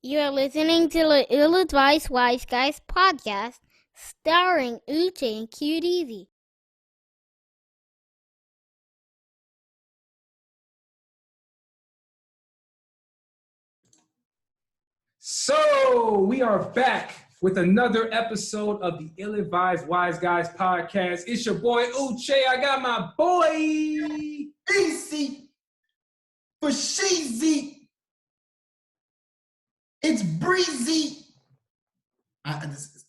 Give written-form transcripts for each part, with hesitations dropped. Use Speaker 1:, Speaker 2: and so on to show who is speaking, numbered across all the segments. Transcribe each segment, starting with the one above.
Speaker 1: You're listening to the Ill-Advised Wise Guys podcast, starring Uche and Cute Easy.
Speaker 2: So we are back with another episode of the Ill-Advised Wise Guys podcast. It's your boy Uche. I got my boy
Speaker 3: Easy for Sheezy. It's breezy.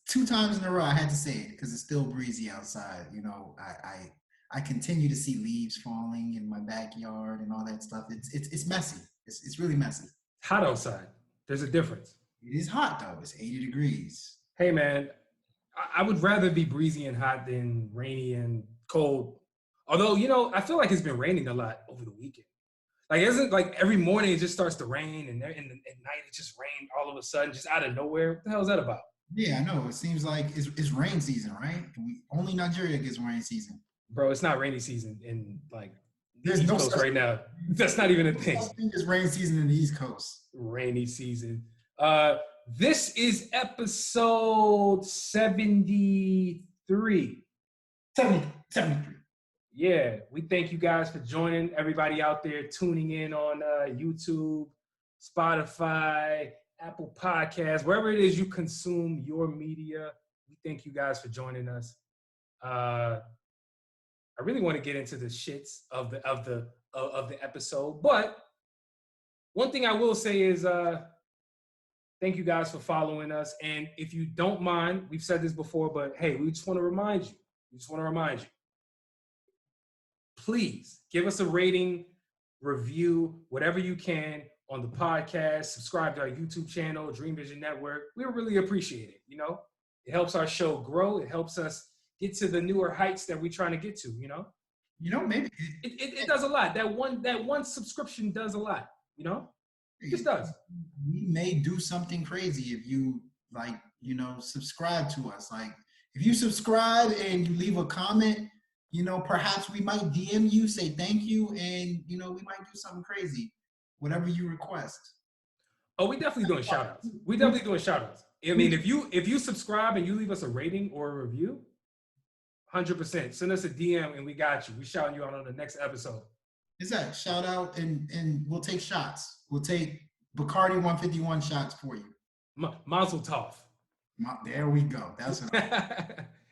Speaker 3: Two times in a row I had to say it because it's still breezy outside. You know, I continue to see leaves falling in my backyard and all that stuff. It's messy. It's really messy.
Speaker 2: Hot outside. There's a difference.
Speaker 3: It is hot though. It's 80 degrees.
Speaker 2: Hey man, I would rather be breezy and hot than rainy and cold. Although, you know, I feel like it's been raining a lot over the weekend. Like, isn't like every morning it just starts to rain and at night it just rained all of a sudden, just out of nowhere? What the hell is that about?
Speaker 3: Yeah, I know. It seems like it's rain season, right? Only Nigeria gets rain season.
Speaker 2: Bro, it's not rainy season in like
Speaker 3: There's
Speaker 2: East
Speaker 3: no
Speaker 2: Coast
Speaker 3: such
Speaker 2: right now. That's not even a thing.
Speaker 3: It's rain season in the East Coast.
Speaker 2: Rainy season. This is episode 73.
Speaker 3: 73.
Speaker 2: Yeah, we thank you guys for joining. Everybody out there tuning in on YouTube, Spotify, Apple Podcasts, wherever it is you consume your media. We thank you guys for joining us. I really want to get into the shits of the episode, but one thing I will say is thank you guys for following us. And if you don't mind, we've said this before, but hey, we just want to remind you. Please give us a rating, review, whatever you can on the podcast. Subscribe to our YouTube channel, Dream Vision Network. We really appreciate it. You know, it helps our show grow. It helps us get to the newer heights that we're trying to get to. You know,
Speaker 3: Maybe
Speaker 2: it does a lot. That one subscription does a lot. You know, it just does.
Speaker 3: We may do something crazy if you subscribe to us. Like if you subscribe and you leave a comment, perhaps we might DM you, say thank you, and we might do something crazy, whatever you request.
Speaker 2: Oh, we definitely doing shout outs. I mean, if you subscribe and you leave us a rating or a review, 100%, send us a DM and we got you. We shouting you out on the next episode.
Speaker 3: Is that shout out and we'll take shots. We'll take Bacardi 151 shots for you.
Speaker 2: Mazel tov.
Speaker 3: There we go. That's what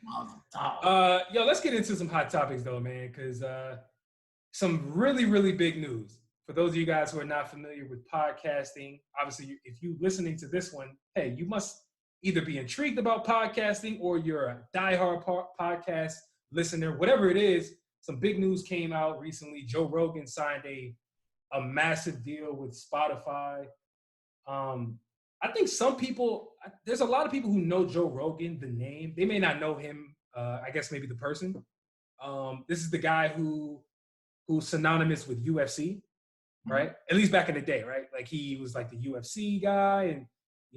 Speaker 3: Mazel tov.
Speaker 2: Yo, let's get into some hot topics though, man, because some really, really big news. For those of you guys who are not familiar with podcasting, obviously, if you're listening to this one, hey, you must either be intrigued about podcasting or you're a diehard podcast listener, whatever it is. Some big news came out recently. Joe Rogan signed a massive deal with Spotify. I think there's a lot of people who know Joe Rogan, the name. They may not know him, I guess maybe the person. This is the guy who's synonymous with UFC, right? At least back in the day, right? Like he was like the UFC guy and,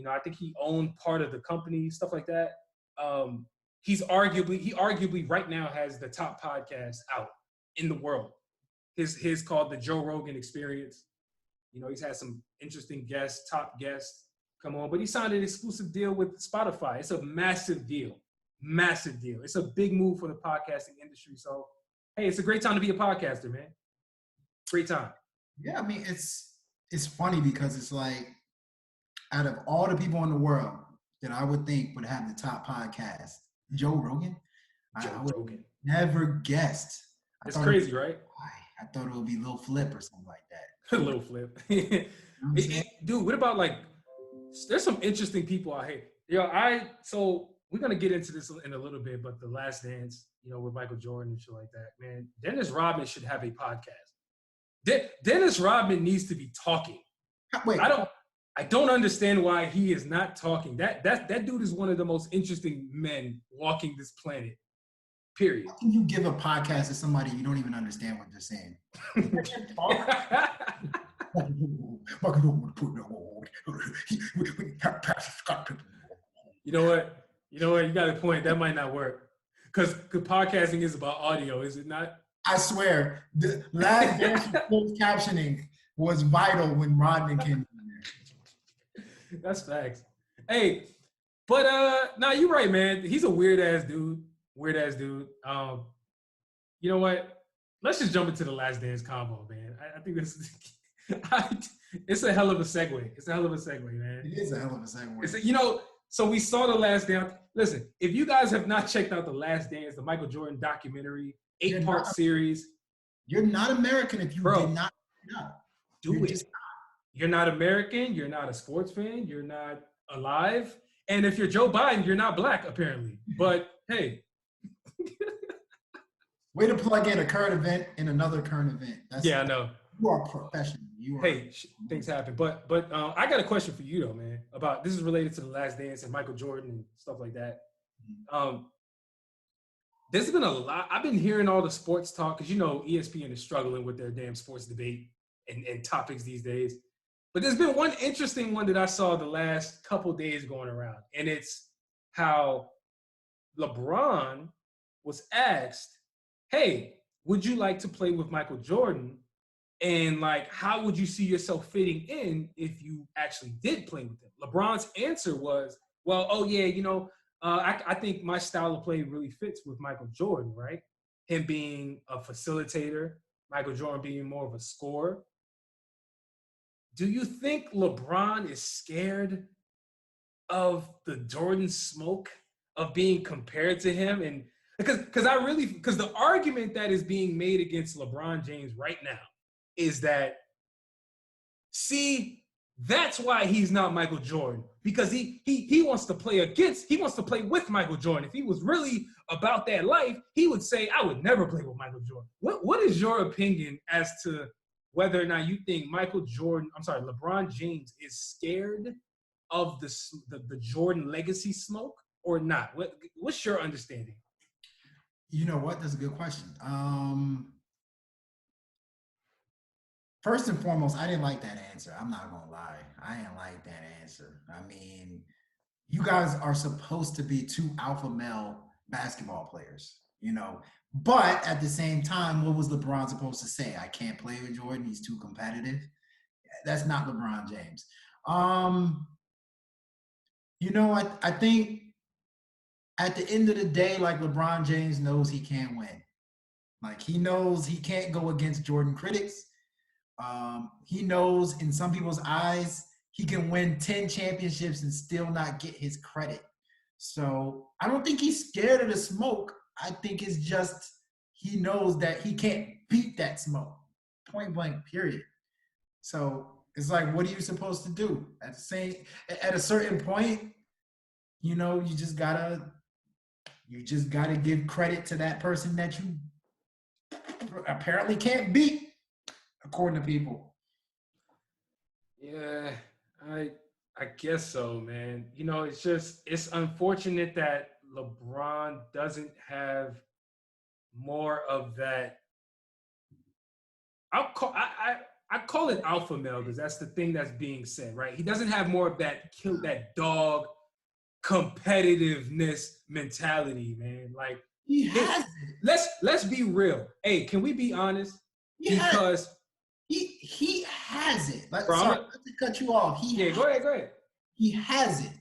Speaker 2: I think he owned part of the company, stuff like that. He arguably right now has the top podcast out in the world. His called the Joe Rogan Experience. He's had some interesting top guests come on, but he signed an exclusive deal with Spotify. It's a massive deal. It's a big move for the podcasting industry. So, hey, it's a great time to be a podcaster, man. Great time.
Speaker 3: Yeah, I mean, it's funny because it's like, out of all the people in the world that I would think would have the top podcast, Joe Rogan, I would never guessed.
Speaker 2: It's crazy, right?
Speaker 3: I thought it would be Lil Flip or something like that.
Speaker 2: Lil Flip. Dude, what about like, there's some interesting people out here. So we're going to get into this in a little bit, but The Last Dance, with Michael Jordan and shit like that, man, Dennis Rodman should have a podcast. Dennis Rodman needs to be talking.
Speaker 3: Wait.
Speaker 2: I don't understand why he is not talking. That dude is one of the most interesting men walking this planet. Period.
Speaker 3: How can you give a podcast to somebody you don't even understand what they're saying?
Speaker 2: You know what? You got a point. That might not work. Because podcasting is about audio, is it not?
Speaker 3: I swear, the Last Dance closed captioning was vital when Rodman came in there.
Speaker 2: That's facts. Hey, but nah, you're right, man. He's a weird ass dude. Weird ass dude. You know what? Let's just jump into the Last Dance combo, man. I think this it's a hell of a segue. It's a hell of a segue, man.
Speaker 3: It is a hell of a segue.
Speaker 2: You know, so we saw The Last Dance. Listen, if you guys have not checked out The Last Dance, the Michael Jordan documentary, 8-part series.
Speaker 3: You're not American if you did not
Speaker 2: do it. You're not American. You're not a sports fan. You're not alive. And if you're Joe Biden, you're not black, apparently. But hey.
Speaker 3: Way to plug in a current event in another current event.
Speaker 2: I know.
Speaker 3: You are professional.
Speaker 2: Things happen. But I got a question for you though, man. About this is related to The Last Dance and Michael Jordan and stuff like that. There's been a lot. I've been hearing all the sports talk because you know ESPN is struggling with their damn sports debate and topics these days. But there's been one interesting one that I saw the last couple days going around, and it's how LeBron was asked, "Hey, would you like to play with Michael Jordan? And like, how would you see yourself fitting in if you actually did play with him?" LeBron's answer was, "Well, oh yeah, you know, I think my style of play really fits with Michael Jordan, right? Him being a facilitator, Michael Jordan being more of a scorer." Do you think LeBron is scared of the Jordan smoke of being compared to him? And because the argument that is being made against LeBron James right now is that, see, that's why he's not Michael Jordan, because he wants to play with Michael Jordan. If he was really about that life, he would say, I would never play with Michael Jordan. What is your opinion as to whether or not you think LeBron James is scared of the Jordan legacy smoke or not? What's your understanding?
Speaker 3: You know what? That's a good question. First and foremost, I didn't like that answer. I'm not gonna lie. I didn't like that answer. I mean, you guys are supposed to be two alpha male basketball players, you know. But at the same time, what was LeBron supposed to say? I can't play with Jordan. He's too competitive. That's not LeBron James. You know, I think at the end of the day, like LeBron James knows he can't win. Like he knows he can't go against Jordan critics. He knows in some people's eyes, he can win 10 championships and still not get his credit. So I don't think he's scared of the smoke. I think it's just he knows that he can't beat that smoke, point blank, period. So it's like, what are you supposed to do? At a certain point, you know, you just gotta give credit to that person that you apparently can't beat, according to people.
Speaker 2: Yeah, I guess so, man. You know, it's unfortunate that LeBron doesn't have more of that. I call it alpha male because that's the thing that's being said, right? He doesn't have more of that dog competitiveness mentality, man. Like
Speaker 3: he has it.
Speaker 2: Let's be real. Hey, can we be honest? Because
Speaker 3: he has it. Like,
Speaker 2: bro,
Speaker 3: sorry, not to cut you off.
Speaker 2: Go ahead.
Speaker 3: He has it.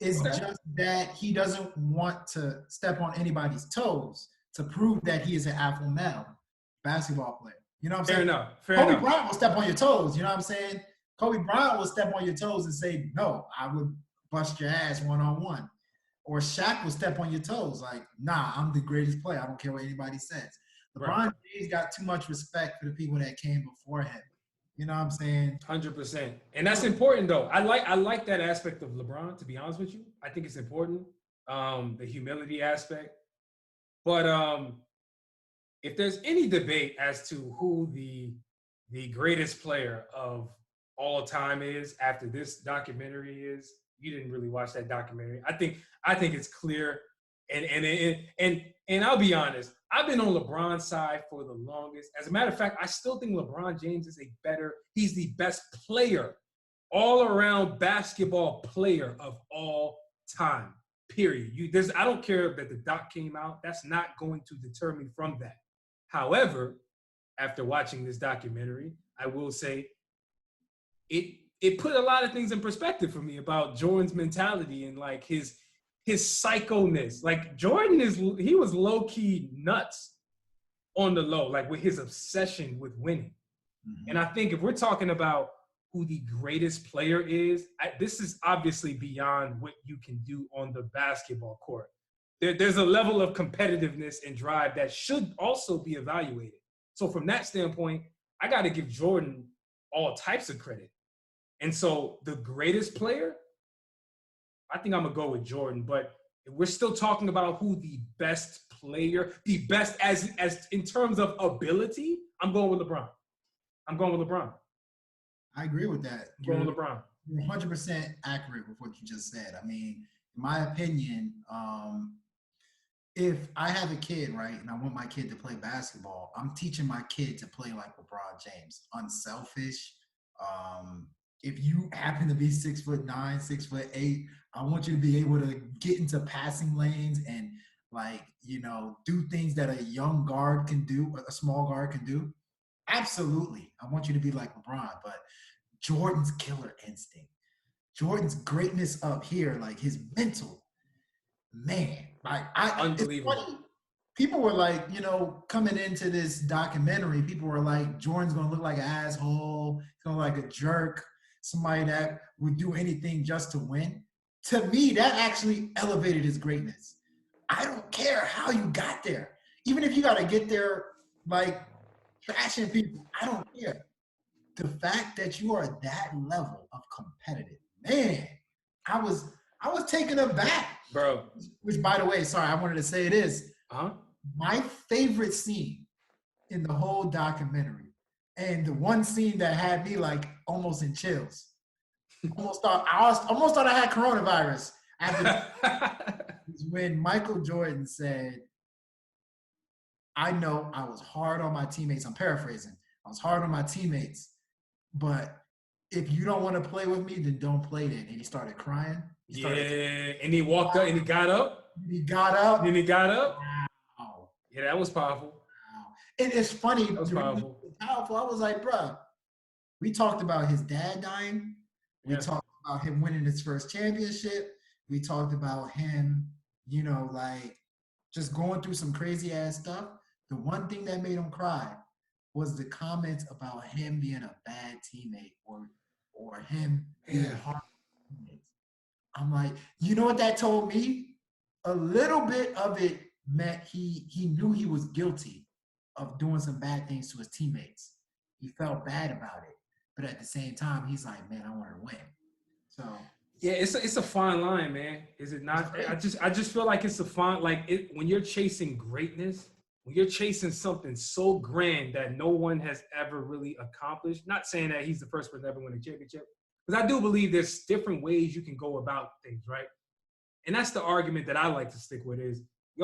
Speaker 3: It's just that he doesn't want to step on anybody's toes to prove that he is an alpha male basketball player. You know what I'm saying?
Speaker 2: Fair enough.
Speaker 3: Kobe Bryant will step on your toes. You know what I'm saying? Kobe Bryant will step on your toes and say, no, I would bust your ass one-on-one. Or Shaq will step on your toes like, nah, I'm the greatest player. I don't care what anybody says. LeBron James got too much respect for the people that came before him. You know what I'm saying?
Speaker 2: 100%. And that's important, though. I like that aspect of LeBron, to be honest with you. I think it's important, the humility aspect. But if there's any debate as to who the greatest player of all time is after this documentary is, you didn't really watch that documentary. I think it's clear. And I'll be honest, I've been on LeBron's side for the longest. As a matter of fact, I still think LeBron James is he's the best player, all around basketball player of all time, period. I don't care that the doc came out. That's not going to deter me from that. However, after watching this documentary, I will say it it put a lot of things in perspective for me about Jordan's mentality and like his psycho-ness. Like Jordan he was low-key nuts on the low, like with his obsession with winning.
Speaker 3: Mhm.
Speaker 2: And I think if we're talking about who the greatest player is, this is obviously beyond what you can do on the basketball court. There's a level of competitiveness and drive that should also be evaluated. So from that standpoint, I got to give Jordan all types of credit. And so the greatest player, I think I'm going to go with Jordan. But if we're still talking about who the best player, the best as in terms of ability, I'm going with LeBron.
Speaker 3: I agree with that.
Speaker 2: I'm going with LeBron.
Speaker 3: You're 100% accurate with what you just said. I mean, in my opinion, if I have a kid, right, and I want my kid to play basketball, I'm teaching my kid to play like LeBron James, unselfish. If you happen to be 6'9", 6'8", I want you to be able to get into passing lanes and like, you know, do things that a young guard can do, a small guard can do. Absolutely. I want you to be like LeBron, but Jordan's killer instinct, Jordan's greatness up here, like his mental, man, like
Speaker 2: unbelievable.
Speaker 3: It's funny. People were like, you know, coming into this documentary, people were like, Jordan's gonna look like an asshole, he's gonna look like a jerk, somebody that would do anything just to win. To me, that actually elevated his greatness. I don't care how you got there. Even if you gotta get there like trashing people, I don't care. The fact that you are that level of competitive, man, I was taken aback.
Speaker 2: Bro.
Speaker 3: Which, by the way, sorry, I wanted to say this.
Speaker 2: Uh-huh.
Speaker 3: My favorite scene in the whole documentary, and the one scene that had me like almost in chills. almost thought I had coronavirus after was when Michael Jordan said, I know I was hard on my teammates. I'm paraphrasing. I was hard on my teammates, but if you don't want to play with me, then don't play then. And he started crying.
Speaker 2: And he walked up and he got up.
Speaker 3: He got up.
Speaker 2: Then he got up.
Speaker 3: Wow.
Speaker 2: Yeah, that was powerful.
Speaker 3: Wow. And it's funny.
Speaker 2: That was powerful.
Speaker 3: I was like, bro, we talked about his dad dying. We talked about him winning his first championship. We talked about him, you know, like just going through some crazy ass stuff. The one thing that made him cry was the comments about him being a bad teammate or him being hard teammates. I'm like, you know what that told me? A little bit of it meant he knew he was guilty of doing some bad things to his teammates. He felt bad about it. But at the same time, he's like, man, I want to win. So
Speaker 2: yeah, it's a fine line, man. Is it not? I just feel like it's a fine, like when you're chasing greatness, when you're chasing something so grand that no one has ever really accomplished. Not saying that he's the first person to ever win a championship, because I do believe there's different ways you can go about things, right? And that's the argument that I like to stick with is,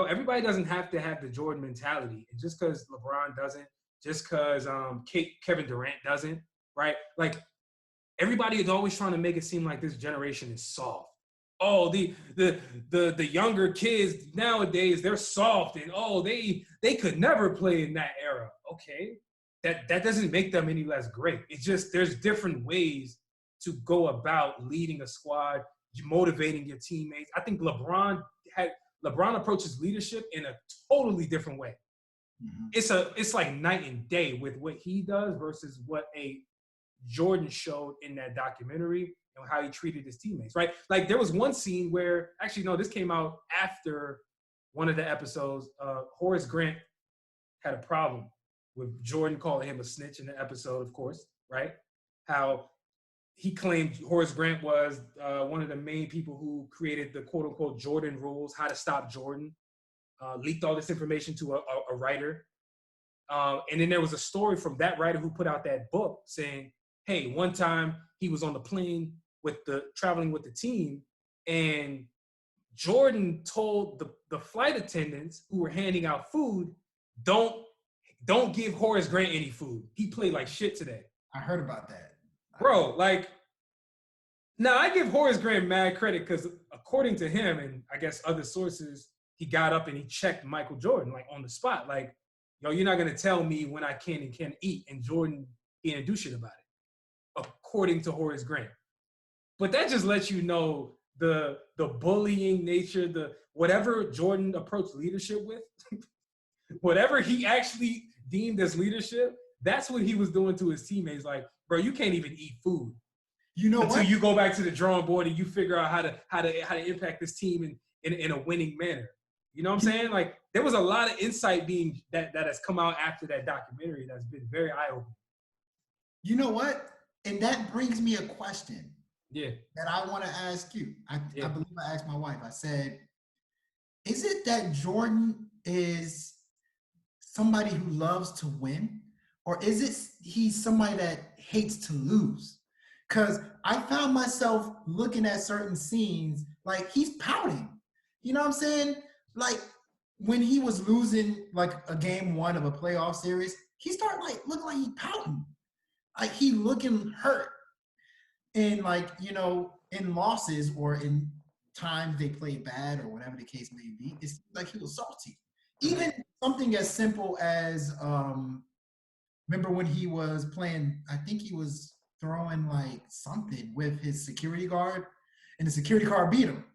Speaker 2: everybody doesn't have to have the Jordan mentality. And just because LeBron doesn't, just because Kevin Durant doesn't, right? Like, everybody is always trying to make it seem like this generation is soft. Oh, the younger kids nowadays, they're soft, and they could never play in that era. Okay, that doesn't make them any less great. It's just there's different ways to go about leading a squad, motivating your teammates. I think LeBron approaches leadership in a totally different way. Mm-hmm. It's like night and day with what he does versus what a Jordan showed in that documentary and how he treated his teammates, right? Like there was one scene where, actually, no, this came out after one of the episodes. Horace Grant had a problem with Jordan calling him a snitch in the episode, of course, right? How he claimed Horace Grant was one of the main people who created the quote unquote Jordan rules, how to stop Jordan, leaked all this information to a writer. And then there was a story from that writer who put out that book saying, hey, one time he was on the plane traveling with the team, and Jordan told the flight attendants who were handing out food, don't give Horace Grant any food. He played like shit today.
Speaker 3: I heard about that.
Speaker 2: Bro, like, now I give Horace Grant mad credit because according to him and I guess other sources, he got up and he checked Michael Jordan like on the spot. Like, you're not going to tell me when I can and can't eat. And Jordan, he didn't do shit about it. according to Horace Grant. But that just lets you know the bullying nature, the whatever Jordan approached leadership with, whatever he actually deemed as leadership, that's what he was doing to his teammates. Like, bro, you can't even eat food.
Speaker 3: You know
Speaker 2: until
Speaker 3: what?
Speaker 2: you go back to the drawing board and you figure out how to impact this team in a winning manner. You know what I'm saying? Like, there was a lot of insight that has come out after that documentary that's been very eye-opening.
Speaker 3: You know what? And that brings me a question.
Speaker 2: Yeah.
Speaker 3: That I want to ask you. I believe I asked my wife. I said, is it that Jordan is somebody who loves to win? Or is it he's somebody that hates to lose? Because I found myself looking at certain scenes, like he's pouting. You know what I'm saying? Like when he was losing like a game one of a playoff series, he started like looking like he's pouting. Like he looking hurt. And like, you know, in losses or in times they play bad or whatever the case may be, it's like he was salty. Even something as simple as remember when he was playing, I think he was throwing like something with his security guard and the security guard beat him.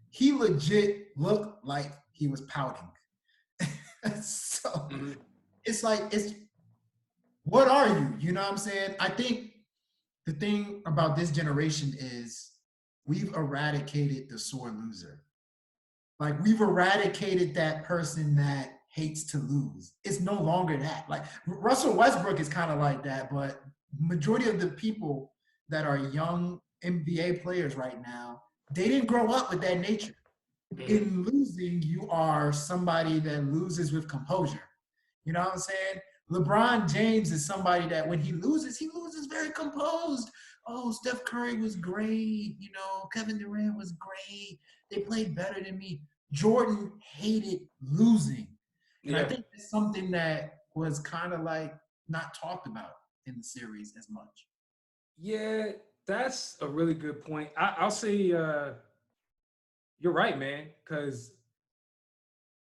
Speaker 3: He legit looked like he was pouting. So it's like, what are you? You know what I'm saying? I think the thing about this generation is we've eradicated the sore loser. Like we've eradicated that person that hates to lose. It's no longer that. Like Russell Westbrook is kind of like that, but majority of the people that are young NBA players right now, they didn't grow up with that nature. In losing, you are somebody that loses with composure. You know what I'm saying? LeBron James is somebody that when he loses very composed. Oh, Steph Curry was great. You know, Kevin Durant was great. They played better than me. Jordan hated losing. And I think it's something that was kind of like not talked about in the series as much.
Speaker 2: Yeah, that's a really good point. I'll say you're right, man, because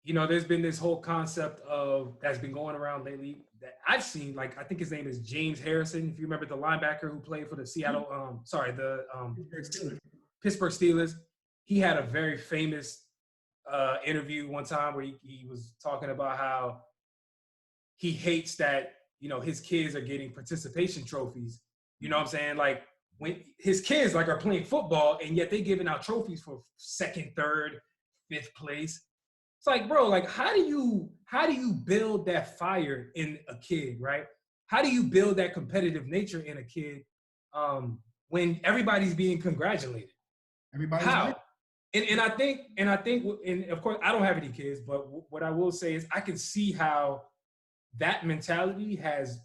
Speaker 2: you know, there's been this whole concept of that's been going around lately that I've seen. Like, I think his name is James Harrison. If you remember the linebacker who played for the Pittsburgh Steelers. He had a very famous interview one time where he was talking about how he hates that, you know, his kids are getting participation trophies. You know what I'm saying? Like when his kids like are playing football and yet they giving out trophies for second, third, fifth place. It's like, bro, like how do you build that fire in a kid, right? How do you build that competitive nature in a kid when everybody's being congratulated?
Speaker 3: Everybody's
Speaker 2: how?
Speaker 3: right.
Speaker 2: And I think, and of course, I don't have any kids, but what I will say is I can see how that mentality has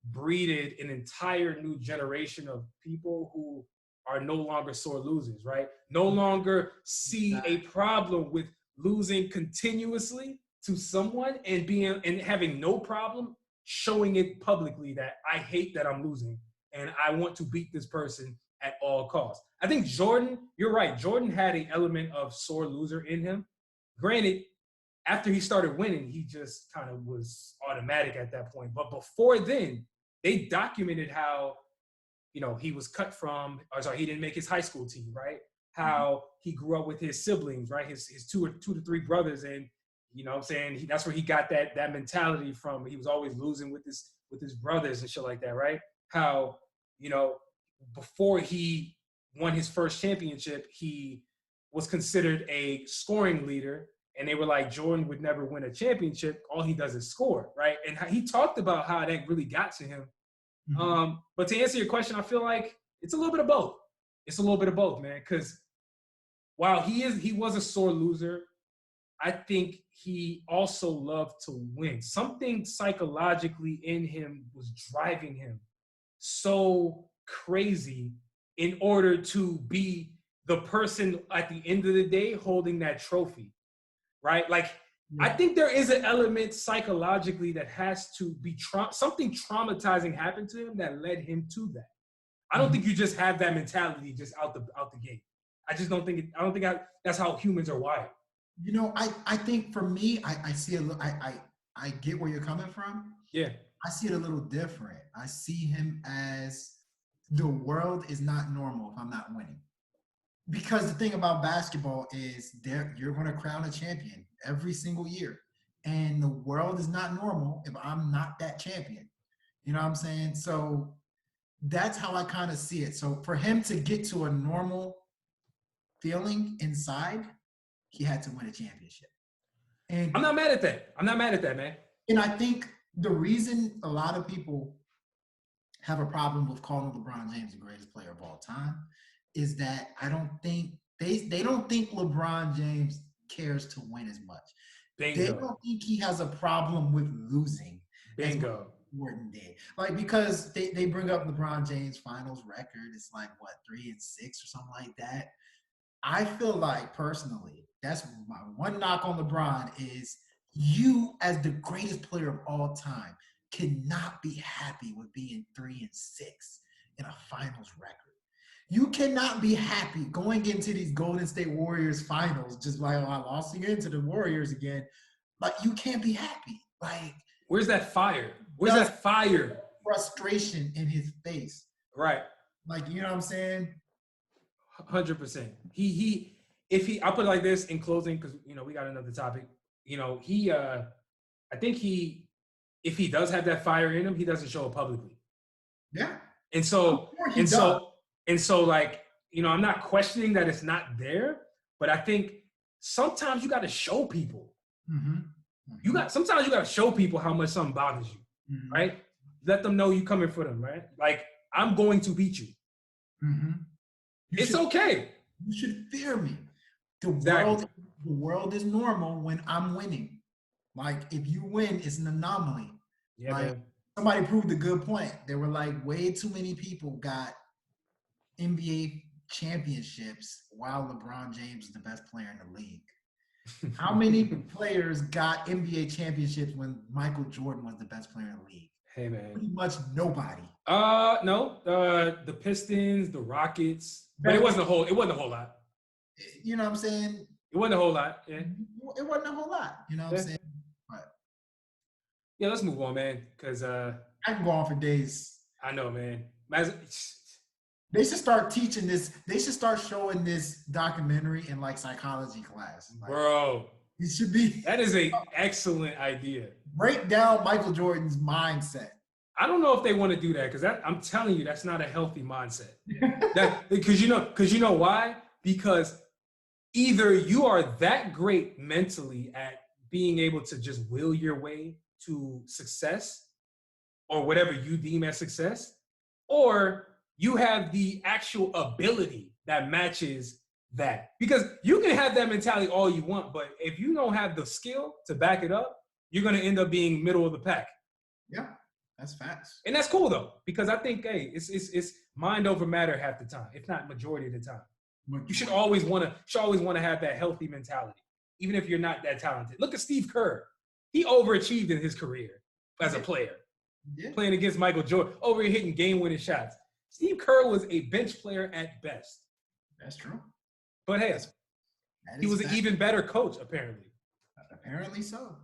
Speaker 2: breeded an entire new generation of people who are no longer sore losers, right? No longer see a problem with losing continuously to someone and having no problem showing it publicly that I hate that I'm losing and I want to beat this person at all costs. I think Jordan, you're right. Jordan had an element of sore loser in him. Granted, after he started winning, he just kind of was automatic at that point. But before then, they documented how, you know, he was cut from, he didn't make his high school team, right? How he grew up with his siblings, right? His two to three brothers. And, you know what I'm saying? That's where he got that mentality from. He was always losing with his brothers and shit like that, right? How, you know, before he won his first championship, he was considered a scoring leader. And they were like, Jordan would never win a championship. All he does is score, right? And he talked about how that really got to him. Mm-hmm. But to answer your question, I feel like it's a little bit of both. It's a little bit of both, man. Because while he was a sore loser, I think he also loved to win. Something psychologically in him was driving him so crazy in order to be the person at the end of the day holding that trophy, right? Like, I think there is an element psychologically that has to be something traumatizing happened to him that led him to that. I don't think you just have that mentality just out the gate. I just don't think that's how humans are wired.
Speaker 3: You know, I think for me, I see I get where you're coming from.
Speaker 2: Yeah.
Speaker 3: I see it a little different. I see him as the world is not normal if I'm not winning. Because the thing about basketball is you're going to crown a champion every single year. And the world is not normal if I'm not that champion. You know what I'm saying? So that's how I kind of see it. So for him to get to a normal feeling inside, he had to win a championship. And
Speaker 2: I'm not mad at that. I'm not mad at that, man.
Speaker 3: And I think the reason a lot of people have a problem with calling LeBron James the greatest player of all time is that I don't think they don't think LeBron James cares to win as much.
Speaker 2: Bingo.
Speaker 3: They don't think he has a problem with losing.
Speaker 2: Bingo.
Speaker 3: Jordan did. Like, because they bring up LeBron James finals record. It's like, what, 3-6 or something like that. I feel like, personally, that's my one knock on LeBron is you, as the greatest player of all time, cannot be happy with being 3-6 in a finals record. You cannot be happy going into these Golden State Warriors finals just like, oh, I lost again to the Warriors again. Like, you can't be happy. Like,
Speaker 2: where's that fire? Where's that fire?
Speaker 3: Frustration in his face.
Speaker 2: Right.
Speaker 3: Like, you know what I'm saying?
Speaker 2: 100%. I'll put it like this in closing, because, you know, we got another topic. You know, I think if he does have that fire in him, he doesn't show it publicly.
Speaker 3: Yeah.
Speaker 2: And so, like, you know, I'm not questioning that it's not there, but I think sometimes you got to show people. Sometimes you got to show people how much something bothers you, right? Let them know you coming for them, right? Like, I'm going to beat you. It's okay.
Speaker 3: You should fear me. The world is normal when I'm winning. Like, if you win, it's an anomaly.
Speaker 2: Yeah,
Speaker 3: like,
Speaker 2: man.
Speaker 3: Somebody proved a good point. They were like, way too many people got NBA championships while LeBron James is the best player in the league. How many players got NBA championships when Michael Jordan was the best player in the league?
Speaker 2: Hey, man.
Speaker 3: Pretty much nobody.
Speaker 2: No. The Pistons, the Rockets, but it wasn't a whole lot.
Speaker 3: You know what I'm saying?
Speaker 2: It wasn't a whole lot. Yeah.
Speaker 3: It wasn't a whole lot. You know what I'm saying? But
Speaker 2: yeah, let's move on, man. Because
Speaker 3: I can go on for days.
Speaker 2: I know, man.
Speaker 3: They should start teaching this. They should start showing this documentary in like psychology class. Like,
Speaker 2: bro,
Speaker 3: it should be.
Speaker 2: That is an excellent idea.
Speaker 3: Break down Michael Jordan's mindset.
Speaker 2: I don't know if they want to do that, because I'm telling you, that's not a healthy mindset. Because you know why? Because either you are that great mentally at being able to just will your way to success or whatever you deem as success, or you have the actual ability that matches that. Because you can have that mentality all you want, but if you don't have the skill to back it up, you're going to end up being middle of the pack.
Speaker 3: Yeah, that's facts.
Speaker 2: And that's cool, though, because I think, hey, it's mind over matter half the time, if not majority of the time. You should always want to have that healthy mentality, even if you're not that talented. Look at Steve Kerr. He overachieved in his career as a player. Playing against Michael Jordan, over here hitting game-winning shots. Steve Kerr was a bench player at best.
Speaker 3: That's true.
Speaker 2: But hey, he was an even better coach, apparently.
Speaker 3: Apparently so.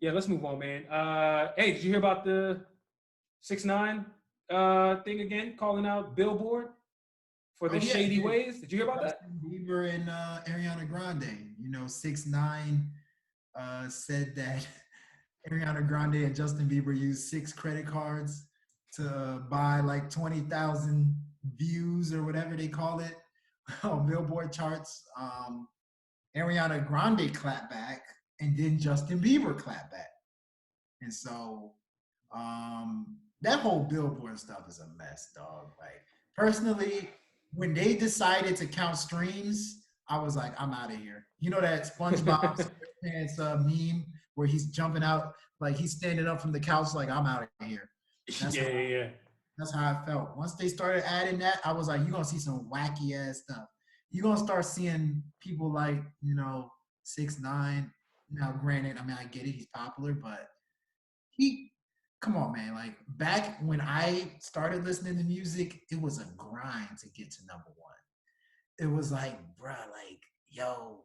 Speaker 2: Yeah, let's move on, man. Hey, did you hear about the 6ix9ine thing again, calling out Billboard for the shady ways? Did you hear about that?
Speaker 3: Bieber and Ariana Grande. You know, 6ix9ine said that Ariana Grande and Justin Bieber used 6 credit cards to buy like 20,000 views or whatever they call it on Billboard charts. Ariana Grande clapped back, and then Justin Bieber clapped back. And so that whole Billboard stuff is a mess, dog. Like, personally, when they decided to count streams, I was like, I'm out of here. You know that SpongeBob SquarePants meme where he's jumping out, like he's standing up from the couch like, I'm out of here. That's how I felt. Once they started adding that, I was like, you're going to see some wacky ass stuff. You're going to start seeing people like, you know, 6ix9ine. Now, granted, I mean, I get it. He's popular, but come on, man. Like, back when I started listening to music, it was a grind to get to #1. It was like, bruh, like, yo,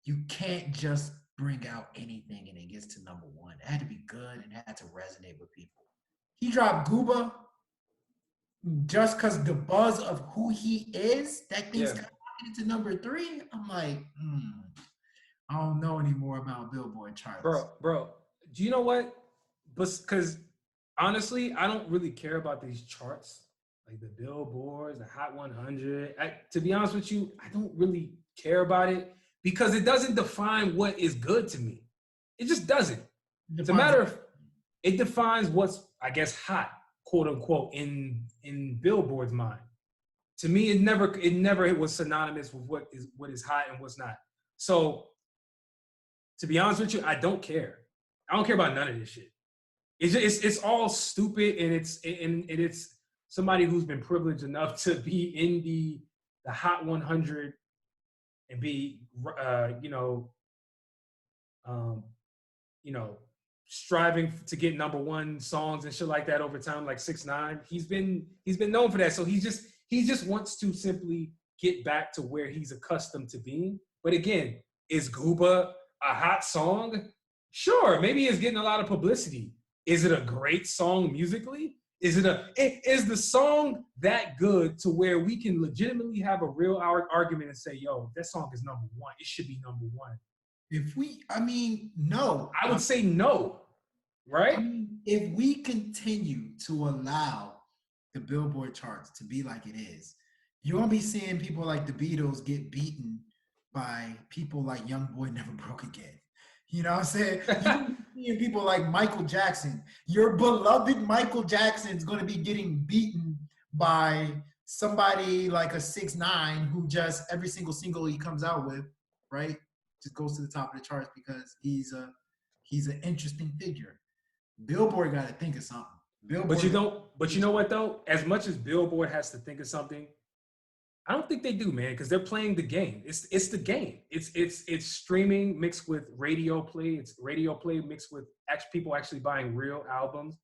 Speaker 3: you can't just bring out anything and it gets to #1. It had to be good and it had to resonate with people. He dropped Gooba. just because the buzz of who he is, that thing
Speaker 2: Yeah.
Speaker 3: skyrocketed to number 3. I'm like, I don't know anymore about Billboard charts.
Speaker 2: Bro, do you know what? Because honestly, I don't really care about these charts, like the Billboards, the Hot 100. To be honest with you, I don't really care about it because it doesn't define what is good to me. It just doesn't. It's a matter of, it defines what's, I guess, hot, quote unquote, in Billboard's mind. To me, it never was synonymous with what is hot and what's not. So to be honest with you, I don't care. I don't care about none of this shit. It's all stupid, and it's somebody who's been privileged enough to be in the Hot 100 and be striving to get #1 songs and shit like that over time, like 6ix9ine. He's been known for that. So he just wants to simply get back to where he's accustomed to being. But again, is Gooba a hot song? Sure, maybe it's getting a lot of publicity. Is it a great song musically? Is the song that good to where we can legitimately have a real argument and say, yo, that song is #1. It should be #1.
Speaker 3: No.
Speaker 2: I would say no, right?
Speaker 3: If we continue to allow the Billboard charts to be like it is, you're going to be seeing people like the Beatles get beaten by people like Young Boy Never Broke Again. You know what I'm saying? You're seeing people like Michael Jackson. Your beloved Michael Jackson's going to be getting beaten by somebody like a 6ix9ine who just every single single he comes out with, right, just goes to the top of the charts because he's an interesting figure. Billboard got to think of something.
Speaker 2: But you know what though? As much as Billboard has to think of something, I don't think they do, man, because they're playing the game. It's the game. It's streaming mixed with radio play. It's radio play mixed with people actually buying real albums.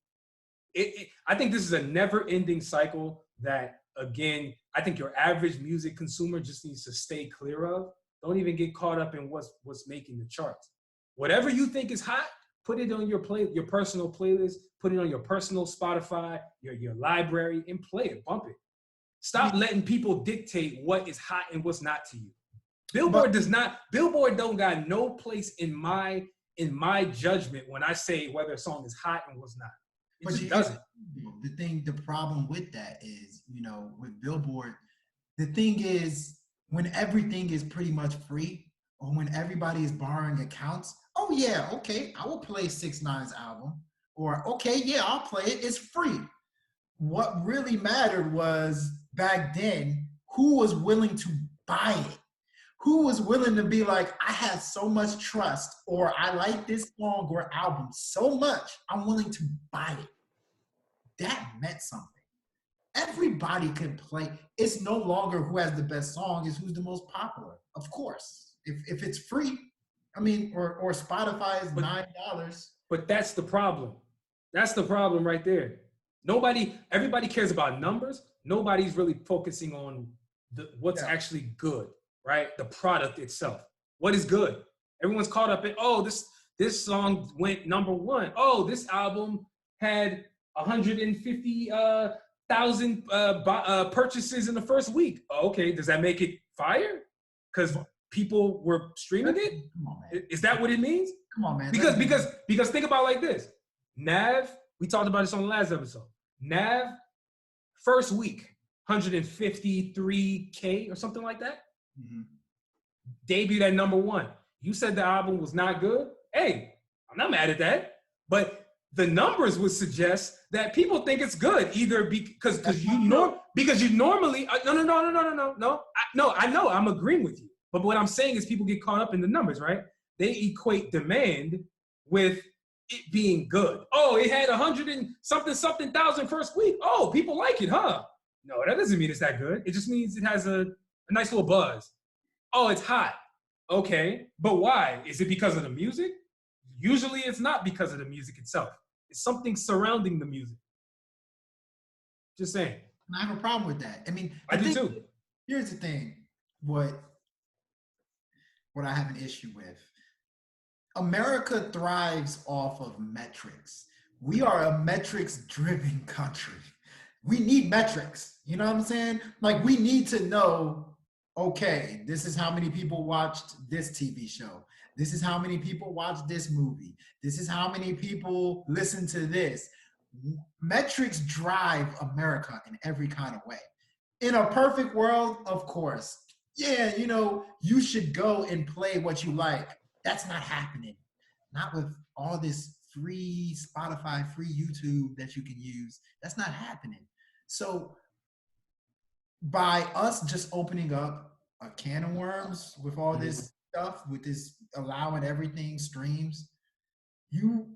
Speaker 2: I think this is a never-ending cycle that, again, I think your average music consumer just needs to stay clear of. Don't even get caught up in what's making the charts. Whatever you think is hot, put it on your personal playlist. Put it on your personal Spotify, your library, and play it. Bump it. Stop letting people dictate what is hot and what's not to you. Billboard don't got no place in my judgment when I say whether a song is hot and what's not. It just doesn't.
Speaker 3: The problem with that is, with Billboard, the thing is when everything is pretty much free or when everybody is borrowing accounts, oh yeah, okay, I will play 6ix9ine's album. Or, okay, yeah, I'll play it. It's free. What really mattered was back then, who was willing to buy it? Who was willing to be like, I have so much trust, or I like this song or album so much, I'm willing to buy it. That meant something. Everybody can play. It's no longer who has the best song, it's who's the most popular. Of course. If it's free, or Spotify is $9.
Speaker 2: But that's the problem. That's the problem right there. Everybody cares about numbers. Nobody's really focusing on what's actually good, right? The product itself. What is good? Everyone's caught up in, this song went #1. Oh, this album had 150,000 purchases in the first week. Oh, okay, does that make it fire? Because people were streaming it?
Speaker 3: Come on, man.
Speaker 2: Is that what it means?
Speaker 3: Come on, man.
Speaker 2: Because think about it like this. Nav, we talked about this on the last episode. Nav, first week, 153K or something like that.
Speaker 3: Mm-hmm.
Speaker 2: Debuted at #1. You said the album was not good. Hey, I'm not mad at that. But the numbers would suggest that people think it's good, either because you normally no. I know, I'm agreeing with you. But what I'm saying is people get caught up in the numbers, right? They equate demand with it being good. Oh, it had 100 and something thousand first week. Oh, people like it, huh? No, that doesn't mean it's that good. It just means it has a nice little buzz. Oh, it's hot. Okay, but why? Is it because of the music? Usually it's not because of the music itself. It's something surrounding the music. Just saying.
Speaker 3: I have a problem with that.
Speaker 2: I do too.
Speaker 3: Here's the thing. What I have an issue with. America thrives off of metrics. We are a metrics-driven country. we need metrics. You know what I'm saying? Like we need to know, okay, this is how many people watched this TV show. This is how many people watched this movie. This is how many people listen to this. Metrics drive America in every kind of way. In a perfect world, of course, yeah, you know, you should go and play what you like. That's not happening. Not with all this free Spotify, free YouTube that you can use. That's not happening. So by us just opening up a can of worms with all this stuff, with this allowing everything streams, you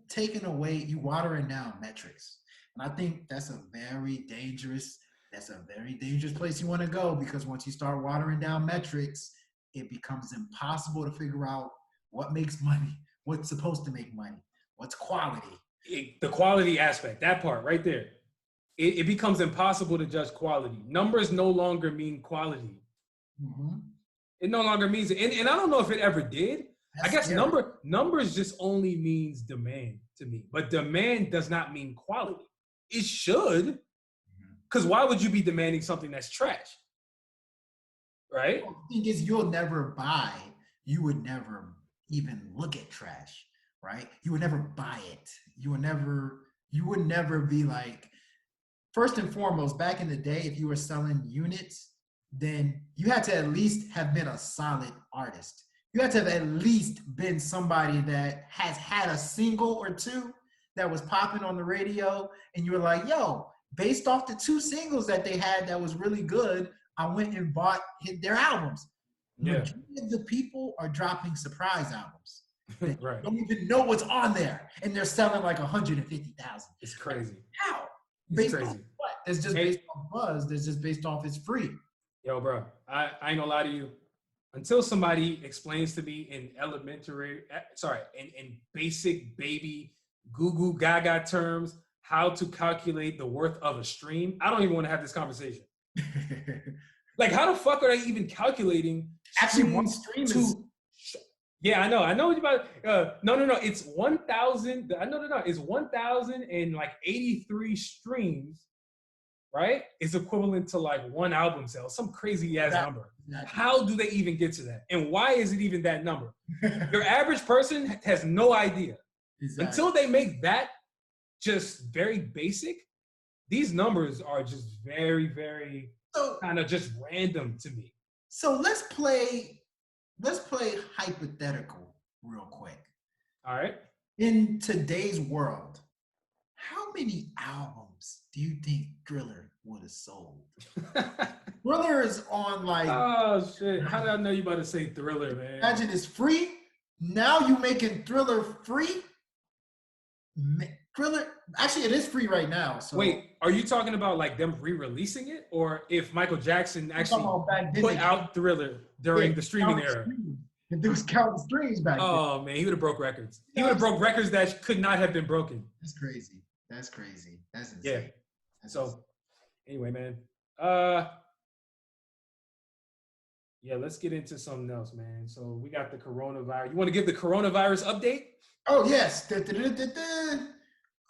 Speaker 3: watering down metrics. And I think that's a very dangerous place you want to go, because once you start watering down metrics, it becomes impossible to figure out what makes money, what's supposed to make money, what's quality.
Speaker 2: The quality aspect, that part right there. It becomes impossible to judge quality. Numbers no longer mean quality.
Speaker 3: Mm-hmm.
Speaker 2: It no longer means it. And I don't know if it ever did. I guess numbers just only means demand to me. But demand does not mean quality. It should. Because why would you be demanding something that's trash? Right?
Speaker 3: The thing is, you would never even look at trash, right? You would never buy it. You would never be like, first and foremost, back in the day, if you were selling units, then you had to at least have been a solid artist. You had to have at least been somebody that has had a single or two that was popping on the radio, and you were like, yo, based off the 2 singles that they had that was really good, I went and bought their albums.
Speaker 2: Yeah.
Speaker 3: Majority of the people are dropping surprise albums.
Speaker 2: Right.
Speaker 3: Don't even know what's on there, and they're selling like 150,000.
Speaker 2: It's crazy.
Speaker 3: How?
Speaker 2: It's
Speaker 3: Based
Speaker 2: crazy.
Speaker 3: on what? It's just based on buzz. It's just based off it's free.
Speaker 2: Yo, bro, I ain't gonna lie to you. Until somebody explains to me in basic baby goo goo gaga terms how to calculate the worth of a stream, I don't even want to have this conversation. Like, how the fuck are they even calculating?
Speaker 3: Actually, one stream is.
Speaker 2: Yeah, I know what you about. No. It's 1,000. It's 1,083 streams, right? Is equivalent to like one album sale, some crazy ass number. Exactly. How do they even get to that? And why is it even that number? Your average person has no idea. Exactly. Until they make that just very basic, these numbers are just very, very kind of just random to me.
Speaker 3: So let's play hypothetical real quick.
Speaker 2: All right.
Speaker 3: In today's world, how many albums do you think Thriller would have sold? Thriller is on like...
Speaker 2: Oh, shit. How did I know you about to say Thriller, man?
Speaker 3: Imagine it's free. Now you making Thriller free? Thriller, actually, it is free right now. So.
Speaker 2: Wait, are you talking about like them re-releasing it, or if Michael Jackson actually put out Thriller during the streaming era?
Speaker 3: If there was counting streams back then.
Speaker 2: Oh man, he would have broke records. He would have broke records that could not have been broken.
Speaker 3: That's crazy. That's insane.
Speaker 2: Yeah. So, anyway, man. Yeah, let's get into something else, man. So we got the coronavirus. You want to give the coronavirus update?
Speaker 3: Oh yes.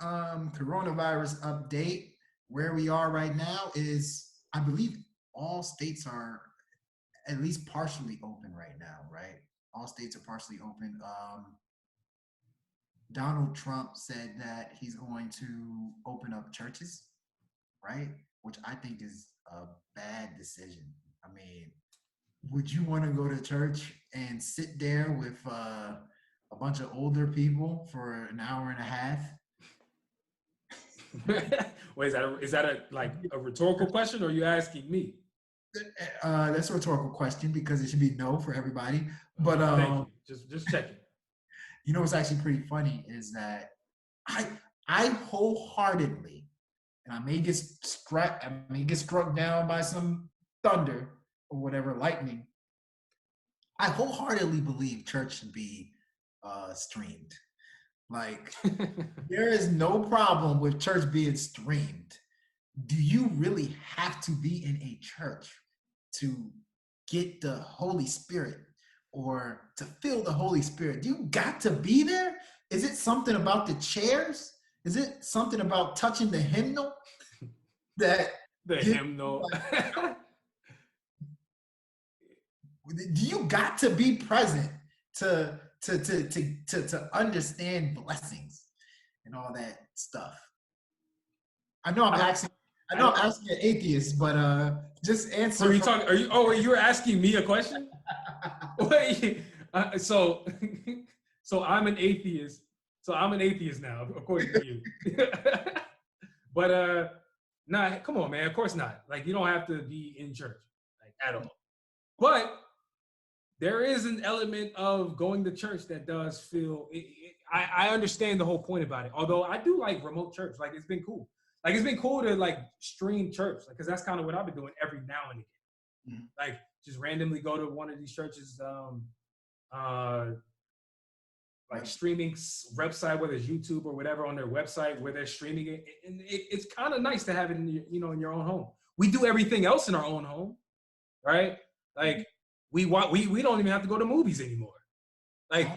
Speaker 3: Coronavirus update. Where we are right now is, I believe, all states are at least partially open right now, right? All states are partially open. Donald Trump said that he's going to open up churches, right? Which I think is a bad decision. I mean, would you want to go to church and sit there with a bunch of older people for an hour and a half?
Speaker 2: Wait, is that a rhetorical question, or are you asking me?
Speaker 3: That's a rhetorical question because it should be no for everybody. But
Speaker 2: thank you. Just checking.
Speaker 3: You know what's actually pretty funny is that I wholeheartedly, and I may get struck down by some thunder or whatever, lightning. I wholeheartedly believe church should be streamed. Like, there is no problem with church being streamed. Do you really have to be in a church to get the Holy Spirit or to feel the Holy Spirit? You got to be there? Is it something about the chairs? Is it something about touching the hymnal? that
Speaker 2: The hymnal.
Speaker 3: You got to be present to understand blessings and all that stuff. I know I'm asking an atheist, but just answer.
Speaker 2: So you talking? Are you? Oh, you were asking me a question? Wait. So I'm an atheist. So I'm an atheist now, according to you. But nah, come on, man. Of course not. Like, you don't have to be in church, like, at all. But there is an element of going to church that does feel. I understand the whole point about it. Although I do like remote church. Like, it's been cool. Like, it's been cool to like stream church, because that's kind of what I've been doing every now and again. Mm-hmm. Like, just randomly go to one of these churches, like streaming website, whether it's YouTube or whatever, on their website where they're streaming it. And it's kind of nice to have it in your, in your own home. We do everything else in our own home, right? Like, we don't even have to go to movies anymore. Like,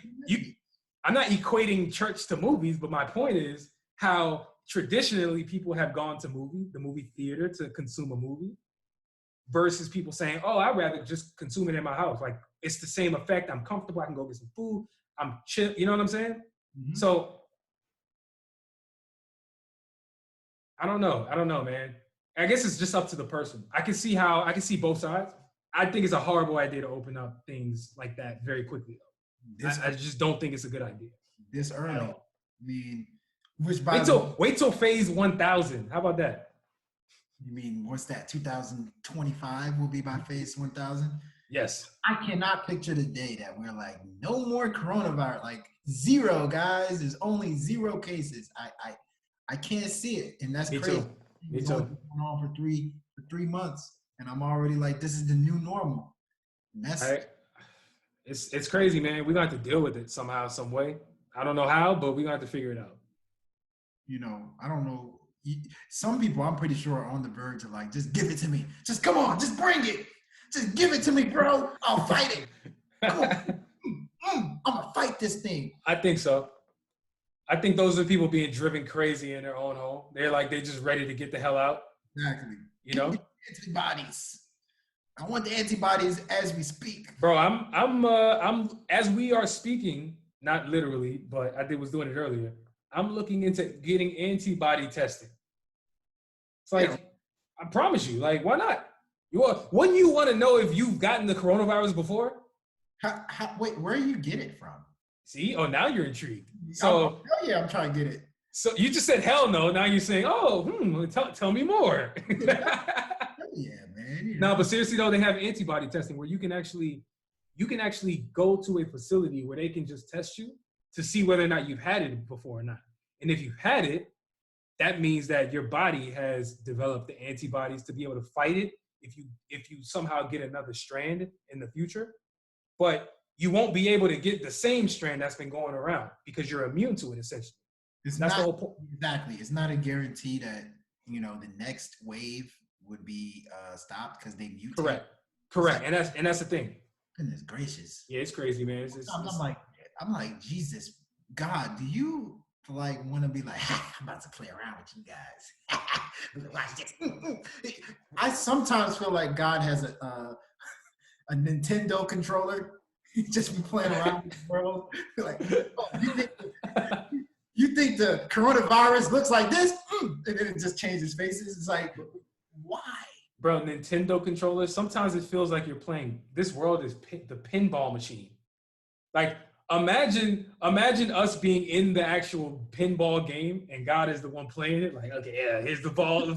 Speaker 2: I'm not equating church to movies, but my point is how traditionally people have gone to the movie theater to consume a movie, versus people saying, oh, I'd rather just consume it in my house. Like, it's the same effect. I'm comfortable. I can go get some food. I'm chill. You know what I'm saying? Mm-hmm. So I don't know, man. I guess it's just up to the person. I can see both sides. I think it's a horrible idea to open up things like that very quickly, though. I just don't think it's a good idea.
Speaker 3: This early. I mean,
Speaker 2: wait till phase 1000. How about that?
Speaker 3: You mean, what's that? 2025 will be by phase 1000?
Speaker 2: Yes.
Speaker 3: I cannot picture the day that we're like, no more coronavirus. Like, 0, guys. There's only 0 cases. I can't see it, and that's crazy.
Speaker 2: Me
Speaker 3: It's
Speaker 2: too.
Speaker 3: only been going on for 3 months, and I'm already like, this is the new normal. And that's
Speaker 2: it's crazy, man. We're gonna have to deal with it somehow, some way. I don't know how, but we're gonna have to figure it out.
Speaker 3: You know, I don't know. Some people, I'm pretty sure, are on the verge of like, just give it to me. Just come on, just bring it. Just give it to me, bro. I'll fight it. Come on. I'm gonna fight this thing.
Speaker 2: I think so. I think those are people being driven crazy in their own home. They're just ready to get the hell out.
Speaker 3: Exactly.
Speaker 2: You know?
Speaker 3: Antibodies. I want the antibodies as we speak.
Speaker 2: Bro, I'm as we are speaking, not literally, but I was doing it earlier. I'm looking into getting antibody testing. It's like, yeah. I promise you, like, why not? Wouldn't you want to know if you've gotten the coronavirus before?
Speaker 3: Wait, where do you get it from?
Speaker 2: See? Oh, now you're intrigued. So,
Speaker 3: hell yeah, I'm trying to get it.
Speaker 2: So you just said hell no. Now you're saying, oh, tell me more.
Speaker 3: Hell yeah, man.
Speaker 2: No, but seriously though, they have antibody testing where you can actually go to a facility where they can just test you to see whether or not you've had it before or not. And if you've had it, that means that your body has developed the antibodies to be able to fight it if you somehow get another strand in the future. But you won't be able to get the same strand that's been going around because you're immune to it, essentially.
Speaker 3: That's the whole point. Exactly. It's not a guarantee that, the next wave would be stopped because they mutate.
Speaker 2: Correct. And that's the thing.
Speaker 3: Goodness gracious.
Speaker 2: Yeah, it's crazy, man.
Speaker 3: I'm like, Jesus, God, do you want to be like, I'm about to play around with you guys. Watch this. I sometimes feel like God has a Nintendo controller. He just be playing around with the world. Like, you think the coronavirus looks like this? And then it just changes faces. It's like, why?
Speaker 2: Bro, Nintendo controllers, sometimes it feels like you're playing, this world is the pinball machine. Like, imagine us being in the actual pinball game and God is the one playing it. Like, okay, yeah, here's the ball. Okay,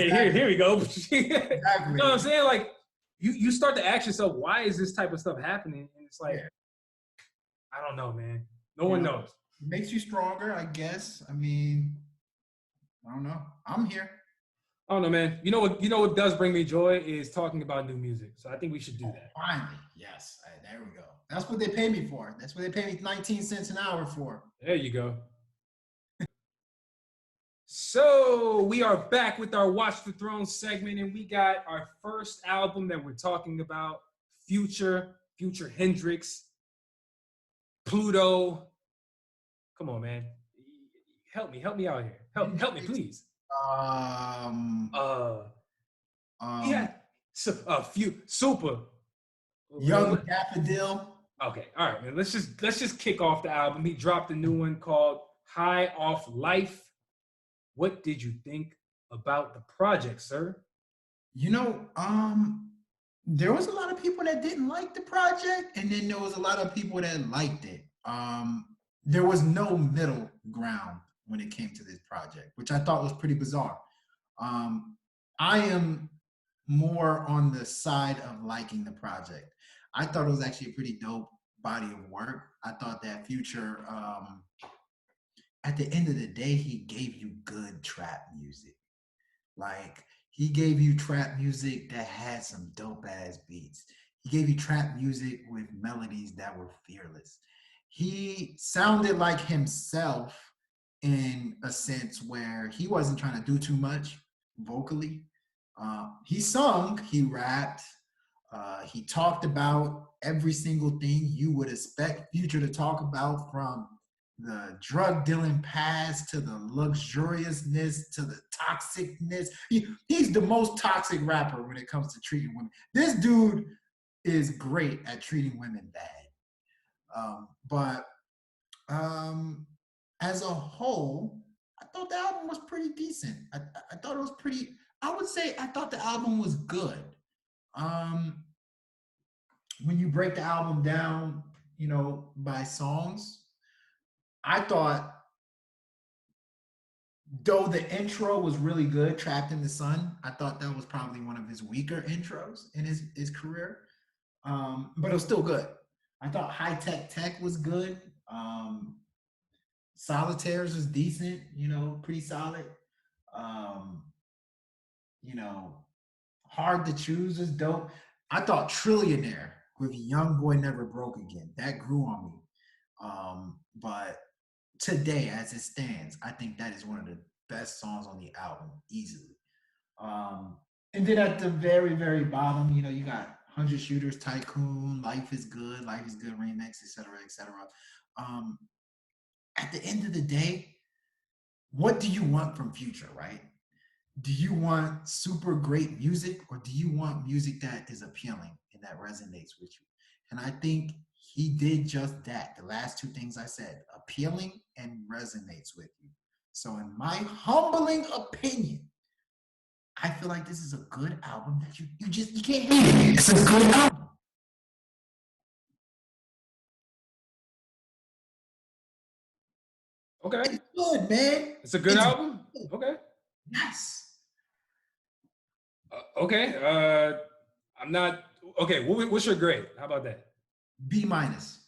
Speaker 2: exactly. Here we go. Exactly. You know what I'm saying? Like, you start to ask yourself, why is this type of stuff happening? And it's like, I don't know, man. No one knows.
Speaker 3: It makes you stronger, I guess. I mean, I don't know. I'm here.
Speaker 2: I don't know, man. You know what does bring me joy is talking about new music. So I think we should do that.
Speaker 3: Finally, yes. There we go. That's what they pay me for. That's what they pay me 19 cents an hour for.
Speaker 2: There you go. So we are back with our Watch the Throne segment, and we got our first album that we're talking about, Future Hendrix, Pluto. Come on, man. Help me out here. Help me, please.
Speaker 3: Um,
Speaker 2: Yeah. So a few super.
Speaker 3: Young Daffodil.
Speaker 2: Okay, all right, man. Let's just kick off the album. He dropped a new one called High Off Life. What did you think about the project, sir?
Speaker 3: You know, there was a lot of people that didn't like the project, and then there was a lot of people that liked it. There was no middle ground when it came to this project, which I thought was pretty bizarre. I am more on the side of liking the project. I thought it was actually a pretty dope body of work. I thought that Future, at the end of the day, he gave you good trap music. Like, he gave you trap music that had some dope ass beats. He gave you trap music with melodies that were fearless. He sounded like himself in a sense where he wasn't trying to do too much vocally. He sung, he rapped, he talked about every single thing you would expect Future to talk about, from the drug dealing past to the luxuriousness to the toxicness. He's the most toxic rapper when it comes to treating women. This dude is great at treating women bad. But as a whole, I thought the album was pretty decent. I thought it was pretty, I would say I thought the album was good. When you break the album down, you know, by songs, I thought, though the intro was really good, Trapped in the Sun, I thought that was probably one of his weaker intros in his career. But it was still good. I thought High Tech Tech was good. Solitaires was decent, you know, pretty solid. You know, Hard to Choose was dope. I thought Trillionaire with Young Boy Never Broke Again, that grew on me. But today, as it stands, I think that is one of the best songs on the album, easily. And then at the very, very bottom, you know, you got 100 Shooters, Tycoon, Life is Good remix, etc., etc. At the end of the day, what do you want from Future, right? Do you want super great music, or do you want music that is appealing and that resonates with you? And I think he did just that. The last two things I said, appealing and resonates with you. So in my humbling opinion, I feel like this is a good album that you can't hate it. It's a good album.
Speaker 2: Okay.
Speaker 3: It's good, man.
Speaker 2: It's a good album? Good. Okay.
Speaker 3: Yes.
Speaker 2: Okay. I'm not, okay, what's your grade? How about that?
Speaker 3: B minus.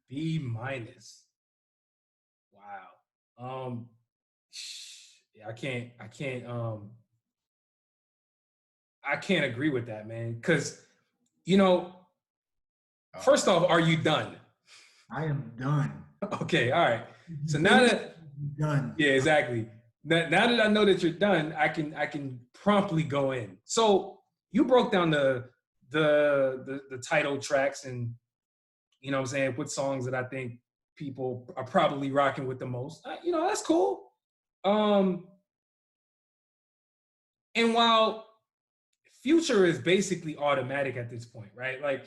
Speaker 2: B minus. Wow. Yeah, I can't agree with that, man. Cause, you know, first off, are you done?
Speaker 3: I am done.
Speaker 2: Okay, all right. So now that
Speaker 3: done.
Speaker 2: Yeah, exactly. Now that I know that you're done, I can promptly go in. So you broke down the title tracks, and you know what I'm saying, what songs that I think people are probably rocking with the most. You know, that's cool. And while Future is basically automatic at this point, right? Like,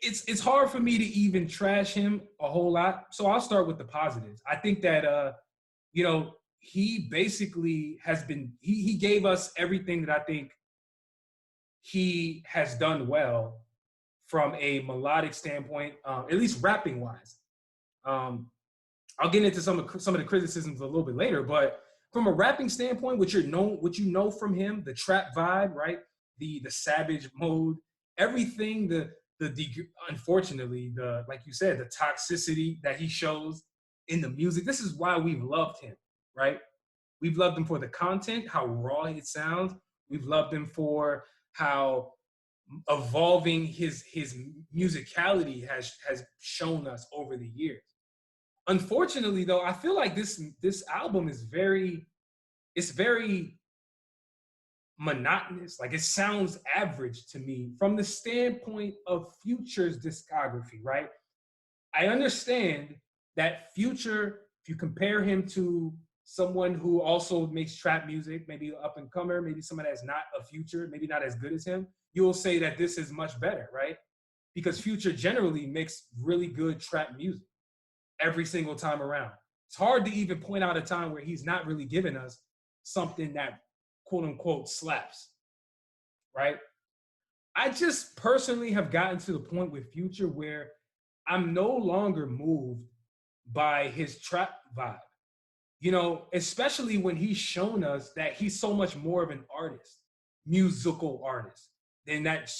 Speaker 2: it's hard for me to even trash him a whole lot. So I'll start with the positives. I think that you know, he basically has been, he gave us everything that I think he has done well from a melodic standpoint, at least rapping wise. I'll get into some of the criticisms a little bit later, but from a rapping standpoint, what you know from him, the trap vibe, right? The savage mode, everything, unfortunately, like you said, the toxicity that he shows in the music. This is why we've loved him, right? We've loved him for the content, how raw it sounds. We've loved him for how evolving his musicality has shown us over the years. Unfortunately, though, I feel like this album is very monotonous. Like, it sounds average to me from the standpoint of Future's discography, right? I understand that Future, if you compare him to someone who also makes trap music, maybe up and comer, maybe someone that's not a Future, maybe not as good as him, you'll say that this is much better, right? Because Future generally makes really good trap music every single time around. It's hard to even point out a time where he's not really giving us something that quote unquote slaps, right? I just personally have gotten to the point with Future where I'm no longer moved by his trap vibe. You know, especially when he's shown us that he's so much more of an artist, musical artist, than that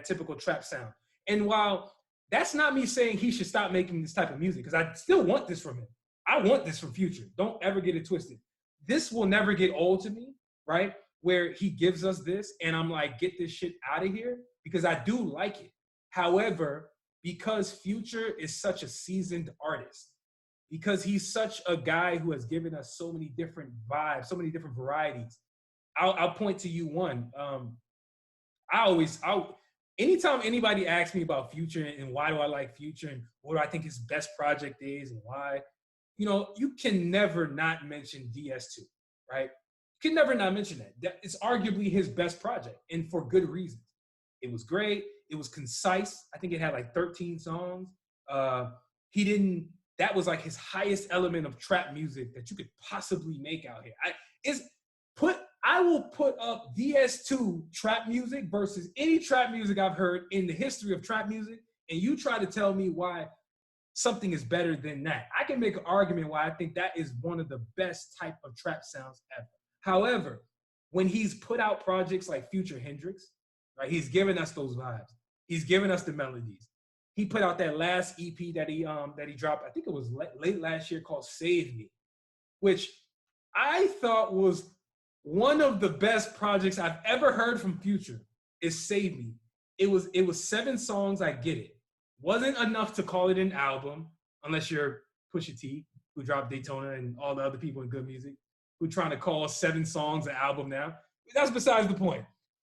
Speaker 2: typical trap sound. And while that's not me saying he should stop making this type of music, because I still want this from him. I want this from Future. Don't ever get it twisted. This will never get old to me, right? Where he gives us this and I'm like, get this shit out of here, because I do like it. However, because Future is such a seasoned artist, because he's such a guy who has given us so many different vibes, so many different varieties. I'll point to you one. Anytime anybody asks me about Future and why do I like Future and what do I think his best project is and why, you know, you can never not mention DS2, right? You can never not mention that. It's arguably his best project, and for good reasons. It was great. It was concise. I think it had like 13 songs. That was like his highest element of trap music that you could possibly make out here. I will put up DS2 trap music versus any trap music I've heard in the history of trap music, and you try to tell me why something is better than that. I can make an argument why I think that is one of the best type of trap sounds ever. However, when he's put out projects like Future Hendrix, right, he's given us those vibes. He's given us the melodies. He put out that last EP that he dropped, I think it was late last year, called Save Me, which I thought was one of the best projects I've ever heard from Future. Is Save Me. It was 7 songs, I get it. Wasn't enough to call it an album, unless you're Pusha T, who dropped Daytona, and all the other people in good music who are trying to call 7 songs an album now. That's besides the point.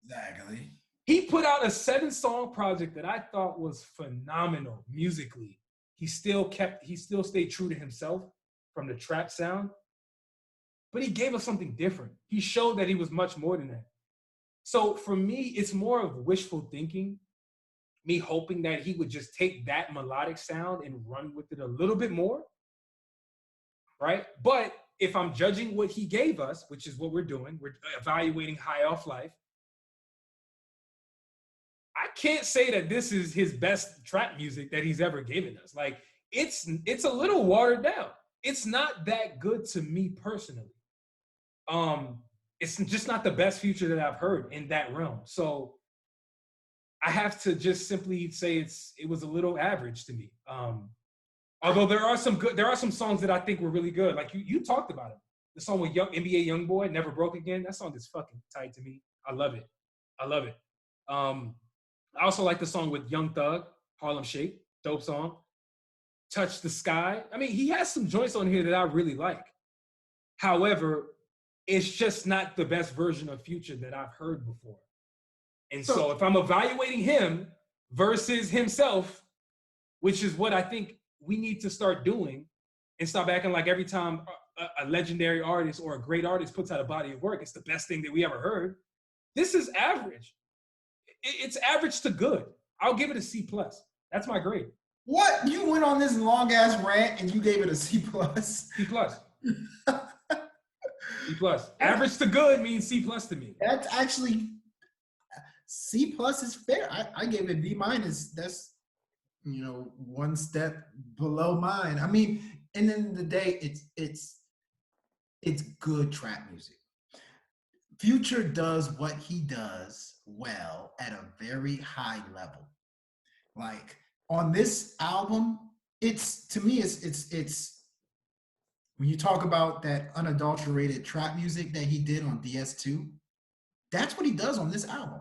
Speaker 3: Exactly.
Speaker 2: He put out a 7-song project that I thought was phenomenal musically. He still stayed true to himself from the trap sound, but he gave us something different. He showed that he was much more than that. So for me, it's more of wishful thinking, me hoping that he would just take that melodic sound and run with it a little bit more, right? But if I'm judging what he gave us, which is what we're doing, we're evaluating High Off Life, I can't say that this is his best trap music that he's ever given us. Like, it's a little watered down. It's not that good to me personally. It's just not the best Future that I've heard in that realm. So I have to just simply say it was a little average to me. Although there are some songs that I think were really good. Like you talked about it. The song with NBA Youngboy, Never Broke Again. That song is fucking tight to me. I love it. I also like the song with Young Thug, Harlem Shake, dope song. Touch the Sky. I mean, he has some joints on here that I really like. However, it's just not the best version of Future that I've heard before. And so if I'm evaluating him versus himself, which is what I think we need to start doing, and stop acting like every time a legendary artist or a great artist puts out a body of work, it's the best thing that we ever heard. This is average. It's average to good. I'll give it a C+. That's my grade.
Speaker 3: What? You went on this long ass rant and you gave it a C+.
Speaker 2: C+. C+. Average to good means C+ to me.
Speaker 3: That's actually C+ is fair. I gave it B-. That's, you know, one step below mine. I mean, and then the day it's good trap music. Future does what he does well at a very high level. Like on this album, it's when you talk about that unadulterated trap music that he did on DS2, that's what he does on this album.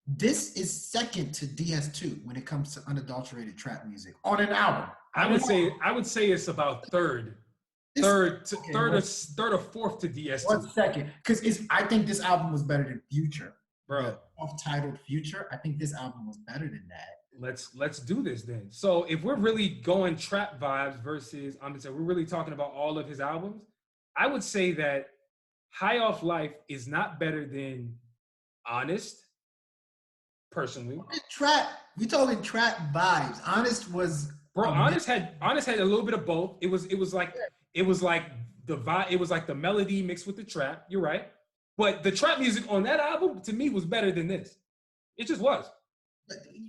Speaker 3: This is second to DS2 when it comes to unadulterated trap music on an album.
Speaker 2: I would say it's about third or fourth to DS2.
Speaker 3: 1 second, because I think this album was better than Future,
Speaker 2: bro.
Speaker 3: Untitled Future. I think this album was better than that.
Speaker 2: Let's do this then. So if we're really going trap vibes versus, we're really talking about all of his albums, I would say that High Off Life is not better than Honest, personally.
Speaker 3: Trap. We talking trap vibes. Honest was
Speaker 2: Bro,
Speaker 3: a
Speaker 2: Honest had a little bit of both. It was like the vibe, it was like the melody mixed with the trap. You're right. But the trap music on that album to me was better than this. It just was.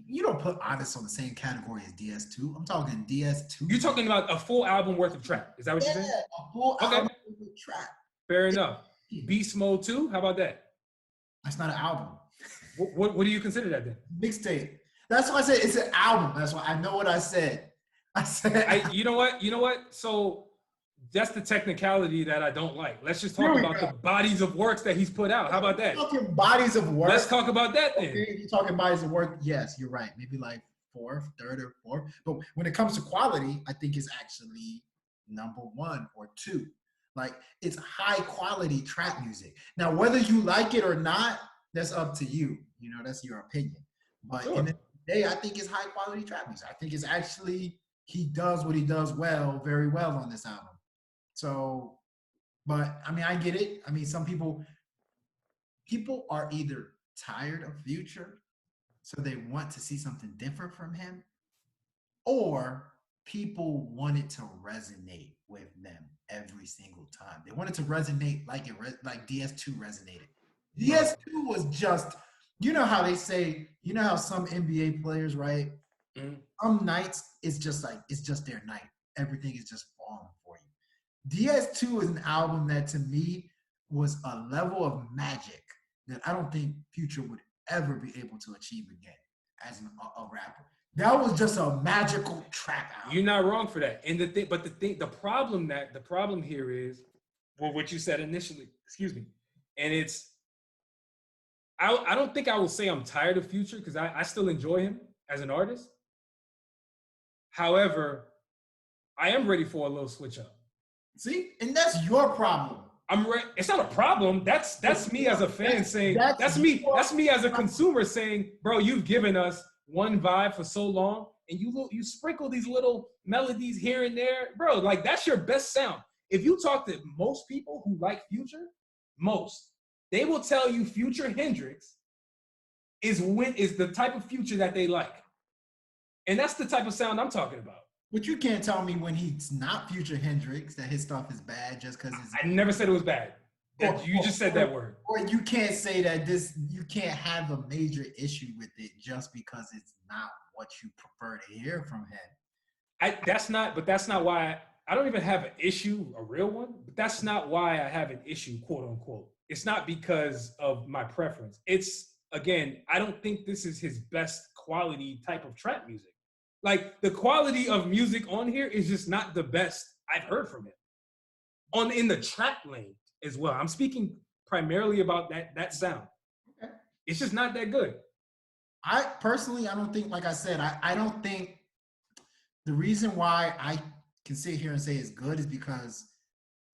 Speaker 3: You don't put Honest on the same category as DS2. I'm talking DS2.
Speaker 2: You're talking about a full album worth of trap. Is that what you're saying?
Speaker 3: A full
Speaker 2: Okay.
Speaker 3: album with trap.
Speaker 2: Fair enough. Beast Mode 2, how about that?
Speaker 3: That's not an album.
Speaker 2: What do you consider that then?
Speaker 3: Mixtape. That's why I said it's an album. That's why I know what I said.
Speaker 2: You know what? So that's the technicality that I don't like. Let's just talk about the bodies of works that he's put out. How about that?
Speaker 3: Talking bodies of work.
Speaker 2: Let's talk about that then.
Speaker 3: Okay, you're talking bodies of work. Yes, you're right. Maybe like third or fourth. But when it comes to quality, I think it's actually number 1 or 2. Like, it's high quality trap music. Now, whether you like it or not, that's up to you. You know, that's your opinion. But in the day, I think it's high quality trap music. I think it's actually, he does what he does very well on this album. So, but I mean, I get it. I mean, some people are either tired of Future, so they want to see something different from him, or people want it to resonate with them every single time. They want it to resonate like like DS2 resonated. DS2 was just, you know how they say, you know how some NBA players, right? Mm-hmm. Some nights it's just their night. Everything is just falling for you. DS2 is an album that to me was a level of magic that I don't think Future would ever be able to achieve again as a rapper. That was just a magical trap album.
Speaker 2: You're not wrong for that. And the problem here is, well, what you said initially, excuse me. And it's, I don't think I will say I'm tired of Future because I still enjoy him as an artist. However, I am ready for a little switch up.
Speaker 3: See, and that's your problem.
Speaker 2: I'm ready. It's not a problem. That's me as a fan saying. That's me as a consumer saying, bro, you've given us one vibe for so long, and you sprinkle these little melodies here and there, bro. Like, that's your best sound. If you talk to most people who like Future, they will tell you Future Hendrix is the type of Future that they like, and that's the type of sound I'm talking about.
Speaker 3: But you can't tell me when he's not Future Hendrix that his stuff is bad just because it's.
Speaker 2: I never said it was bad. You just said that word.
Speaker 3: Or you can't say that you can't have a major issue with it just because it's not what you prefer to hear from him.
Speaker 2: That's not why I don't even have an issue, a real one, but that's not why I have an issue, quote unquote. It's not because of my preference. It's, again, I don't think this is his best quality type of trap music. Like, the quality of music on here is just not the best I've heard from him. In the trap lane as well. I'm speaking primarily about that sound. Okay. It's just not that good.
Speaker 3: I don't think, like I said, I don't think the reason why I can sit here and say it's good is because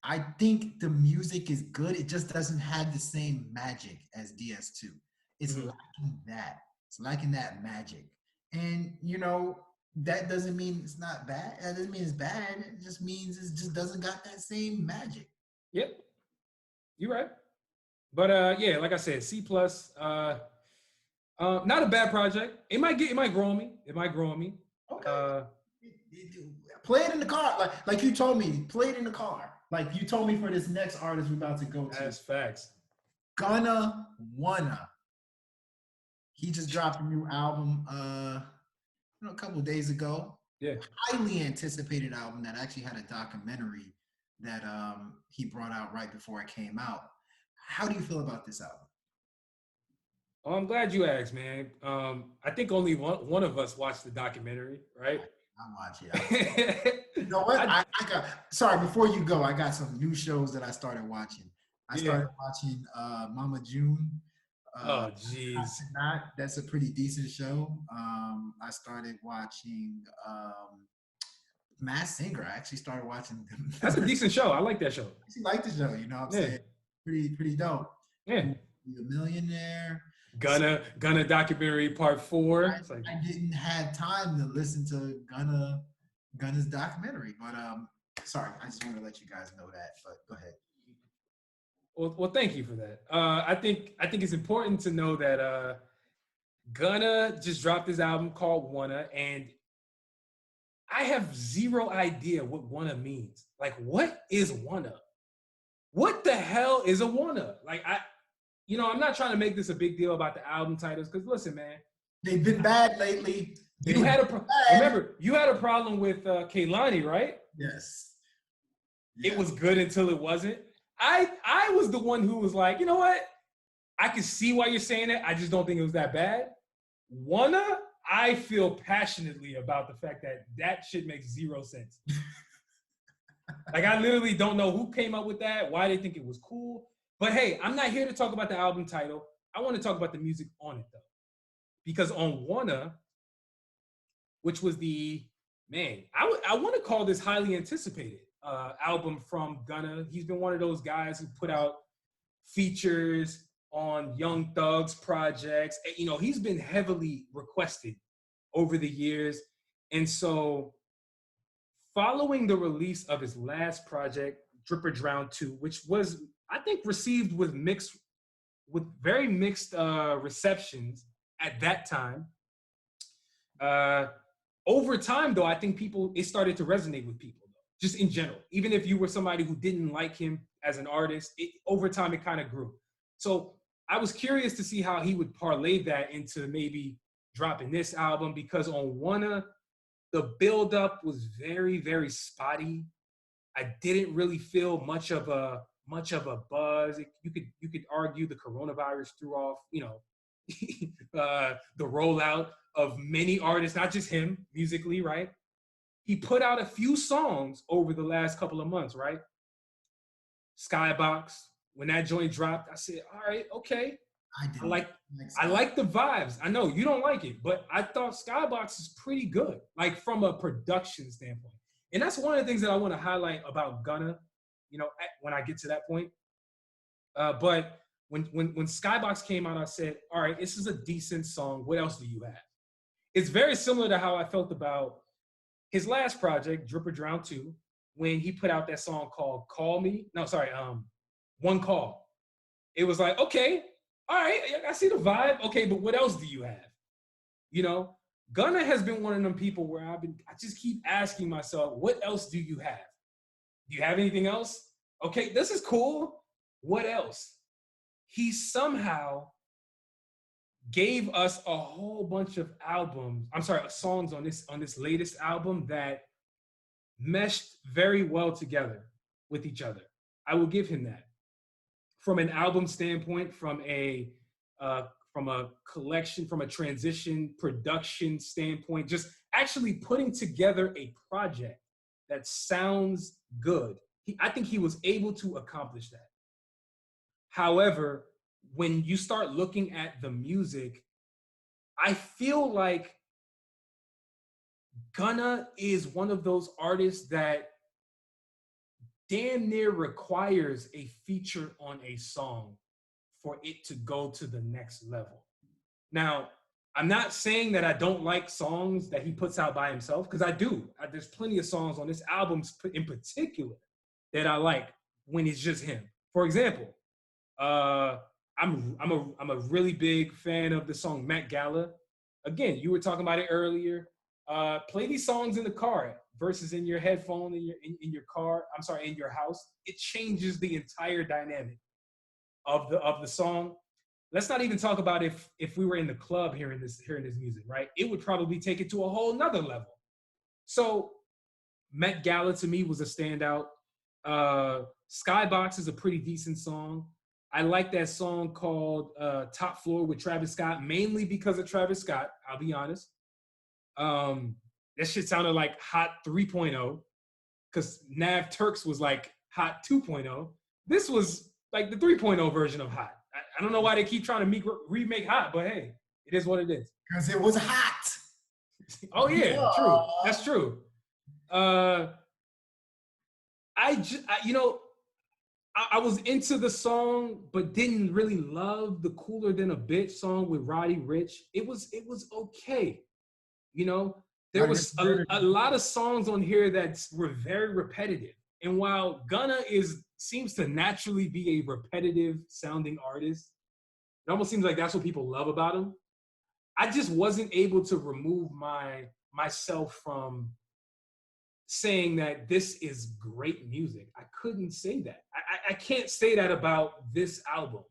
Speaker 3: I think the music is good. It just doesn't have the same magic as DS2. It's lacking that. It's lacking that magic. And, you know, that doesn't mean it's not bad. That doesn't mean it's bad. It just means it just doesn't got that same magic.
Speaker 2: Yep. You're right. But yeah, like I said, C+, not a bad project. It might grow on me.
Speaker 3: Okay. Play it in the car. Like you told me, play it in the car. Like you told me for this next artist we're about to go to.
Speaker 2: That's facts.
Speaker 3: Gunna, WUNNA. He just dropped a new album a couple of days ago.
Speaker 2: Yeah.
Speaker 3: Highly anticipated album that actually had a documentary that he brought out right before it came out. How do you feel about this album?
Speaker 2: Oh, I'm glad you asked, man. I think only one of us watched the documentary, right?
Speaker 3: I watch it. You know what? I got, sorry, before you go, I got some new shows that I started watching. I started watching Mama June.
Speaker 2: Oh, jeez.
Speaker 3: That's a pretty decent show. I started watching Masked Singer. I actually started watching them.
Speaker 2: That's a decent show. I like that show.
Speaker 3: I actually like the show, you know what I'm saying? Pretty dope.
Speaker 2: Yeah.
Speaker 3: The Millionaire.
Speaker 2: Gunna documentary part 4.
Speaker 3: I didn't have time to listen to Gunna's documentary, but Sorry, I just want to let you guys know that, but go ahead.
Speaker 2: Well, thank you for that. I think it's important to know that Gunna just dropped his album called WUNNA, and I have zero idea what WUNNA means. Like, what is WUNNA? What the hell is a WUNNA? Like, I'm not trying to make this a big deal about the album titles, because listen, man,
Speaker 3: They've been bad lately.
Speaker 2: Remember, you had a problem with Kehlani, right?
Speaker 3: Yes.
Speaker 2: It was good until it wasn't. I was the one who was like, you know what? I can see why you're saying it. I just don't think it was that bad. WUNNA, I feel passionately about the fact that shit makes zero sense. Like, I literally don't know who came up with that, why they think it was cool. But hey, I'm not here to talk about the album title. I want to talk about the music on it, though. Because on WUNNA, which was I want to call this highly anticipated album from Gunna. He's been one of those guys who put out features on Young Thug's projects. You know, he's been heavily requested over the years. And so following the release of his last project, Drip or Drown 2, which was, I think, received with very mixed receptions at that time. Over time, though, I think it started to resonate with people, though, just in general. Even if you were somebody who didn't like him as an artist, over time, it kind of grew. So I was curious to see how he would parlay that into maybe dropping this album, because on WUNNA, the buildup was very, very spotty. I didn't really feel much of a buzz. You could argue the coronavirus threw off, the rollout of many artists, not just him musically, right? He put out a few songs over the last couple of months, right? Skybox, when that joint dropped, I said, all right, okay. I like the vibes. I know you don't like it, but I thought Skybox is pretty good, like from a production standpoint. And that's one of the things that I want to highlight about Gunna, when I get to that point. But when Skybox came out, I said, all right, this is a decent song. What else do you have? It's very similar to how I felt about his last project, Drip or Drown 2, when he put out that song called One Call. It was like, okay, all right, I see the vibe. Okay, but what else do you have? Gunna has been one of them people where I just keep asking myself, what else do you have? Do you have anything else? Okay, this is cool. What else? He somehow gave us a whole bunch of songs on this latest album that meshed very well together with each other. I will give him that. From an album standpoint, from a collection, from a transition production standpoint, just actually putting together a project that sounds good. I think he was able to accomplish that. However, when you start looking at the music, I feel like Gunna is one of those artists that damn near requires a feature on a song for it to go to the next level. Now, I'm not saying that I don't like songs that he puts out by himself, because I do. There's plenty of songs on this album in particular that I like when it's just him. For example, I'm a really big fan of the song Met Gala. Again, you were talking about it earlier. Play these songs in the car versus in your headphone in your car. I'm sorry, in your house. It changes the entire dynamic of the song. Let's not even talk about if we were in the club hearing this music, right? It would probably take it to a whole nother level. So Met Gala to me was a standout. Skybox is a pretty decent song. I like that song called Top Floor with Travis Scott, mainly because of Travis Scott, I'll be honest. That shit sounded like Hot 3.0, because Nav Turks was like Hot 2.0. This was like the 3.0 version of Hot. I don't know why they keep trying to remake Hot, but hey, it is what it is.
Speaker 3: Because it was hot.
Speaker 2: Oh yeah, true. That's true. I was into the song, but didn't really love the Cooler Than a Bitch song with Roddy Ricch. It was okay, There was a lot of songs on here that were very repetitive. And while Gunna seems to naturally be a repetitive sounding artist, it almost seems like that's what people love about him. I just wasn't able to remove myself from saying that this is great music. I couldn't say that. I can't say that about this album.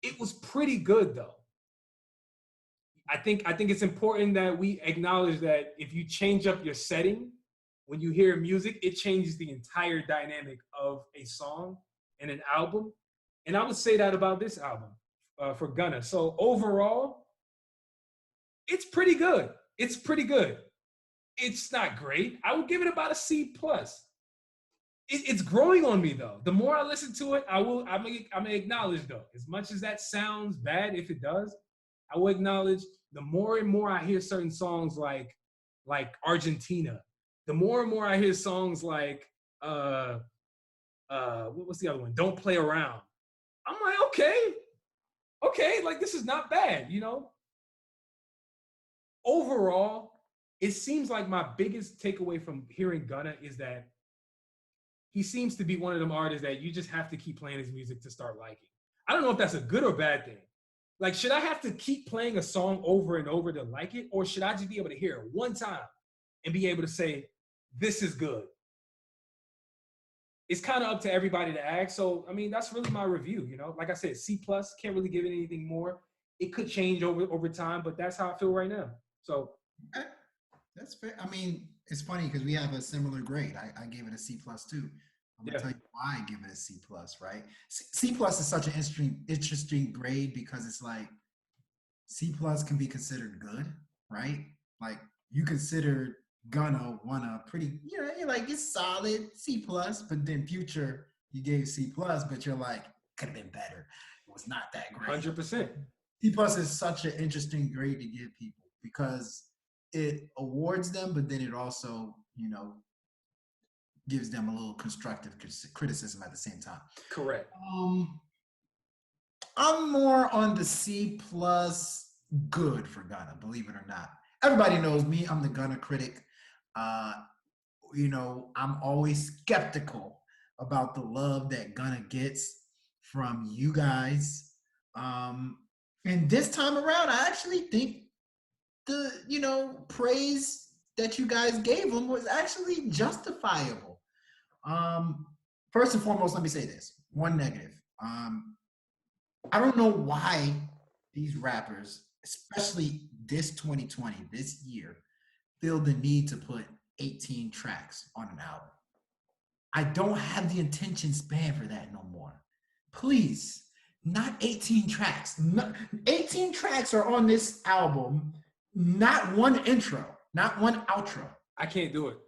Speaker 2: It was pretty good though. I think it's important that we acknowledge that if you change up your setting when you hear music, it changes the entire dynamic of a song and an album. And I would say that about this album for Gunna. So overall, it's pretty good. It's pretty good. It's not great. I would give it about a C+. It's growing on me though. The more I listen to it, I'm gonna acknowledge though, as much as that sounds bad, if it does, I will acknowledge the more and more I hear certain songs like Argentina, the more and more I hear songs like what's the other one? Don't Play Around. I'm like, okay, like this is not bad, you know? Overall, it seems like my biggest takeaway from hearing Gunna is that he seems to be one of them artists that you just have to keep playing his music to start liking. I don't know if that's a good or bad thing. Like, should I have to keep playing a song over and over to like it? Or should I just be able to hear it one time and be able to say, this is good? It's kind of up to everybody to ask. So, I mean, that's really my review, you know? Like I said, C+, can't really give it anything more. It could change over time, but that's how I feel right now. So.
Speaker 3: Okay. That's fair. I mean, it's funny because we have a similar grade. I gave it a C+ too. I'm gonna tell you why I give it a C+, right? C+ is such an interesting grade because it's like C+ can be considered good, right? Like you consider Gunna, WUNNA pretty, you know, you're like it's solid C+, but then Future you gave C+, but you're like could have been better. It was not that great.
Speaker 2: 100%.
Speaker 3: C+ is such an interesting grade to give people because it awards them, but then it also, you know, gives them a little constructive criticism at the same time.
Speaker 2: Correct.
Speaker 3: I'm more on the C+ good for Gunna, believe it or not. Everybody knows me. I'm the Gunna critic. You know, I'm always skeptical about the love that Gunna gets from you guys. And this time around, I actually think the, you know, praise that you guys gave him was actually justifiable. First and foremost, let me say this. One negative. I don't know why these rappers, especially this 2020, this year, feel the need to put 18 tracks on an album. I don't have the attention span for that no more. Please, not 18 tracks. 18 tracks are on this album. Not one intro, not one outro.
Speaker 2: I can't do it.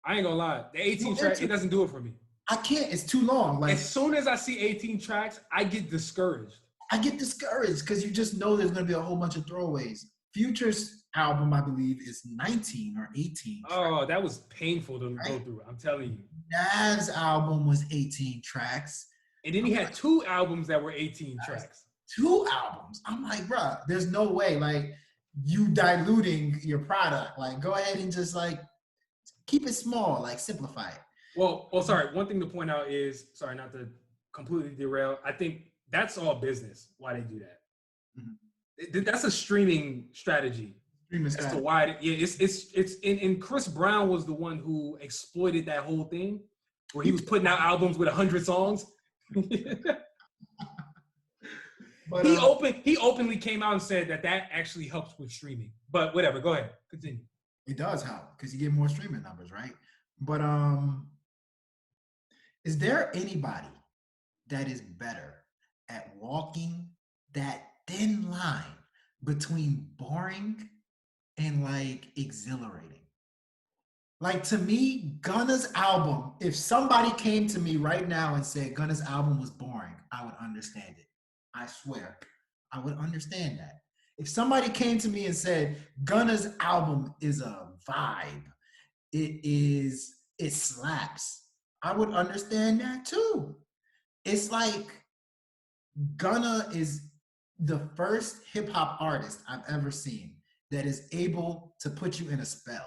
Speaker 2: I ain't gonna lie. The 18 tracks, it doesn't do it for me.
Speaker 3: I can't. It's too long. Like
Speaker 2: as soon as I see 18 tracks, I get discouraged.
Speaker 3: I get discouraged because you just know there's gonna be a whole bunch of throwaways. Future's album, I believe, is 19 or 18.
Speaker 2: Oh, that was painful to go through. I'm telling you.
Speaker 3: Nav's album was 18 tracks.
Speaker 2: And then he had 2 albums that were 18 tracks.
Speaker 3: 2 albums. I'm like, bruh, there's no way. Like, you diluting your product. Like, go ahead and just like keep it small, like simplify it.
Speaker 2: Well, sorry. One thing to point out is, sorry, not to completely derail. I think that's all business. Why they do that? Mm-hmm. That's a streaming strategy. As to why, and Chris Brown was the one who exploited that whole thing, where he was putting out albums with 100 songs. But, he openly came out and said that actually helps with streaming. But whatever, go ahead, continue.
Speaker 3: It does help because you get more streaming numbers, right? But is there anybody that is better at walking that thin line between boring and like exhilarating? Like, to me, Gunna's album, if somebody came to me right now and said Gunna's album was boring, I would understand it. I swear, I would understand that. If somebody came to me and said Gunna's album is a vibe, it slaps, I would understand that too. It's like Gunna is the first hip hop artist I've ever seen that is able to put you in a spell.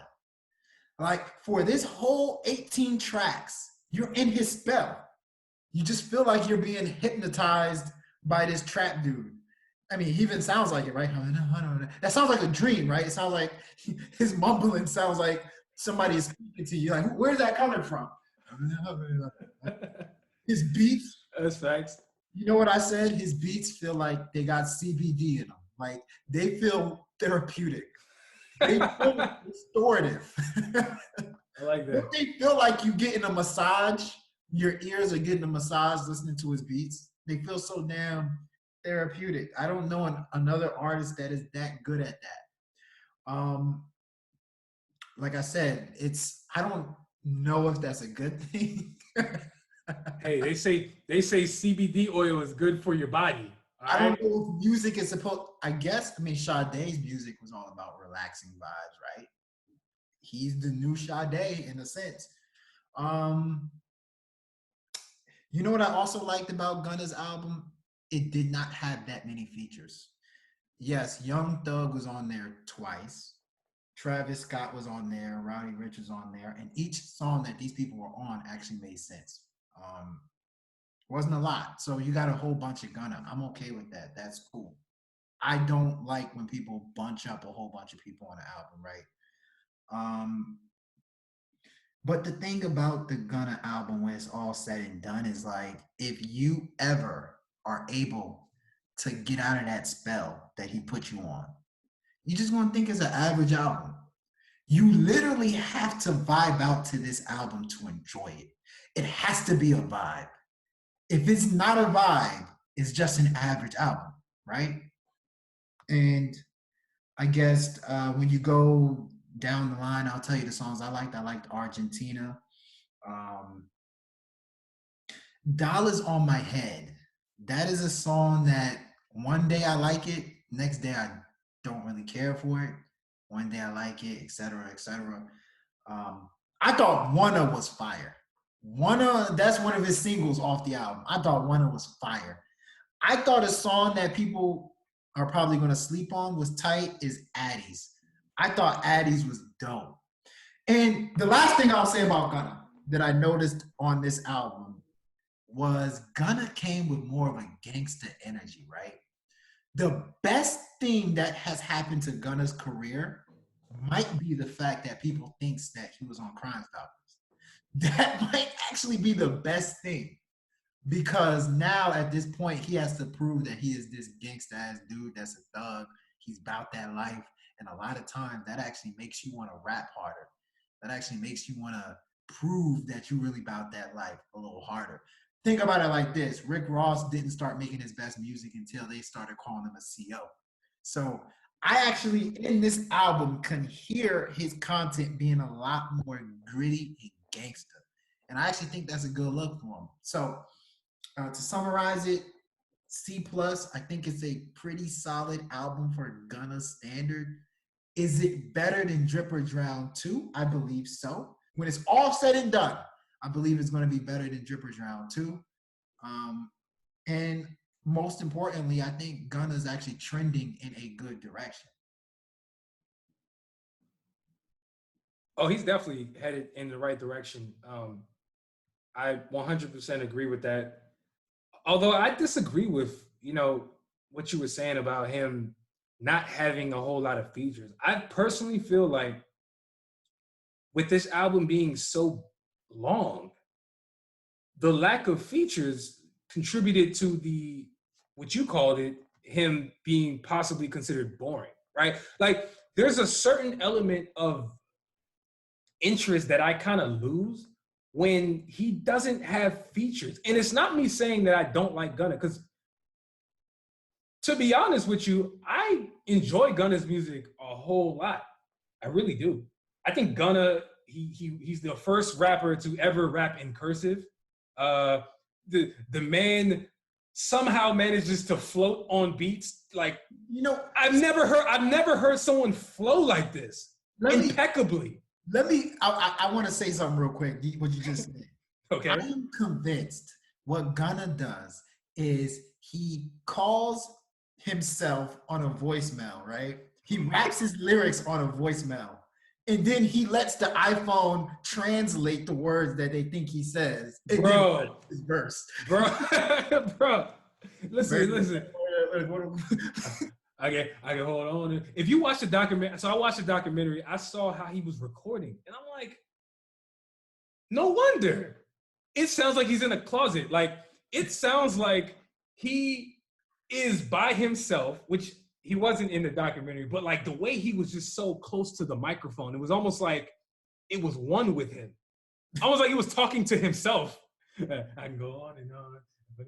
Speaker 3: Like for this whole 18 tracks, you're in his spell. You just feel like you're being hypnotized by this trap dude. I mean, he even sounds like it, right? That sounds like a dream, right? It sounds like his mumbling sounds like somebody is speaking to you. Like, where's that coming from? His beats.
Speaker 2: That's facts.
Speaker 3: You know what I said? His beats feel like they got CBD in them. Like they feel therapeutic. They feel restorative.
Speaker 2: I like that.
Speaker 3: Don't they feel like you getting a massage? Your ears are getting a massage listening to his beats. They feel so damn therapeutic. I don't know another artist that is that good at that. Like I said, I don't know if that's a good thing.
Speaker 2: Hey, they say CBD oil is good for your body.
Speaker 3: I don't know if music is supposed. I mean, Sade's music was all about relaxing vibes, right? He's the new Sade in a sense. You know what I also liked about Gunna's album? It did not have that many features. Yes, Young Thug was on there twice. Travis Scott was on there. Roddy Ricch was on there. And each song that these people were on actually made sense. Wasn't a lot. So you got a whole bunch of Gunna. I'm okay with that. That's cool. I don't like when people bunch up a whole bunch of people on an album, right? But the thing about the Gunna album when it's all said and done is like, if you ever are able to get out of that spell that he put you on, you're just gonna think it's an average album. You literally have to vibe out to this album to enjoy it. It has to be a vibe. If it's not a vibe, it's just an average album, right? And I guess when you go down the line, I'll tell you the songs I liked. I liked Argentina. Dollars on My Head. That is a song that one day I like it, next day I don't really care for it. One day I like it, etc., etc. I thought WUNNA was fire. WUNNA, that's one of his singles off the album. I thought WUNNA was fire. I thought a song that people are probably going to sleep on was tight is Addies. I thought Addies was dope. And the last thing I'll say about Gunna that I noticed on this album was Gunna came with more of a gangster energy, right? The best thing that has happened to Gunna's career might be the fact that people thinks that he was on Crime Stoppers. That might actually be the best thing, because now at this point he has to prove that he is this gangsta ass dude that's a thug. He's about that life, and a lot of times that actually makes you want to rap harder. That actually makes you want to prove that you really about that life a little harder. Think about it like this: Rick Ross didn't start making his best music until they started calling him a CO. So I actually, in this album, can hear his content being a lot more gritty and gangster. And I actually think that's a good look for him. So to summarize it, C+, I think it's a pretty solid album for Gunna's standard. Is it better than Drip or Drown 2? I believe so. When it's all said and done, I believe it's going to be better than Drip or Drown 2. And most importantly, I think Gunna's actually trending in a good direction.
Speaker 2: Oh, he's definitely headed in the right direction. I 100% agree with that. Although I disagree with, what you were saying about him not having a whole lot of features. I personally feel like with this album being so long, the lack of features contributed to what you called it, him being possibly considered boring, right? Like there's a certain element of interest that I kind of lose when he doesn't have features. And it's not me saying that I don't like Gunna, because to be honest with you, I enjoy Gunna's music a whole lot. I really do. I think Gunna, he's the first rapper to ever rap in cursive. The man somehow manages to float on beats. Like, I've never heard someone flow like this impeccably.
Speaker 3: I want to say something real quick, what you just said.
Speaker 2: Okay.
Speaker 3: I am convinced what Gunna does is he calls himself on a voicemail, right? He raps his lyrics on a voicemail. And then he lets the iPhone translate the words that they think he says. And
Speaker 2: Bro.
Speaker 3: then his verse.
Speaker 2: Bro. Bro. Listen. I can hold on. If you watch the documentary, so I watched the documentary, I saw how he was recording. And I'm like, no wonder. It sounds like he's in a closet. Like, it sounds like he is by himself, which he wasn't in the documentary, but like the way he was just so close to the microphone, it was almost like it was one with him. Almost like he was talking to himself. I can go on and on. I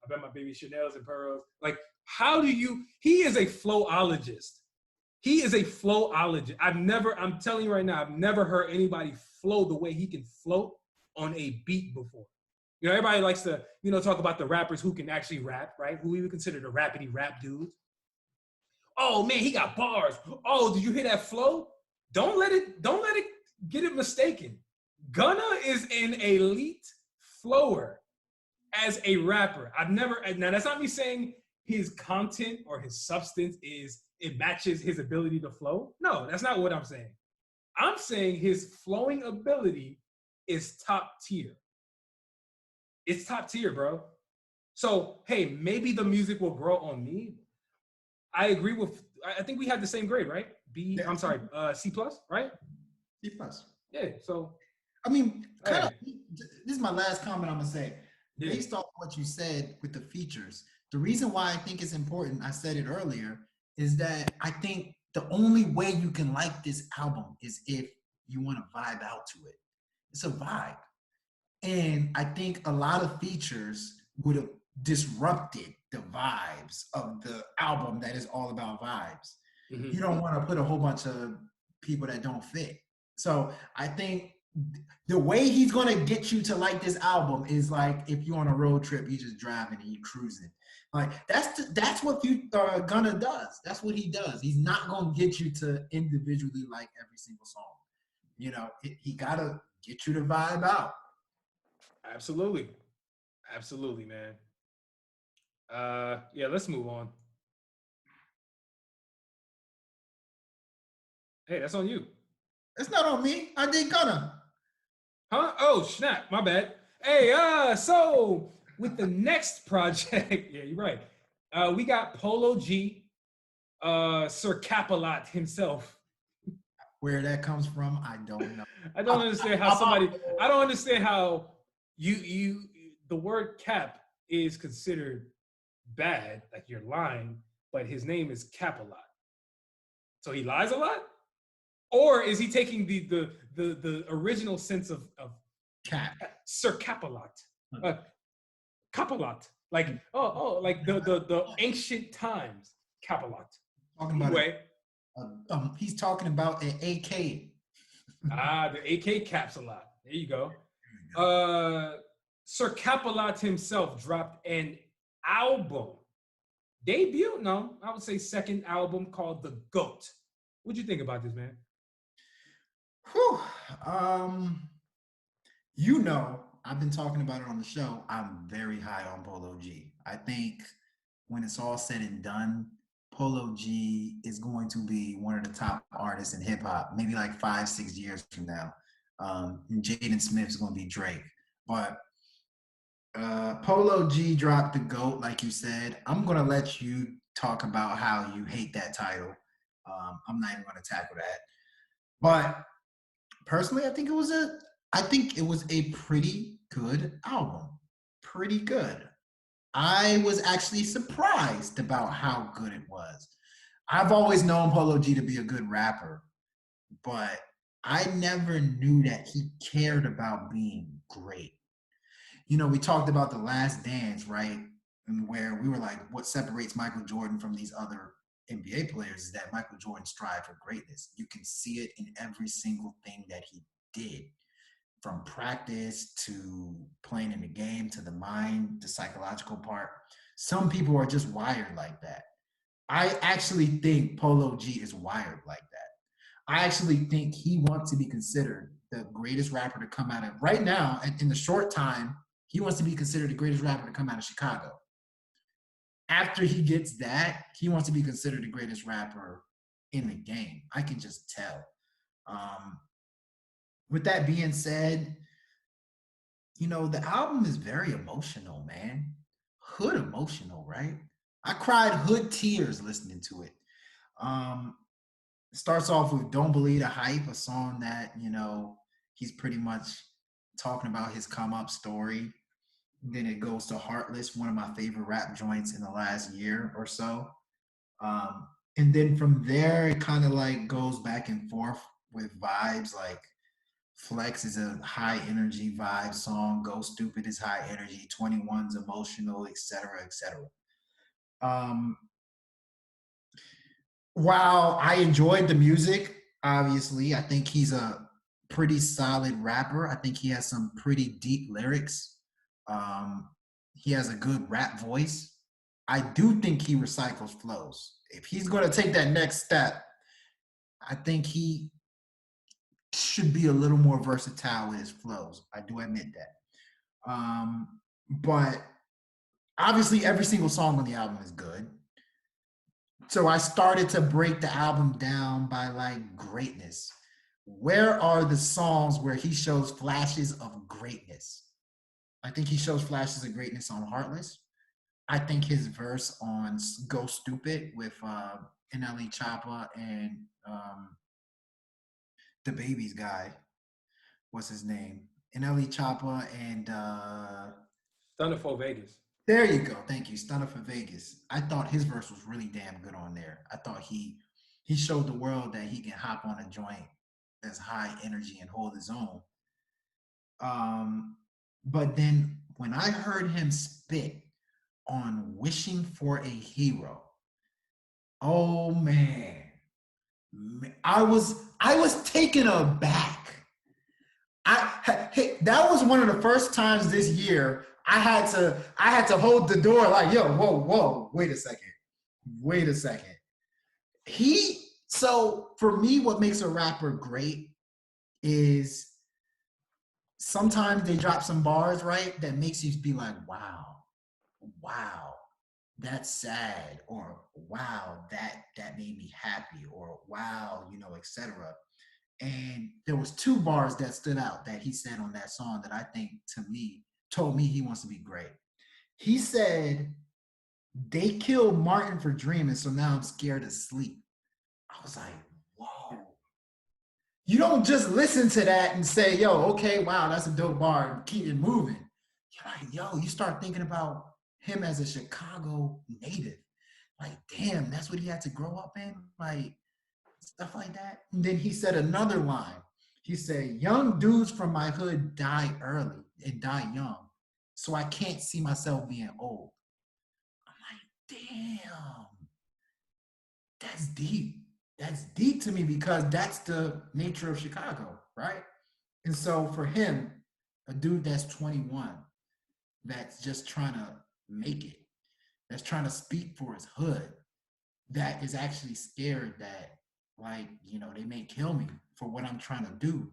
Speaker 2: bet my baby Chanel's and pearls. Like, how do you, he is a flowologist. He is a flowologist. I'm telling you right now, I've never heard anybody flow the way he can float on a beat before. You know, everybody likes to, talk about the rappers who can actually rap, right? Who we would consider the rapidy rap dudes. Oh man, he got bars. Oh, did you hear that flow? Don't let it get it mistaken. Gunna is an elite flower as a rapper. Now that's not me saying his content or his substance it matches his ability to flow. No, that's not what I'm saying. I'm saying his flowing ability is top tier. It's top tier, bro. So, hey, maybe the music will grow on me. I think we had the same grade, right? C+, right?
Speaker 3: C+.
Speaker 2: Yeah, so.
Speaker 3: I mean, this is my last comment I'm gonna say. Yeah. Based off what you said with the features, the reason why I think it's important, I said it earlier, is that I think the only way you can like this album is if you want to vibe out to it. It's a vibe. And I think a lot of features would have disrupted the vibes of the album that is all about vibes. Mm-hmm. You don't want to put a whole bunch of people that don't fit. So I think the way he's going to get you to like this album is like if you're on a road trip, you just driving and you cruising. Like that's what Gunna does. That's what he does. He's not going to get you to individually like every single song. He got to get you to vibe out.
Speaker 2: Absolutely, man. Yeah, let's move on. Hey, that's on you.
Speaker 3: It's not on me. I did Gunna.
Speaker 2: Huh? Oh, snap. My bad. Hey, so with the next project, yeah, you're right. We got Polo G, Sir Capalot himself.
Speaker 3: Where that comes from, I don't know.
Speaker 2: I don't understand how the word cap is considered bad, like you're lying, but his name is Capalot. So he lies a lot? Or is he taking the original sense of
Speaker 3: cap?
Speaker 2: Sir Capalot. Capalot. Like like the ancient times. Capalot.
Speaker 3: Talking about he's talking about an AK.
Speaker 2: The AK caps a lot. There you go. Sir Capalot himself dropped an album. Debut? No, I would say second album called The GOAT. What'd you think about this, man?
Speaker 3: Whew. I've been talking about it on the show. I'm very high on Polo G. I think when it's all said and done, Polo G is going to be one of the top artists in hip hop, maybe like 5-6 years from now. And Jaden Smith is going to be Drake. But Polo G dropped the GOAT, like you said. I'm going to let you talk about how you hate that title. I'm not even going to tackle that. But personally, I think it was a pretty good album. Pretty good. I was actually surprised about how good it was. I've always known Polo G to be a good rapper, but I never knew that he cared about being great. We talked about The Last Dance, right? And where we were like, what separates Michael Jordan from these other NBA players is that Michael Jordan strived for greatness. You can see it in every single thing that he did, from practice to playing in the game to the mind, the psychological part. Some people are just wired like that. I actually think Polo G is wired like that. I actually think he wants to be considered the greatest rapper to come out of, right now, in the short time, he wants to be considered the greatest rapper to come out of Chicago. after he gets that, he wants to be considered the greatest rapper in the game. I can just tell. Um, with that being said, the album is very emotional, man. Hood emotional, right? I cried hood tears listening to it. Um, Starts off with Don't Believe the Hype, a song that, he's pretty much talking about his come up story. Then it goes to Heartless, one of my favorite rap joints in the last year or so. Um, and then from there, it kind of like goes back and forth with vibes. Like Flex is a high energy vibe song. Go Stupid is high energy. 21's emotional, etc., etc. Um, while I enjoyed the music, obviously, I think he's a pretty solid rapper. I think he has some pretty deep lyrics. Um, he has a good rap voice. I do think he recycles flows. If he's going to take that next step, I think he should be a little more versatile with his flows. I do admit that. But obviously, every single song on the album is good. So I started to break the album down by like greatness. Where are the songs where he shows flashes of greatness? I think he shows flashes of greatness on Heartless. I think his verse on Go Stupid with NLE Choppa and the Babies guy, what's his name? NLE Choppa and
Speaker 2: Stunner for Vegas.
Speaker 3: there you go. Thank you. Stunner for Vegas. I thought his verse was really damn good on there. I thought he showed the world that he can hop on a joint that's high energy and hold his own. But then when I heard him spit on Wishing for a Hero, oh man, I was taken aback. That was one of the first times this year I had to hold the door like, yo, whoa, wait a second. So for me, what makes a rapper great is sometimes they drop some bars, right, that makes you be like, wow, that's sad, or wow, that made me happy, or wow, etc. And there was two bars that stood out that he said on that song that I think told me he wants to be great. He said, they killed Martin for dreaming, so now I'm scared to sleep. I was like, whoa. You don't just listen to that and say, yo, okay, wow, that's a dope bar, and keep it moving. You're like, yo, you start thinking about him as a Chicago native. Like, damn, that's what he had to grow up in? Like, stuff like that. And then he said another line. He said, young dudes from my hood die early and die young, so I can't see myself being old. I'm like, damn, that's deep. That's deep to me because that's the nature of Chicago, right? And so for him, a dude that's 21, that's just trying to make it, that's trying to speak for his hood, that is actually scared that, like, they may kill me for what I'm trying to do.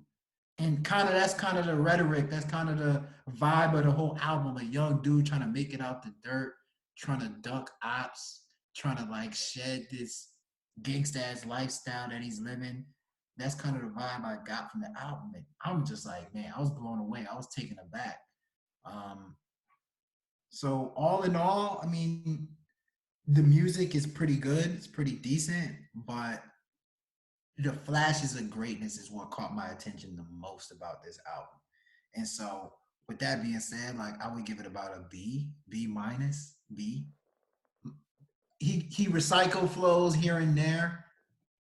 Speaker 3: And that's kind of the rhetoric, that's kind of the vibe of the whole album. A young dude trying to make it out the dirt, trying to duck ops, trying to like shed this gangsta ass lifestyle that he's living. That's kind of the vibe I got from the album. And I'm just like, man, I was blown away. I was taken aback. So all in all, I mean, the music is pretty good. It's pretty decent, but the flashes of greatness is what caught my attention the most about this album. And so with that being said, like, I would give it about a B minus, B. He recycled flows here and there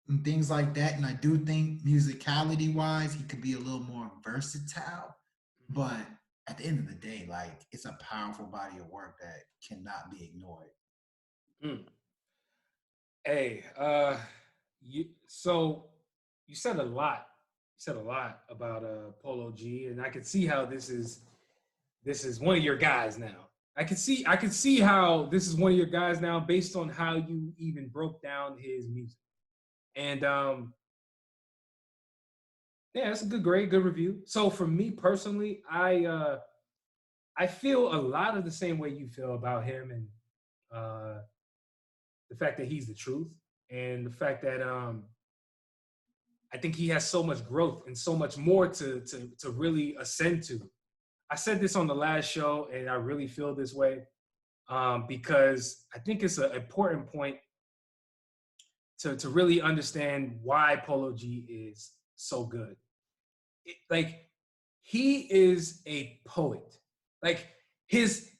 Speaker 3: and things like that. And I do think musicality wise, he could be a little more versatile. But at the end of the day, like, it's a powerful body of work that cannot be ignored.
Speaker 2: Hey, you said a lot. You said a lot about Polo G, and I could see how this is one of your guys now. I can see how this is one of your guys now based on how you even broke down his music. And yeah, it's a good grade, good review. So for me personally, I feel a lot of the same way you feel about him, and The fact that he's the truth, and the fact that I think he has so much growth and so much more to really ascend to. I said this on the last show, and I really feel this way because I think it's an important point to really understand why Polo G is so good. Like, he is a poet. Like, his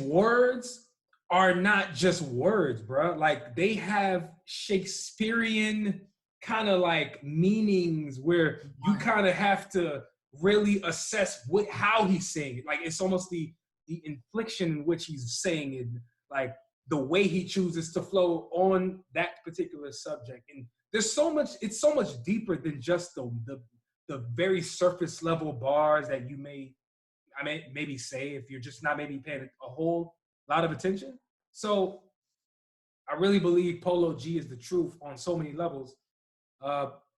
Speaker 2: words are not just words, bro. Like, they have Shakespearean kind of like meanings where you kind of have to really assess how he's saying it. Like, it's almost the infliction in which he's saying it, like the way he chooses to flow on that particular subject. And there's so much, it's so much deeper than just the very surface level bars that you maybe say if you're just not maybe paying a whole lot of attention. So I really believe Polo G is the truth on so many levels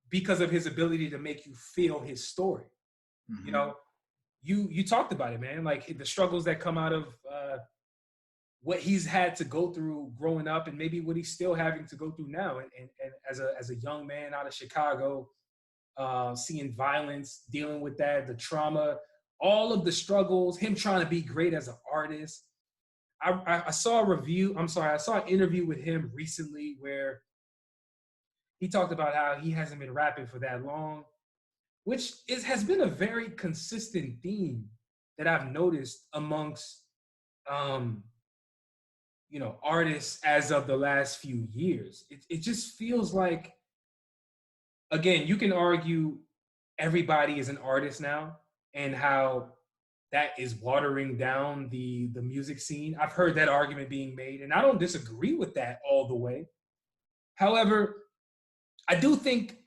Speaker 2: because of his ability to make you feel his story. Mm-hmm. You know, you talked about it, man. Like the struggles that come out of what he's had to go through growing up, and maybe what he's still having to go through now. And as a young man out of Chicago, seeing violence, dealing with that, the trauma, all of the struggles, him trying to be great as an artist. I saw an interview with him recently where he talked about how he hasn't been rapping for that long, which has been a very consistent theme that I've noticed amongst, artists as of the last few years. It just feels like, again, you can argue everybody is an artist now and how that is watering down the music scene. I've heard that argument being made, and I don't disagree with that all the way. However, I do think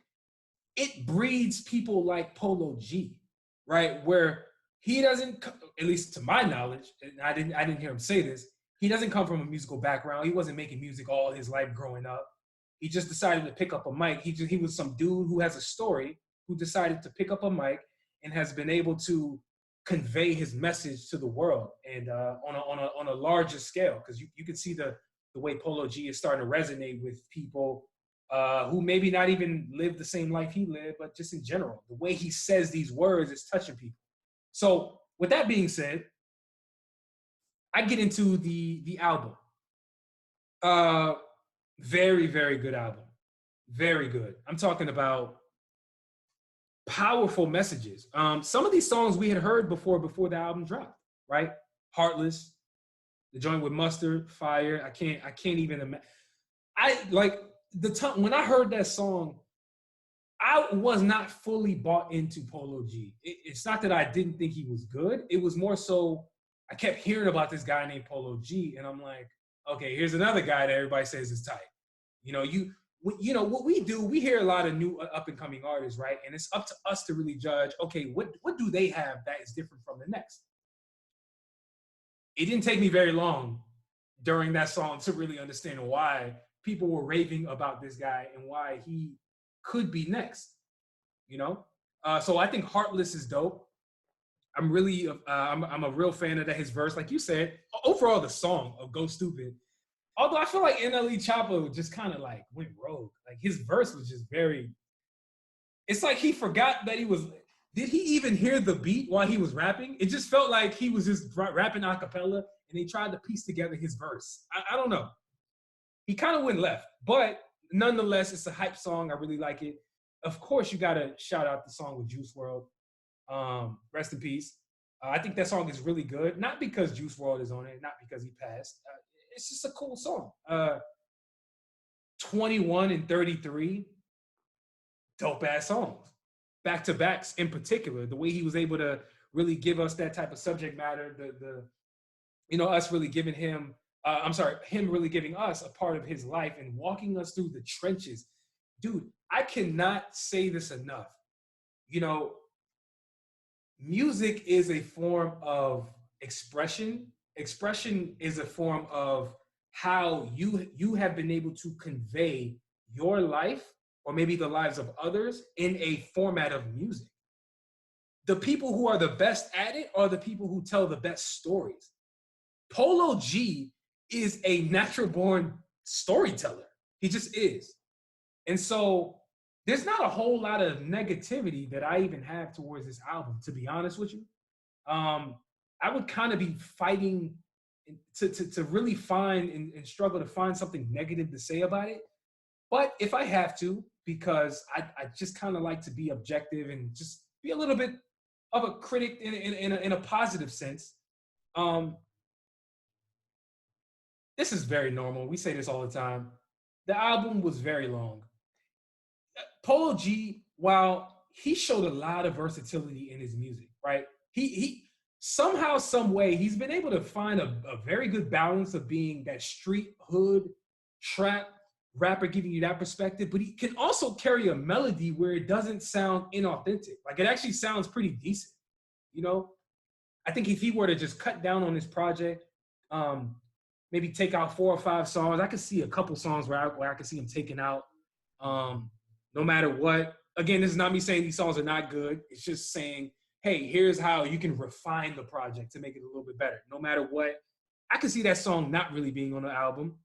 Speaker 2: it breeds people like Polo G, right? Where he doesn't, at least to my knowledge, and I didn't hear him say this, he doesn't come from a musical background. He wasn't making music all his life growing up. He just decided to pick up a mic. He was some dude who has a story, who decided to pick up a mic and has been able to convey his message to the world, and on a larger scale, because you can see the way Polo G is starting to resonate with people who maybe not even live the same life he lived, but just in general, the way he says these words is touching people. So with that being said, I get into the album. Very, very good album. Very good. I'm talking about powerful messages. Some of these songs we had heard before the album dropped, right? Heartless, the joint with Mustard, Fire. I can't even imagine. When I heard that song, I was not fully bought into Polo G. It's not that I didn't think he was good. It was more so I kept hearing about this guy named Polo G, and I'm like, okay, here's another guy that everybody says is tight. What we do, we hear a lot of new up and coming artists, right? And it's up to us to really judge, okay, what do they have that is different from the next? It didn't take me very long during that song to really understand why people were raving about this guy and why he could be next, So I think Heartless is dope. I'm really, I'm a real fan of his verse. Like you said, overall the song of Go Stupid, although I feel like NLE Choppa just kind of like went rogue. Like his verse was just it's like he forgot that did he even hear the beat while he was rapping? It just felt like he was just rapping a cappella and he tried to piece together his verse. I don't know. He kind of went left, but nonetheless, it's a hype song. I really like it. Of course, you got to shout out the song with Juice WRLD. Rest in peace. I think that song is really good. Not because Juice WRLD is on it, not because he passed. It's just a cool song. 21 and 33, dope ass songs. Back to backs in particular, the way he was able to really give us that type of subject matter, us really giving him, him really giving us a part of his life and walking us through the trenches. Dude, I cannot say this enough. Music is a form of expression. Expression is a form of how you have been able to convey your life or maybe the lives of others in a format of music. The people who are the best at it are the people who tell the best stories. Polo G is a natural born storyteller. He just is. And so there's not a whole lot of negativity that I even have towards this album, to be honest with you. I would kind of be fighting to really find and struggle to find something negative to say about it. But if I have to, because I just kind of like to be objective and just be a little bit of a critic in a positive sense. This is very normal. We say this all the time. The album was very long. Polo G, while he showed a lot of versatility in his music, right? He somehow, some way, he's been able to find a very good balance of being that street hood trap rapper, giving you that perspective, but he can also carry a melody where it doesn't sound inauthentic. Like, it actually sounds pretty decent, you know? I think if he were to just cut down on this project, maybe take out 4 or 5 songs, I could see a couple songs where I could see him taking out, no matter what. Again, this is not me saying these songs are not good. It's just saying, hey, here's how you can refine the project to make it a little bit better. No matter what, I could see that song not really being on the album.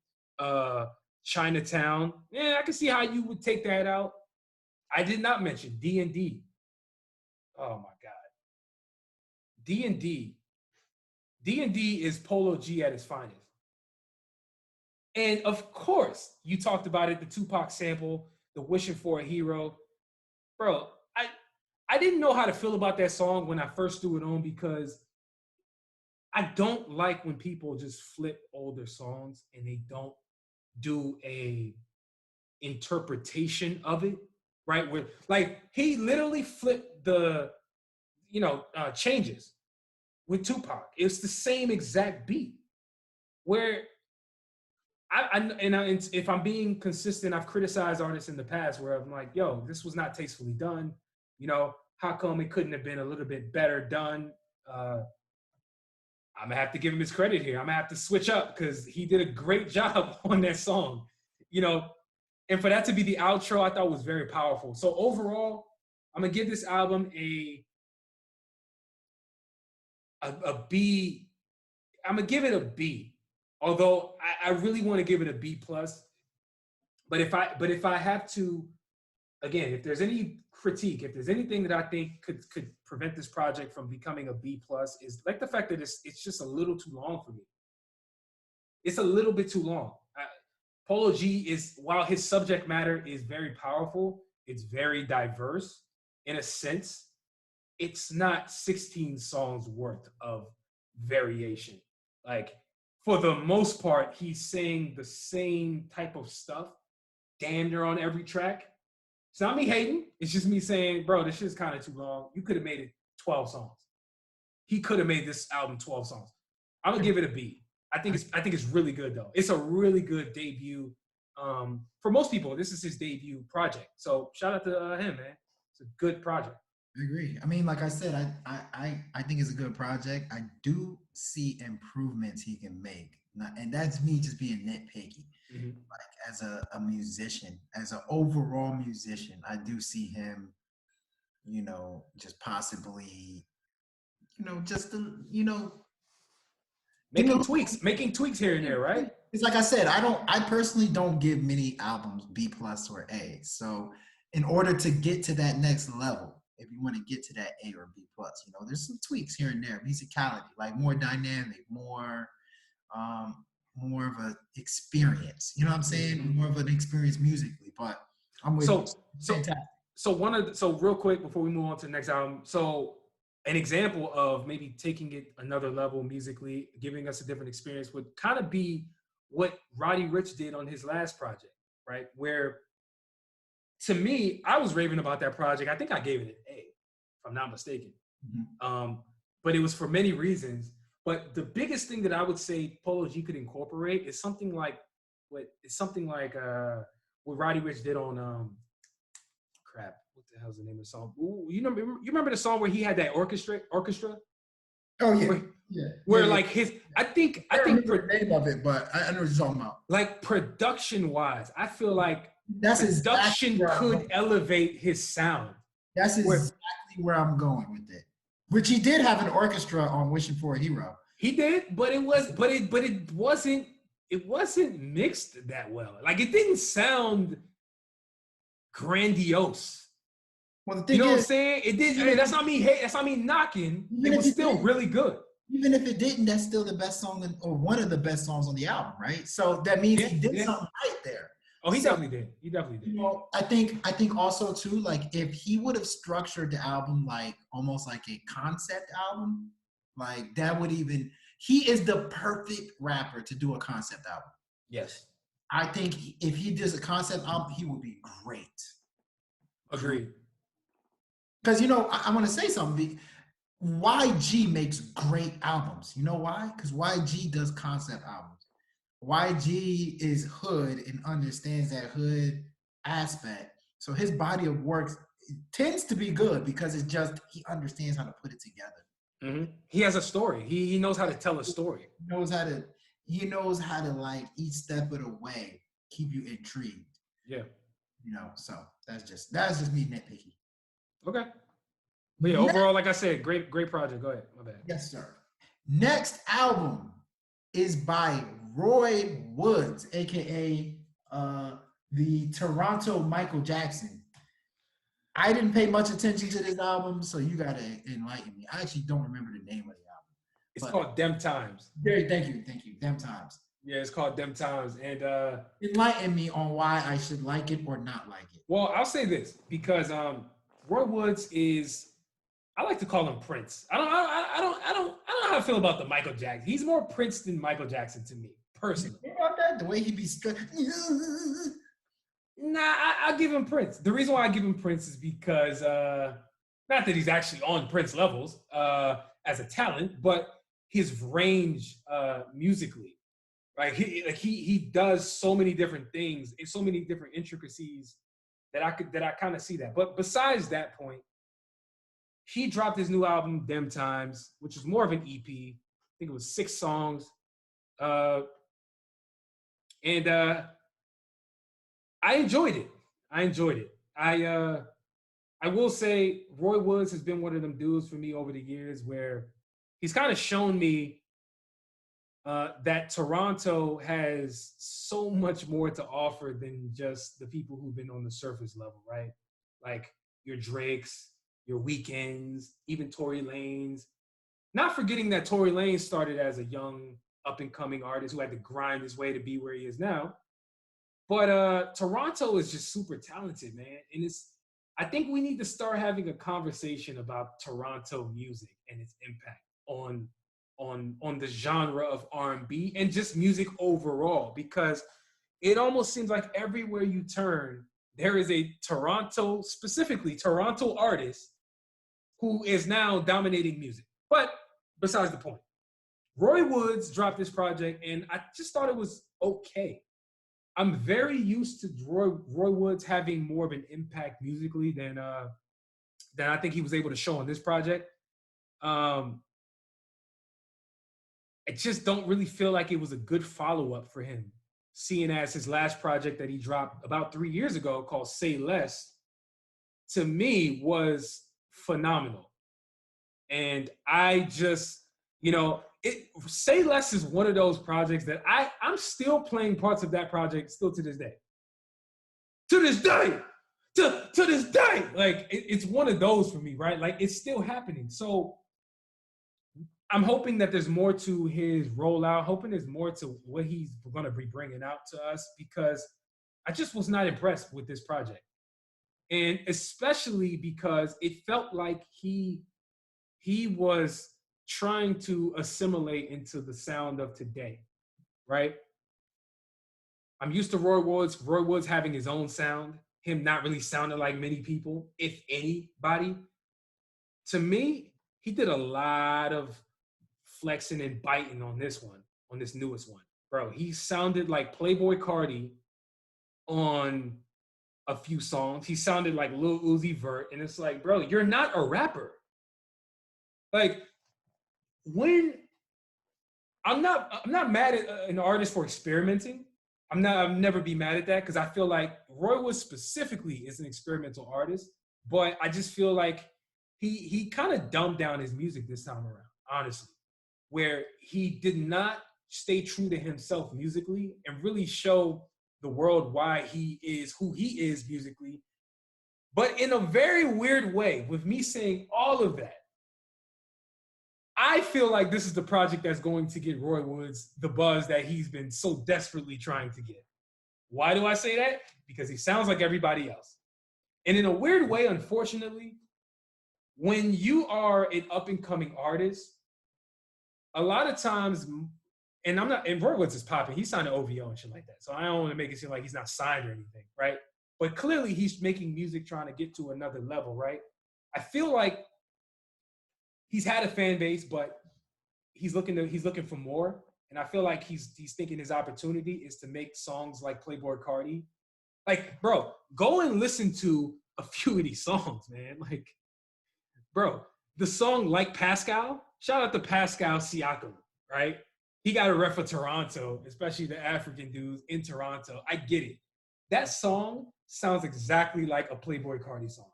Speaker 2: Chinatown, yeah, I can see how you would take that out. I did not mention D&D. Oh my God. D&D. D&D is Polo G at his finest. And of course, you talked about it, the Tupac sample, the Wishing for a Hero. Bro, I didn't know how to feel about that song when I first threw it on, because I don't like when people just flip older songs and they don't do a interpretation of it, right? Where, like, he literally flipped the, changes with Tupac. It's the same exact beat. Where if I'm being consistent, I've criticized artists in the past where I'm like, yo, this was not tastefully done. How come it couldn't have been a little bit better done? I'm gonna have to give him his credit here. I'm gonna have to switch up because he did a great job on that song, and for that to be the outro, I thought was very powerful. So overall, I'm gonna give this album a B. I'm gonna give it a B, although I really want to give it a B plus. But if I have to, again, if there's any critique, if there's anything that I think could prevent this project from becoming a B plus, is like the fact that it's just a little too long for me. It's a little bit too long. Polo G is, while his subject matter is very powerful, it's very diverse in a sense. It's not 16 songs worth of variation. Like, for the most part, he's saying the same type of stuff damn near on every track. It's not me hating. It's just me saying, bro, this shit's kind of too long. You could have made it 12 songs. He could have made this album 12 songs. I'm gonna give it a B. I think it's really good though. It's a really good debut. For most people, this is his debut project. So shout out to him, man. It's a good project.
Speaker 3: I agree. I mean, like I said, I think it's a good project. I do see improvements he can make, and that's me just being nitpicky. Mm-hmm. Like, as a musician, as an overall musician, I do see him, just possibly,
Speaker 2: making tweaks here and there, right?
Speaker 3: It's like I said, I personally don't give many albums B plus or A. So in order to get to that next level, if you want to get to that A or B plus, there's some tweaks here and there, musicality, like more dynamic, more of an experience. You know what I'm saying? More of an experience musically. But I'm with you. Fantastic.
Speaker 2: So real quick before we move on to the next album, so an example of maybe taking it another level musically, giving us a different experience, would kind of be what Roddy Ricch did on his last project, right? Where, to me, I was raving about that project. I think I gave it an A, if I'm not mistaken. Mm-hmm. But it was for many reasons. But the biggest thing that I would say Polo G could incorporate is something like what Roddy Ricch did on what the hell's the name of the song? Ooh, you remember the song where he had that orchestra?
Speaker 3: Oh yeah,
Speaker 2: where like his, I think
Speaker 3: the name of it, but I know what you're talking about.
Speaker 2: Like, production wise, I feel like production could elevate his sound.
Speaker 3: That's exactly where I'm going with it. Which he did have an orchestra on Wishing for a Hero.
Speaker 2: He did, but it wasn't it wasn't mixed that well. Like it didn't sound grandiose.
Speaker 3: Well, the
Speaker 2: You
Speaker 3: thing
Speaker 2: know what I'm
Speaker 3: is,
Speaker 2: saying? It did. Hey, that's not me hate. That's not me knocking.
Speaker 3: even
Speaker 2: It
Speaker 3: if
Speaker 2: was
Speaker 3: it
Speaker 2: still
Speaker 3: didn't,
Speaker 2: really good.
Speaker 3: even if it didn't, that's still the best song or one of the best songs on the album, right? So that means
Speaker 2: Yeah,
Speaker 3: he did
Speaker 2: yeah.
Speaker 3: something right there.
Speaker 2: Oh, he
Speaker 3: So,
Speaker 2: definitely did. He definitely did.
Speaker 3: you know, I think also too, like if he would have structured the album like almost like a concept album, like that would even he is the perfect rapper to do a concept album.
Speaker 2: Yes.
Speaker 3: I think if he does a concept album, he would be great.
Speaker 2: Agreed.
Speaker 3: Because you know, I want to say something. YG makes great albums. You know why? Because YG does concept albums. YG is hood and understands that hood aspect. So his body of work tends to be good because it's just he understands how to put it together.
Speaker 2: Mm-hmm. He has a story. He knows how to tell a story.
Speaker 3: He knows how to like each step of the way keep you intrigued.
Speaker 2: Yeah.
Speaker 3: You know, so that's just me nitpicky.
Speaker 2: Okay. But yeah, overall, like I said, great project. Go ahead. My bad.
Speaker 3: Yes, sir. Next album is by Roy Woods, aka the Toronto Michael Jackson. I didn't pay much attention to this album, so you gotta enlighten me. I actually don't remember the name of the album.
Speaker 2: It's called Dem Times.
Speaker 3: Thank you. Dem Times.
Speaker 2: Yeah, it's called Dem Times. And
Speaker 3: enlighten me on why I should like it or not like it.
Speaker 2: Well, I'll say this because Roy Woods is, I like to call him Prince. I don't know how I feel about the Michael Jackson. He's more Prince than Michael Jackson to me, personally.
Speaker 3: You know about that? The way he be
Speaker 2: Nah, I'll give him Prince. The reason why I give him Prince is because not that he's actually on Prince levels as a talent, but his range musically. Right? He does so many different things and so many different intricacies that I kind of see that. But besides that point, he dropped his new album, Dem Times, which is more of an EP. I think it was 6 songs. And I enjoyed it. I will say Roy Woods has been one of them dudes for me over the years where he's kind of shown me that Toronto has so much more to offer than just the people who've been on the surface level, right? Like your Drakes, your Weekends, even Tory Lanez. Not forgetting that Tory Lanez started as a young up-and-coming artist who had to grind his way to be where he is now. But Toronto is just super talented, man. And I think we need to start having a conversation about Toronto music and its impact on the genre of R&B and just music overall, because it almost seems like everywhere you turn, there is a specifically Toronto artist who is now dominating music. But besides the point, Roy Woods dropped this project and I just thought it was okay. I'm very used to Roy Woods having more of an impact musically than I think he was able to show on this project. I just don't really feel like it was a good follow-up for him, seeing as his last project that he dropped about 3 years ago called Say Less, to me was phenomenal. And I just, Say Less is one of those projects that I'm still playing parts of that project still to this day. To this day! To this day! Like, it's one of those for me, right? Like, it's still happening. So I'm hoping that there's more to his rollout, hoping there's more to what he's going to be bringing out to us, because I just was not impressed with this project. And especially because it felt like he was trying to assimilate into the sound of today, right? I'm used to Roy Woods having his own sound, him not really sounding like many people, if anybody. To me, he did a lot of flexing and biting on this newest one. Bro, he sounded like Playboi Carti on a few songs. He sounded like Lil Uzi Vert, and it's like, bro, you're not a rapper. Like, when I'm not mad at an artist for experimenting. I'll never be mad at that, because I feel like Roy Woods specifically is an experimental artist, but I just feel like he kind of dumbed down his music this time around, honestly, where he did not stay true to himself musically and really show the world why he is who he is musically. But in a very weird way, with me saying all of that, I feel like this is the project that's going to get Roy Woods the buzz that he's been so desperately trying to get. Why do I say that? Because he sounds like everybody else. And in a weird way, unfortunately, when you are an up-and-coming artist, a lot of times, and Roy Woods is popping. He's signed to OVO and shit like that. So I don't want to make it seem like he's not signed or anything, right? But clearly he's making music trying to get to another level, right? I feel like he's had a fan base, but he's looking for more. And I feel like he's thinking his opportunity is to make songs like Playboy Cardi. Like, bro, go and listen to a few of these songs, man. Like, bro, the song Like Pascal, shout out to Pascal Siakam, right? He got a rep for Toronto, especially the African dudes in Toronto. I get it. That song sounds exactly like a Playboy Cardi song.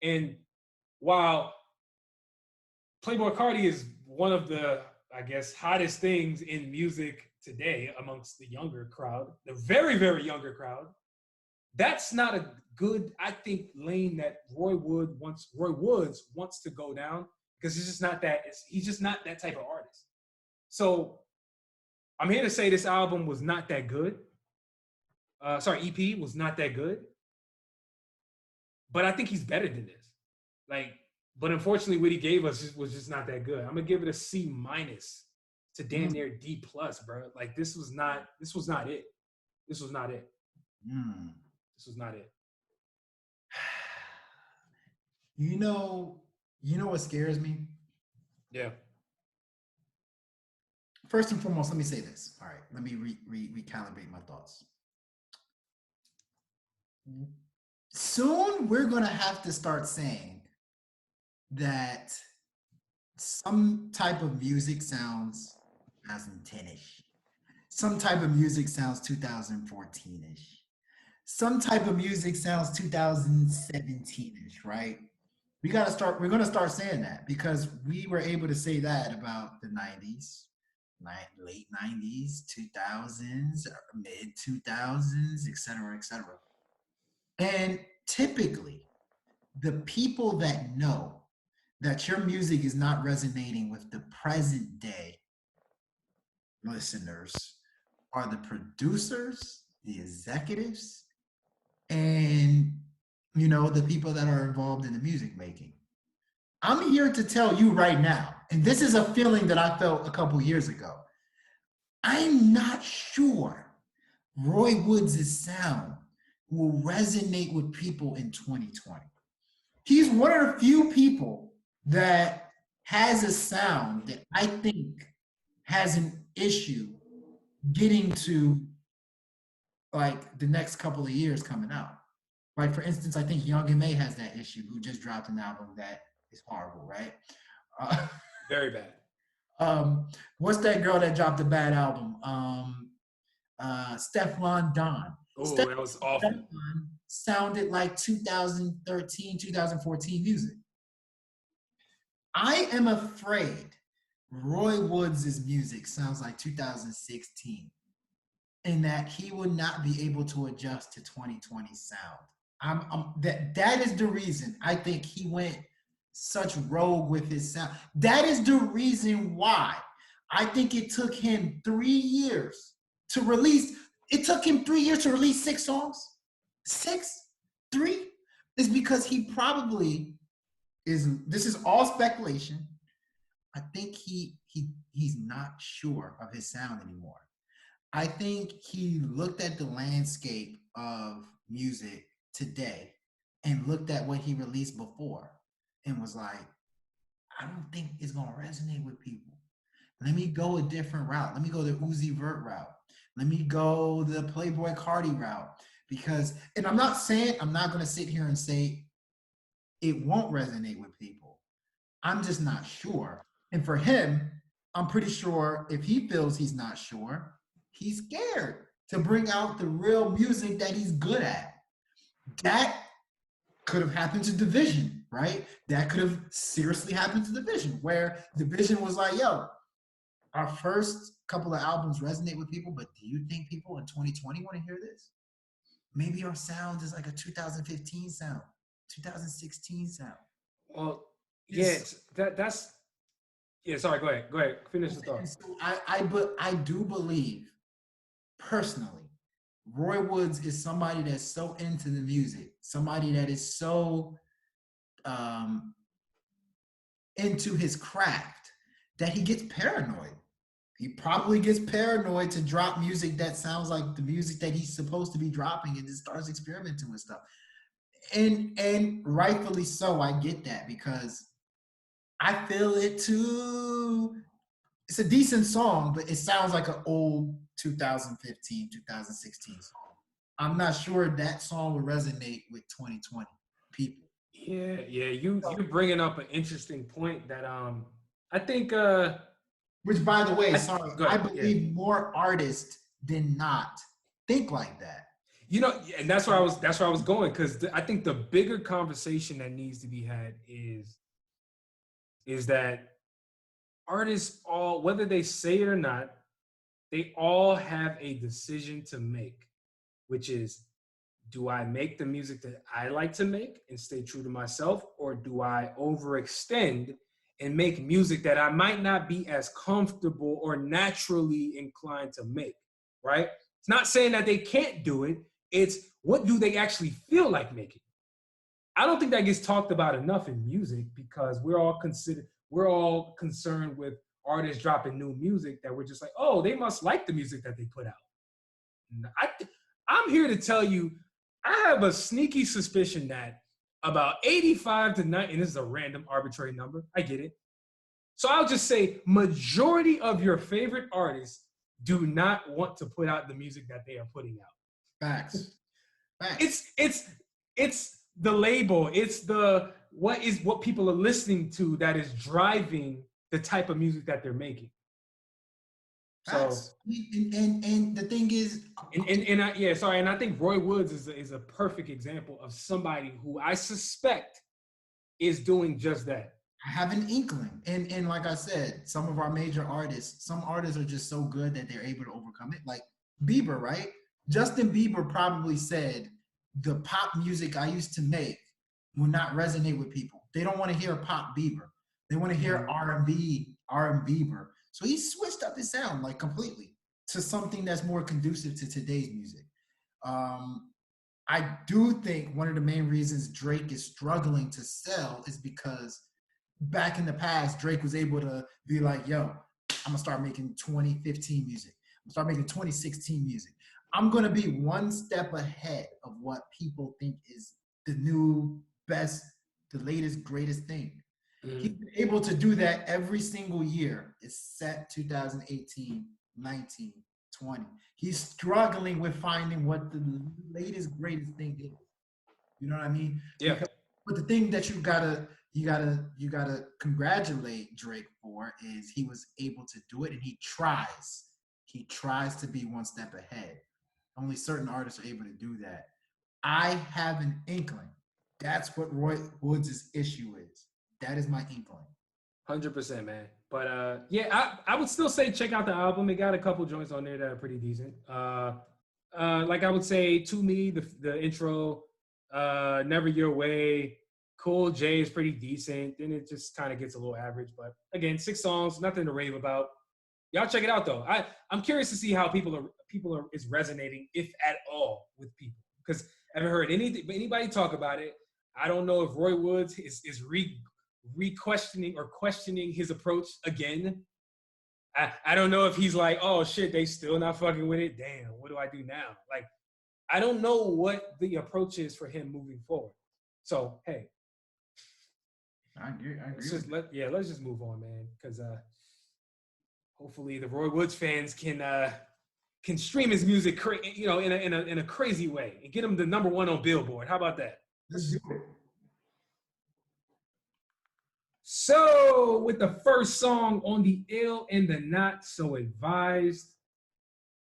Speaker 2: And while Playboy Cardi is one of the, I guess, hottest things in music today amongst the younger crowd, the very, very younger crowd, that's not a good, I think, lane that Roy Woods wants to go down, because he's just not that type of artist. So I'm here to say this album was not that good. EP was not that good. But I think he's better than this. Like, but unfortunately, what he gave us was just not that good. I'm gonna give it a C- to damn near D+, bro. Like, this was not it. This was not it. This was not it.
Speaker 3: You know what scares me?
Speaker 2: Yeah.
Speaker 3: First and foremost, let me say this. All right, let me recalibrate my thoughts. Soon we're gonna have to start saying that some type of music sounds 2010-ish. Some type of music sounds 2014-ish. Some type of music sounds 2017-ish, right? We're gonna start saying that, because we were able to say that about the 90s, late 90s, 2000s, mid 2000s, et cetera, et cetera. And typically, the people that know that your music is not resonating with the present day listeners are the producers, the executives, and the people that are involved in the music making. I'm here to tell you right now, and this is a feeling that I felt a couple years ago. I'm not sure Roy Woods' sound will resonate with people in 2020. He's one of the few people that has a sound that I think has an issue getting to, like, the next couple of years coming out. Like, for instance, I think Young M.A has that issue, who just dropped an album that is horrible, right?
Speaker 2: Very bad.
Speaker 3: What's that girl that dropped a bad album? Stefflon Don.
Speaker 2: Oh, that was awful.
Speaker 3: Stefflon sounded like 2013, 2014 music. I am afraid Roy Woods' music sounds like 2016, and that he will not be able to adjust to 2020 sound. That is the reason I think he went such rogue with his sound. That is the reason why I think it took him 3 years to release. It took him 3 years to release 6 songs. 3 is because he probably is. This is all speculation. I think he's not sure of his sound anymore. I think he looked at the landscape of music today and looked at what he released before and was like, I don't think it's gonna resonate with people. Let me go a different route. Let me go the Uzi Vert route. Let me go the Playboy Cardi route. Because, and I'm not gonna sit here and say it won't resonate with people. I'm just not sure. And for him, I'm pretty sure if he feels he's not sure, he's scared to bring out the real music that he's good at. That could have happened to Division, right? That could have seriously happened to Division, where Division was like, yo, our first couple of albums resonate with people, but do you think people in 2020 want to hear this? Maybe our sound is like a 2015 sound, 2016 sound.
Speaker 2: Well, yeah, that's yeah. Sorry, go ahead. Finish the thought.
Speaker 3: So I do believe personally, Roy Woods is somebody that's so into the music, somebody that is so into his craft that he gets paranoid. He probably gets paranoid to drop music that sounds like the music that he's supposed to be dropping, and just starts experimenting with stuff. And rightfully so, I get that, because I feel it too. It's a decent song, but it sounds like an old 2015, 2016 song. I'm not sure that song will resonate with 2020 people.
Speaker 2: Yeah, you're bringing up an interesting point that I think
Speaker 3: which, by the way, I believe more artists did not think like that.
Speaker 2: You know, and that's where I was going, because I think the bigger conversation that needs to be had is that artists, all, whether they say it or not, they all have a decision to make, which is, do I make the music that I like to make and stay true to myself, or do I overextend and make music that I might not be as comfortable or naturally inclined to make, right? It's not saying that they can't do it. It's, what do they actually feel like making? I don't think that gets talked about enough in music, because we're all concerned with artists dropping new music that we're just like, oh, they must like the music that they put out. I'm here to tell you, I have a sneaky suspicion that about 85 to 90, and this is a random arbitrary number, I get it. So I'll just say majority of your favorite artists do not want to put out the music that they are putting out.
Speaker 3: Facts.
Speaker 2: It's the label, it's the what people are listening to that is driving the type of music that they're making.
Speaker 3: Facts. So and the thing is,
Speaker 2: and I think Roy Woods is a perfect example of somebody who I suspect is doing just that.
Speaker 3: I have an inkling, and like I said, some of our major artists, some artists are just so good that they're able to overcome it. Like Bieber, right? Justin Bieber probably said, the pop music I used to make will not resonate with people. They don't want to hear pop Bieber. They want to hear R&B Bieber. So he switched up his sound like completely to something that's more conducive to today's music. I do think one of the main reasons Drake is struggling to sell is because back in the past, Drake was able to be like, yo, I'm gonna start making 2015 music. I'm gonna start making 2016 music. I'm gonna be one step ahead of what people think is the new best, the latest, greatest thing. He's been able to do that every single year. It's set 2018, 19, 20. He's struggling with finding what the latest, greatest thing is. You know what I mean?
Speaker 2: Yeah.
Speaker 3: But the thing that you gotta congratulate Drake for is he was able to do it, and he tries. He tries to be one step ahead. Only certain artists are able to do that. I have an inkling. That's what Roy Woods' issue is. That is my inkling.
Speaker 2: 100%, man. But yeah, I would still say check out the album. It got a couple joints on there that are pretty decent. Like I would say, To Me, the intro, Never Your Way, Cool J is pretty decent. Then it just kind of gets a little average. But again, 6 songs, nothing to rave about. Y'all check it out though. I'm curious to see how people is resonating, if at all, with people, because I haven't heard anybody talk about it. I don't know if Roy Woods is re-questioning or questioning his approach again. I don't know if he's like, oh shit, they still not fucking with it. Damn, what do I do now? Like, I don't know what the approach is for him moving forward. So hey,
Speaker 3: I agree.
Speaker 2: Let's just move on, man, because hopefully the Roy Woods fans can stream his music, in a crazy way and get him the #1 on Billboard. How about that?
Speaker 3: Let's do it.
Speaker 2: So, with the first song on the Ill and the Not So Advised,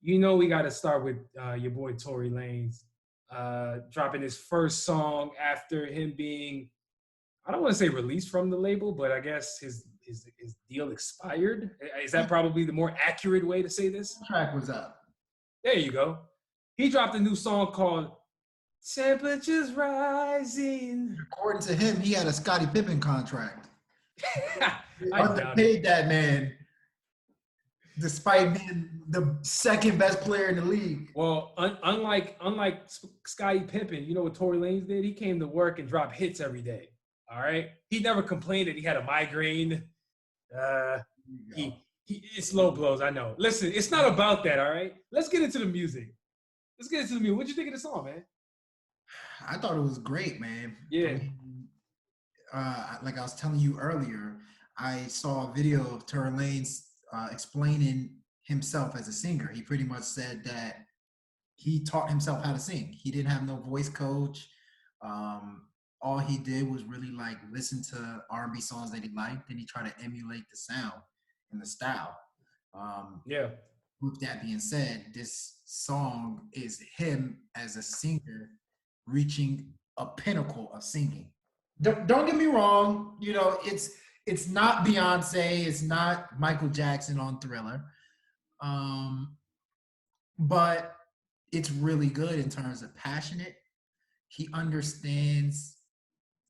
Speaker 2: we got to start with your boy Tory Lanez dropping his first song after him being, I don't want to say released from the label, but I guess his his deal expired. Is that probably the more accurate way to say this?
Speaker 3: Track was up.
Speaker 2: There you go. He dropped a new song called "Temperatures Rising."
Speaker 3: According to him, he had a Scottie Pippen contract.
Speaker 2: I doubt it.
Speaker 3: Underpaid that man, despite being the second best player in the league.
Speaker 2: Well, unlike Scottie Pippen, you know what Tory Lanez did? He came to work and dropped hits every day. All right, he never complained that he had a migraine. It's low blows. I know. Listen, it's not about that. All right, let's get into the music. What'd you think of the song, man?
Speaker 3: I thought it was great, man.
Speaker 2: Yeah.
Speaker 3: I mean, like I was telling you earlier, I saw a video of Tory Lanez explaining himself as a singer. He pretty much said that he taught himself how to sing. He didn't have no voice coach. All he did was really like listen to R&B songs that he liked, and he tried to emulate the sound and the style.
Speaker 2: Yeah.
Speaker 3: With that being said, this song is him as a singer reaching a pinnacle of singing. Don't get me wrong, you know, it's not Beyonce, it's not Michael Jackson on Thriller, but it's really good in terms of passionate. He understands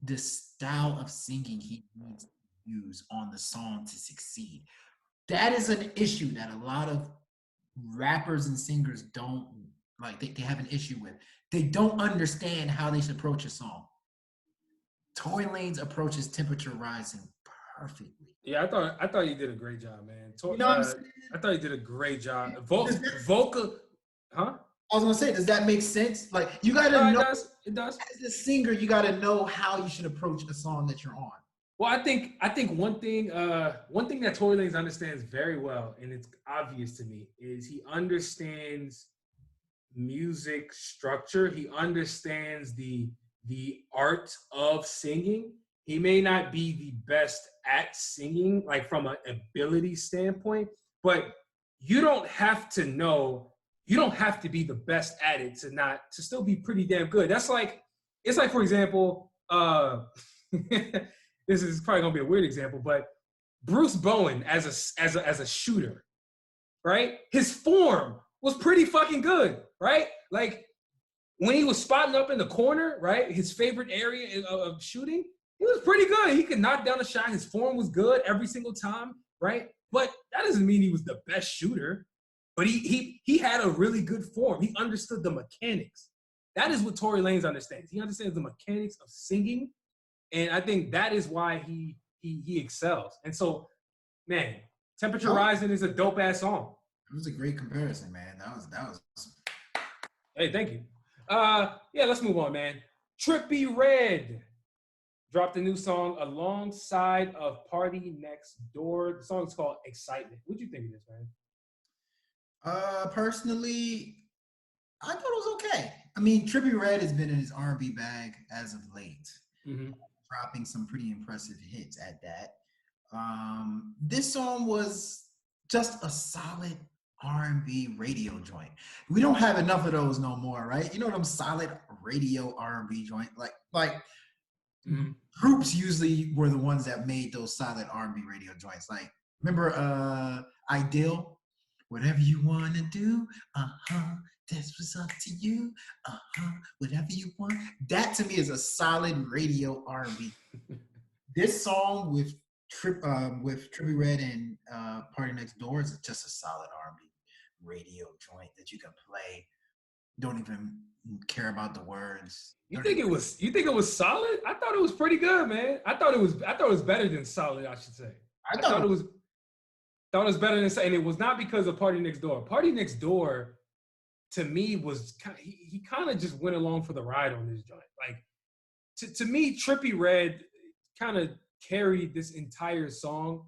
Speaker 3: the style of singing he needs to use on the song to succeed. That is an issue that a lot of rappers and singers don't like. They have an issue with. They don't understand how they should approach a song. Tory Lanez approaches Temperature Rising perfectly.
Speaker 2: Yeah, I thought you did a great job, man.
Speaker 3: You know what I'm saying?
Speaker 2: I thought you did a great job. Vocal, huh?
Speaker 3: I was gonna say, does that make sense? Like, you gotta know.
Speaker 2: It does.
Speaker 3: As a singer, you gotta know how you should approach a song that you're on.
Speaker 2: Well, I think one thing that Tory Lanez understands very well, and it's obvious to me, is he understands music structure. He understands the art of singing. He may not be the best at singing, like from an ability standpoint, but you don't have to be the best at it to still be pretty damn good. It's like, for example, this is probably gonna be a weird example, but Bruce Bowen as a shooter, right? His form was pretty fucking good, right? Like when he was spotting up in the corner, right? His favorite area of shooting, he was pretty good. He could knock down a shot. His form was good every single time, right? But that doesn't mean he was the best shooter. But he had a really good form. He understood the mechanics. That is what Tory Lanez understands. He understands the mechanics of singing, and I think that is why he excels. And so, man, Temperature Rising is a dope ass song.
Speaker 3: It was a great comparison, man. That was.
Speaker 2: Hey, thank you. Yeah, let's move on, man. Trippie Redd dropped a new song alongside of Party Next Door. The song's called Excitement. What'd you think of this, man?
Speaker 3: Personally, I thought it was okay. I mean, Trippie Redd has been in his R&B bag as of late, dropping some pretty impressive hits at that. This song was just a solid R&B radio joint. We don't have enough of those no more, right? You know them solid radio R&B joint, like groups usually were the ones that made those solid R&B radio joints. Like, remember Ideal? Whatever you want to do, that's what's up to you, whatever you want. That to me is a solid radio R&B. This song with Trippie Redd and Party Next Door is just a solid R&B radio joint that you can play. Don't even care about the words.
Speaker 2: You think it was solid? I thought it was pretty good, man. I thought it was better than solid, I should say. I thought it was better than, and it was not because of Party Next Door. Party Next Door, to me, was he kind of just went along for the ride on this joint. Like, to me, Trippie Redd kind of carried this entire song.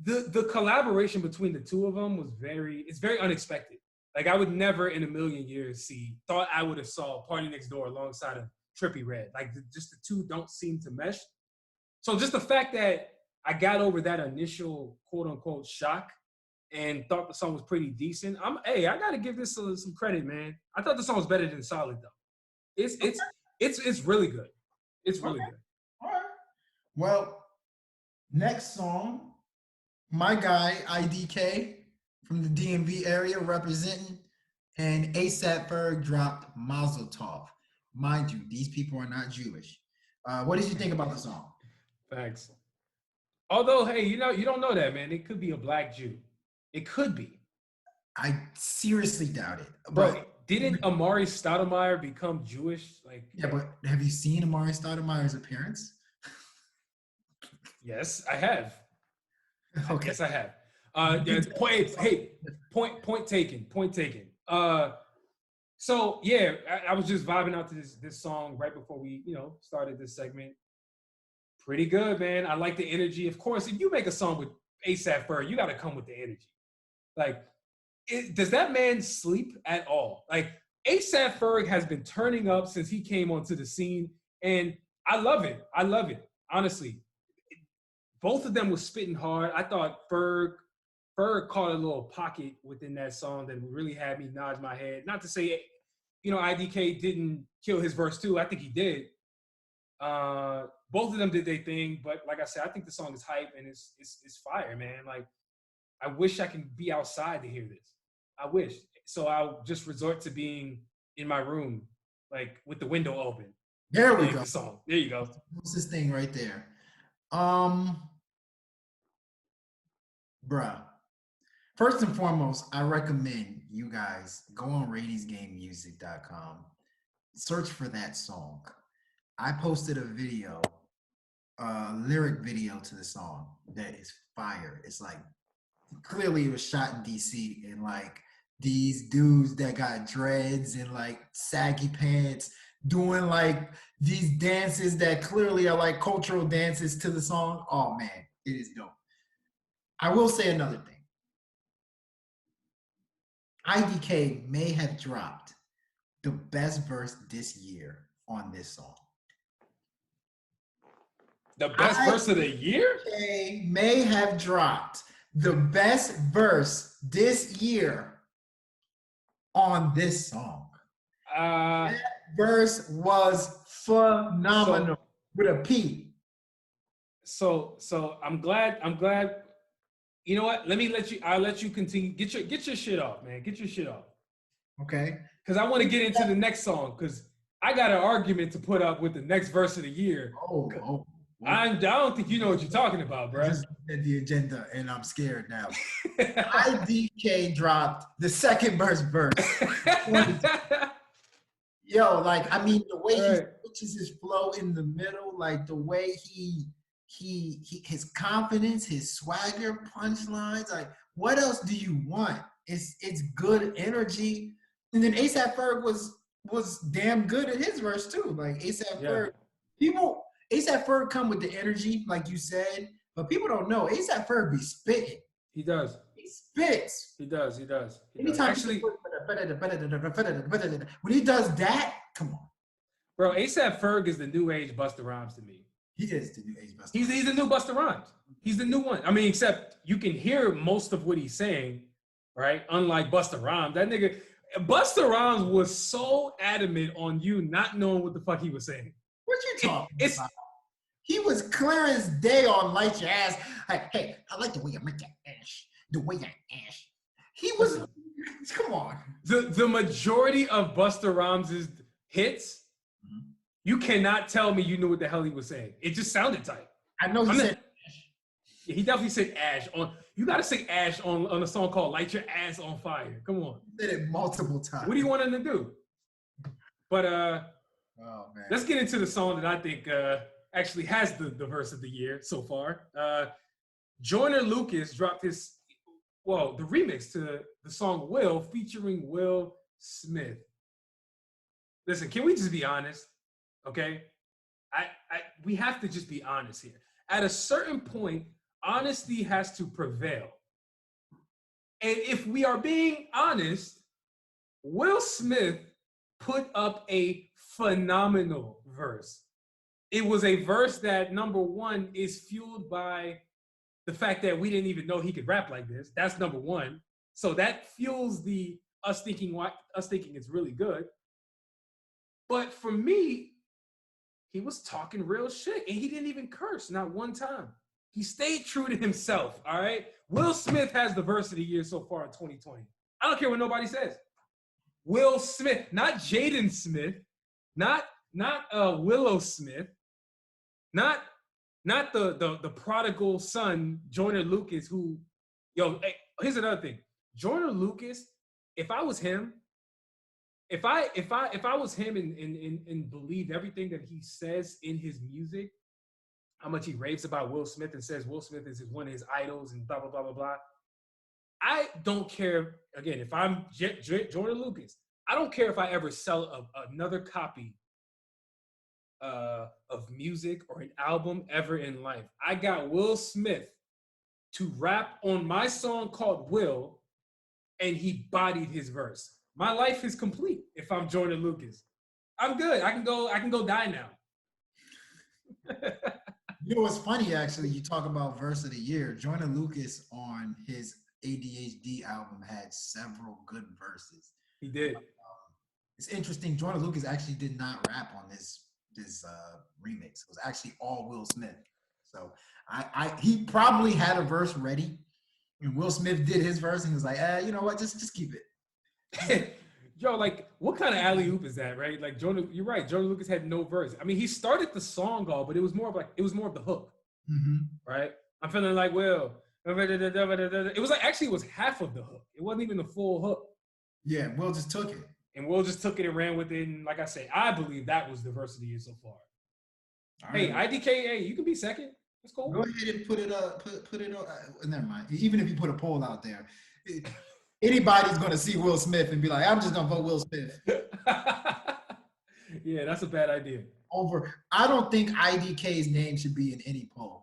Speaker 2: The collaboration between the two of them was very unexpected. Like, I would never in a million years thought I would have saw Party Next Door alongside of Trippie Redd. Like, just the two don't seem to mesh. So just the fact that I got over that initial quote unquote shock and thought the song was pretty decent. I gotta give this some credit, man. I thought the song was better than solid though. It's really good. It's really good.
Speaker 3: All right. Well, Next song, my guy IDK from the DMV area representing, and ASAP Ferg dropped Mazel Tov. Mind you, these people are not Jewish. What did you think about the song?
Speaker 2: Facts. Although, hey, you don't know that, man. It could be a black Jew. It could be.
Speaker 3: I seriously doubt it.
Speaker 2: Bro,
Speaker 3: But
Speaker 2: didn't Amari Stoudemire become Jewish? Like,
Speaker 3: yeah, but have you seen Amari Stoudemire's appearance?
Speaker 2: yes, I have.
Speaker 3: Okay.
Speaker 2: Yes, I have. Yeah, point taken. Point taken. So yeah, I was just vibing out to this song right before we, started this segment. Pretty good, man. I like the energy. Of course, if you make a song with ASAP Ferg, you got to come with the energy. Like, does that man sleep at all? Like, ASAP Ferg has been turning up since he came onto the scene, and I love it. I love it, honestly. Both of them was spitting hard. I thought Ferg caught a little pocket within that song that really had me nod my head. Not to say, IDK didn't kill his verse too. I think he did. Both of them did their thing, but like I said, I think the song is hype and it's fire, man. Like, I wish I can be outside to hear this. I wish. So I'll just resort to being in my room, like with the window open.
Speaker 3: There we go.
Speaker 2: The song. There you go.
Speaker 3: What's this thing right there? Bruh. First and foremost, I recommend you guys go on ratingsgamemusic.com, search for that song. I posted a video, lyric video to the song that is fire. It's like, clearly it was shot in DC, and like these dudes that got dreads and like saggy pants doing like these dances that clearly are like cultural dances to the song. Oh man, it is dope. I will say another thing. IDK may have dropped the best verse this year on this song.
Speaker 2: The best verse of the year?
Speaker 3: IDK may have dropped the best verse this year on this song. That verse was phenomenal with a P.
Speaker 2: So I'm glad. You know what? I'll let you continue. Get your shit off, man. Get your shit off.
Speaker 3: Okay.
Speaker 2: Because I want to get into the next song, because I got an argument to put up with the next verse of the year.
Speaker 3: Oh.
Speaker 2: I don't think you know what you're talking about, bro.
Speaker 3: I just looked at the agenda and I'm scared now. IDK dropped the second verse. Yo, like, I mean, the way he switches his flow in the middle, like the way he his confidence, his swagger, punchlines, like, what else do you want? It's good energy. And then ASAP Ferg was damn good at his verse too. Like ASAP Ferg, ASAP Ferg come with the energy, like you said, but people don't know ASAP Ferg be spitting.
Speaker 2: He does.
Speaker 3: He spits.
Speaker 2: He does.
Speaker 3: Anytime
Speaker 2: Actually,
Speaker 3: when he does that, come on.
Speaker 2: Bro, ASAP Ferg is the new age Busta Rhymes to me.
Speaker 3: He is the new age Busta.
Speaker 2: He's the new Busta Rhymes. He's the new one. I mean, except you can hear most of what he's saying, right? Unlike Busta Rhymes. That nigga, Busta Rhymes was so adamant on you not knowing what the fuck he was saying.
Speaker 3: What you talking about? He was clear as day on Light Your Ass. Hey, I like the way you make that ash. The way you ash. He was, come on.
Speaker 2: The majority of Busta Rhymes' hits, you cannot tell me you knew what the hell he was saying. It just sounded tight.
Speaker 3: I know he said ash.
Speaker 2: Yeah, he definitely said ash. You got to say ash on a song called Light Your Ass on Fire. Come on.
Speaker 3: He said it multiple times.
Speaker 2: What do you want him to do? But
Speaker 3: oh, man.
Speaker 2: Let's get into the song that I think actually has the verse of the year so far. Joyner Lucas dropped the remix to the song Will featuring Will Smith. Listen, can we just be honest? Okay? We have to just be honest here. At a certain point, honesty has to prevail. And if we are being honest, Will Smith put up a phenomenal verse. It was a verse that, number one, is fueled by the fact that we didn't even know he could rap like this. That's number one. So that fuels us thinking it's really good. But for me, he was talking real shit, and he didn't even curse, not one time. He stayed true to himself, all right? Will Smith has the verse of the year so far in 2020. I don't care what nobody says. Will Smith, not Jaden Smith, not Willow Smith, not the prodigal son, Joyner Lucas, who, hey, here's another thing. Joyner Lucas, if I was him, if I was him and believed everything that he says in his music, how much he raves about Will Smith and says Will Smith is one of his idols and blah, blah, blah, blah, blah. I don't care, again, if I'm Jordan Lucas, I don't care if I ever sell another copy of music or an album ever in life. I got Will Smith to rap on my song called Will, and he bodied his verse. My life is complete if I'm Jordan Lucas. I'm good. I can go die now.
Speaker 3: You know what's funny, actually, you talk about verse of the year. Joyner Lucas on his ADHD album had several good verses.
Speaker 2: He did.
Speaker 3: It's interesting. Joyner Lucas actually did not rap on this remix. It was actually all Will Smith. So he probably had a verse ready, and Will Smith did his verse, and he was like, you know what, just keep it.
Speaker 2: Yo, like, what kind of alley-oop is that, right? Like, you're right. Jordan Lucas had no verse. I mean, he started the song off, but it was more of the hook, right? I'm feeling like Will. It was like, actually, it was half of the hook. It wasn't even the full hook.
Speaker 3: Yeah, Will just took it.
Speaker 2: And Will just took it and ran with it. And like I say, I believe that was the verse of the year so far. Hey, IDK, hey, you can be second. That's cool.
Speaker 3: Go ahead and put it up. Put it up. Never mind. Even if you put a poll out there, anybody's going to see Will Smith and be like, I'm just going to vote Will Smith.
Speaker 2: Yeah, that's a bad idea.
Speaker 3: I don't think IDK's name should be in any poll.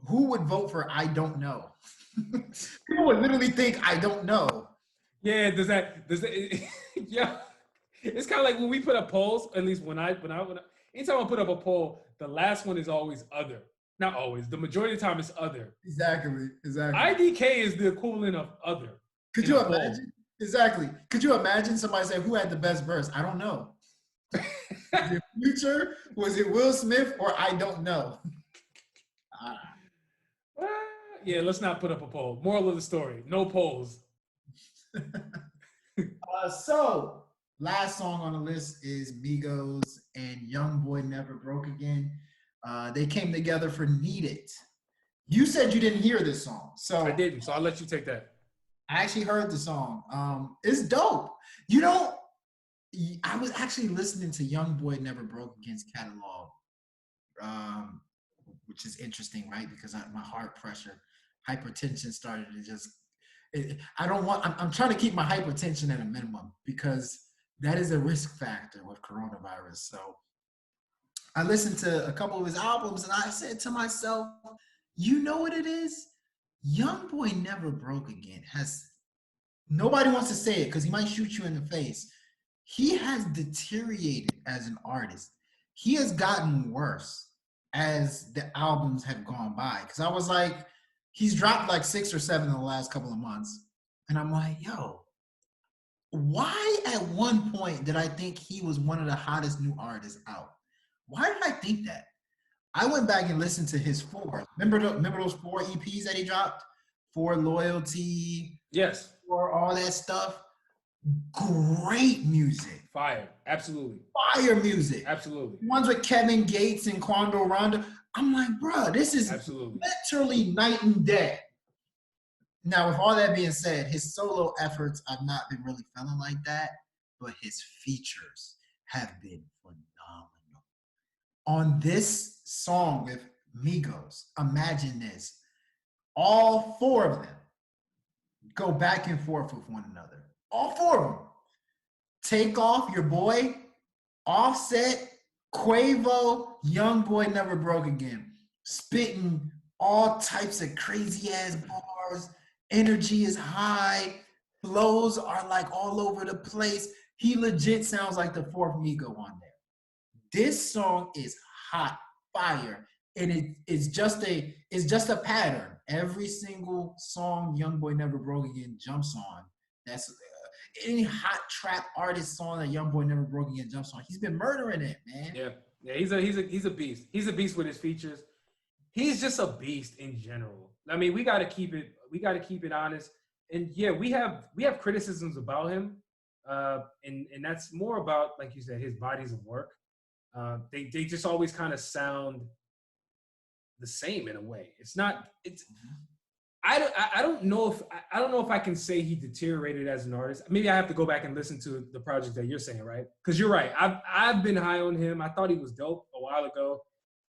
Speaker 3: Who would vote for I don't know? People would literally think I don't know.
Speaker 2: Yeah, does that yeah. It's kind of like when we put up polls, at least when anytime I put up a poll, the last one is always other. Not always. The majority of the time it's other.
Speaker 3: Exactly.
Speaker 2: IDK is the equivalent of other.
Speaker 3: Could you imagine? Exactly. Could you imagine somebody saying, who had the best verse? I don't know. The future, was it Will Smith or I don't know?
Speaker 2: Yeah, let's not put up a poll. Moral of the story, no polls.
Speaker 3: So, last song on the list is Migos and Young Boy Never Broke Again. They came together for Need It. You said you didn't hear this song. So
Speaker 2: I didn't, so I'll let you take that.
Speaker 3: I actually heard the song. It's dope. You know, I was actually listening to Young Boy Never Broke Again's catalog, which is interesting, right? Because my heart pressure, hypertension started to just, I'm trying to keep my hypertension at a minimum because that is a risk factor with coronavirus. So I listened to a couple of his albums and I said to myself, you know what it is? Young Boy Never Broke Again nobody wants to say it because he might shoot you in the face. He has deteriorated as an artist. He has gotten worse as the albums have gone by. Because I was like, he's dropped like 6 or 7 in the last couple of months. And I'm like, yo, why at one point did I think he was one of the hottest new artists out? Why did I think that? I went back and listened to his 4. Remember those 4 EPs that he dropped? For Loyalty.
Speaker 2: Yes.
Speaker 3: For all that stuff. Great music.
Speaker 2: Fire. Absolutely.
Speaker 3: Fire music.
Speaker 2: Absolutely.
Speaker 3: Ones with Kevin Gates and Quando Rondo. I'm like, bro, this is
Speaker 2: absolutely
Speaker 3: literally night and day. Now, with all that being said, his solo efforts I've not been really feeling like that, but his features have been phenomenal. On this song with Migos, imagine this. All 4 of them go back and forth with one another. All 4 of them. Takeoff, your boy, Offset, Quavo, Young Boy Never Broke Again. Spitting all types of crazy ass bars. Energy is high. Flows are like all over the place. He legit sounds like the 4th Migo on there. This song is hot fire. And it's just a pattern. Every single song Young Boy Never Broke Again jumps on. That's any hot trap artist song that Young Boy Never Broke Again jumps on. He's been murdering it, man.
Speaker 2: Yeah, he's a beast. He's a beast with his features. he's just a beast in general. I mean, we got to keep it honest. And yeah, we have criticisms about him, and that's more about, like you said, his bodies of work. They just always kind of sound the same in a way. It's not. It's I don't know if I don't know if I can say he deteriorated as an artist. Maybe I have to go back and listen to the project that you're saying, right? Because you're right. I've been high on him. I thought he was dope a while ago,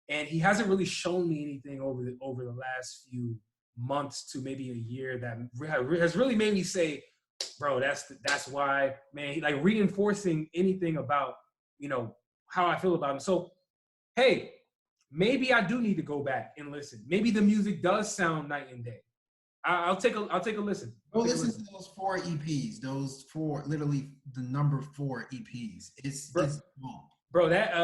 Speaker 2: and he hasn't really shown me anything over the last few months to maybe a year that has really made me say, bro, that's why, man. Like reinforcing anything about how I feel about him. So hey, maybe I do need to go back and listen. Maybe the music does sound night and day. I'll take a listen.
Speaker 3: Go listen to those 4 EPs. Those 4, literally the number 4 EPs. It's long.
Speaker 2: Bro, that